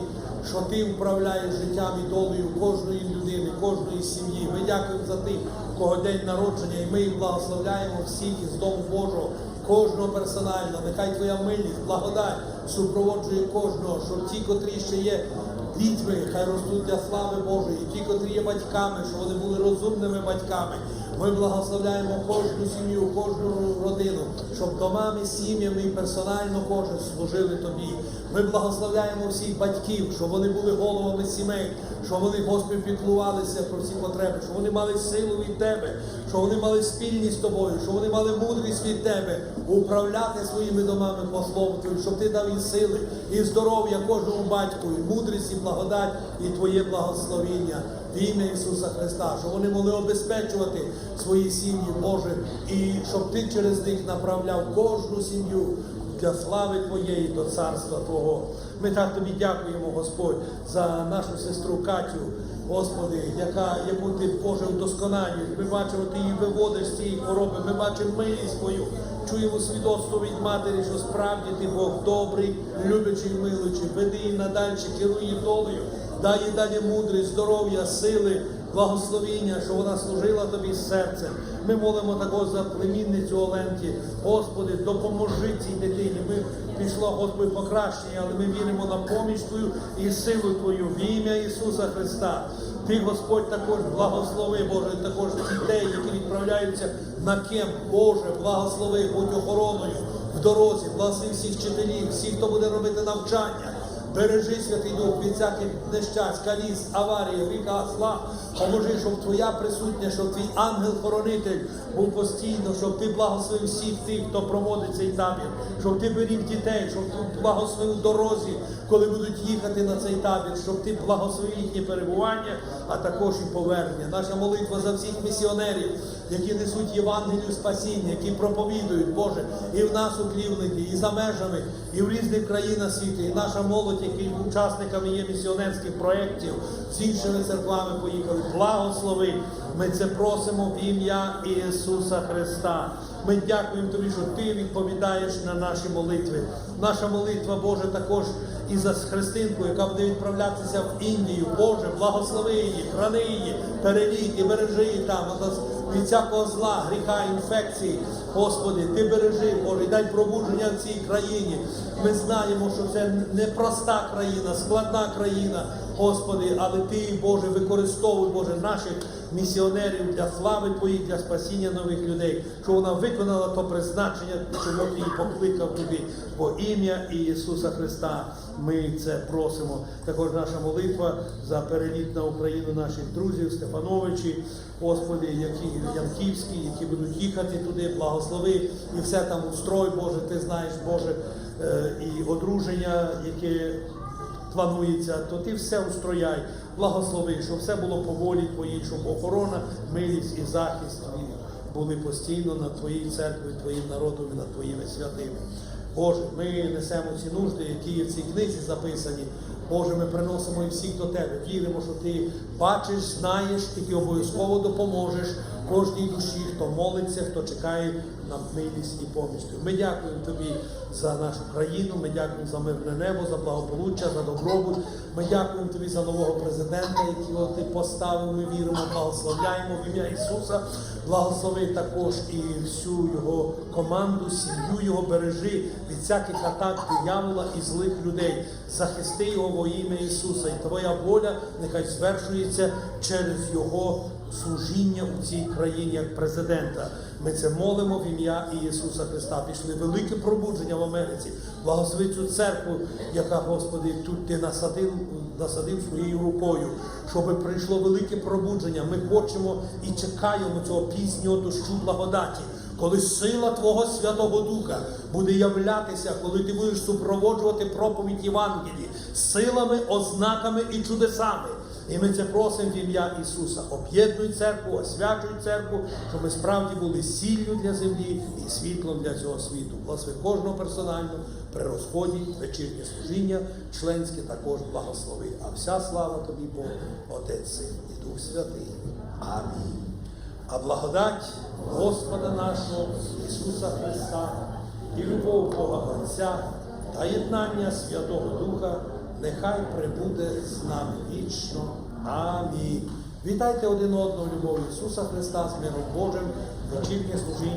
що Ти управляєш життям і долею кожної людини, кожної сім'ї. Ми дякуємо за тих, у кого день народження, і ми їх благословляємо всіх із Дому Божого, кожного персонально. Нехай Твоя милість, благодать супроводжує кожного, щоб ті, котрі ще є дітьми, хай ростуть для слави Божої, і ті, котрі є батьками, щоб вони були розумними батьками. Ми благословляємо кожну сім'ю, кожну родину, щоб домами, сім'ями і персонально кожен служили Тобі. Ми благословляємо всіх батьків, щоб вони були головами сімей, щоб вони, Господи, піклувалися про всі потреби, щоб вони мали силу від Тебе, щоб вони мали спільність з Тобою, щоб вони мали мудрість від Тебе управляти своїми домами по Слову Твоєму, щоб Ти дав і сили, і здоров'я кожному батьку, і мудрість, і благодать, і Твоє благословіння в ім'я Ісуса Христа, щоб вони могли обезпечувати свої сім'ї, Боже, і щоб Ти через них направляв кожну сім'ю для слави Твоєї до царства Твого. Ми так Тобі дякуємо, Господь, за нашу сестру Катю, Господи, яку Ти, Боже, вдосконалюєш. Ми бачимо, Ти її виводиш з цієї хвороби, ми бачимо милість Твою, чуємо свідоцтво від матері, що справді Ти Бог добрий, люблячий, милуючий, веди її надалі, керуй її долею, дай їй далі мудрість, здоров'я, сили, благословіння, що вона служила Тобі з серцем. Ми молимо також за племінницю Оленки. Господи, допоможи цій дитині. Ми пішло, Господи, покращення, але ми віримо на поміч Твою і силу Твою в ім'я Ісуса Христа. Ти, Господь, також благослови, Боже, також дітей, які відправляються на Кемп. Боже, благослови, будь охороною в дорозі, благослови всіх вчителів, всіх, хто буде робити навчання. Бережи, Святий Дух, від всяких нещасть, каліц, аварії, гріха, зла. Поможи, щоб Твоя присутня, щоб Твій ангел-хоронитель був постійно, щоб Ти благословив всіх тих, хто проводить цей табір, щоб Ти беріг дітей, щоб Ти благословив дорозі, коли будуть їхати на цей табір, щоб Ти благословив їхнє перебування, а також і повернення. Наша молитва за всіх місіонерів, які несуть Євангелію спасіння, які проповідують, Боже, і в нас у Клівленді, і за межами, і в різних країнах світу, і наша молодь, які учасниками є місіонерських проєктів, з іншими церквами поїхали. Благослови. Ми це просимо в ім'я Ісуса Христа. Ми дякуємо Тобі, що Ти відповідаєш на наші молитви. Наша молитва, Боже, також і за Христинку, яка буде відправлятися в Індію. Боже, благослови її, храни її, перелік і бережи її там від всякого зла, гріха, інфекції. Господи, Ти бережи, Боже, і дай пробудження в цій країні. Ми знаємо, що це непроста країна, складна країна, Господи, але Ти, Боже, використовуй, Боже, наших місіонерів для слави Твоїх, для спасіння нових людей, що вона виконала то призначення, чому Ти її покликав туди. Во ім'я Ісуса Христа ми це просимо. Також наша молитва за переліт на Україну наших друзів, Стефановичі, Господи, які Янківські, які будуть їхати туди, благослови, і все там устрой, Боже, Ти знаєш, Боже, і одруження, яке планується, то Ти все устрояй, благослови, щоб все було по волі Твоїй, щоб охорона, милість і захист були постійно над Твоєю церквою, Твоїм народом і над Твоїми святими. Боже, ми несемо ці нужди, які є в цій книзі записані. Боже, ми приносимо їх всіх до Тебе. Віримо, що Ти бачиш, знаєш, і Ти обов'язково допоможеш кожній душі, хто молиться, хто чекає на милість і поміч. Ми дякуємо Тобі за нашу країну, ми дякуємо за мирне небо, за благополуччя, за добробут. Ми дякуємо Тобі за нового президента, якого Ти поставив. Ми віримо, благословляємо в ім'я Ісуса. Благослови також і всю його команду, сім'ю його, бережи від всяких атак диявола і злих людей. Захисти його во ім'я Ісуса. І Твоя воля нехай звершується через його служіння у цій країні як президента. Ми це молимо в ім'я Ісуса Христа. Пішли велике пробудження в Америці. Благослови цю церкву, яка, Господи, тут Ти насадив своєю рукою, щоб прийшло велике пробудження. Ми хочемо і чекаємо цього пізнього дощу благодаті, коли сила Твого Святого Духа буде являтися, коли Ти будеш супроводжувати проповідь Євангелії силами, ознаками і чудесами. І ми це просимо в ім'я Ісуса. Об'єднуй церкву, освячуй церкву, щоб ми справді були сіллю для землі і світлом для цього світу. Благослови кожного персонально при розході, вечірнє служіння, членське також благослови. А вся слава Тобі, Бог, Отець, Син і Дух Святий. Амінь. А благодать Господа нашого Ісуса Христа і любов Бога Отця та єднання Святого Духа нехай прибуде з нами вічно. Амінь. Вітайте один одного, любов Ісуса Христа з миром Божим, вечірнє служіння.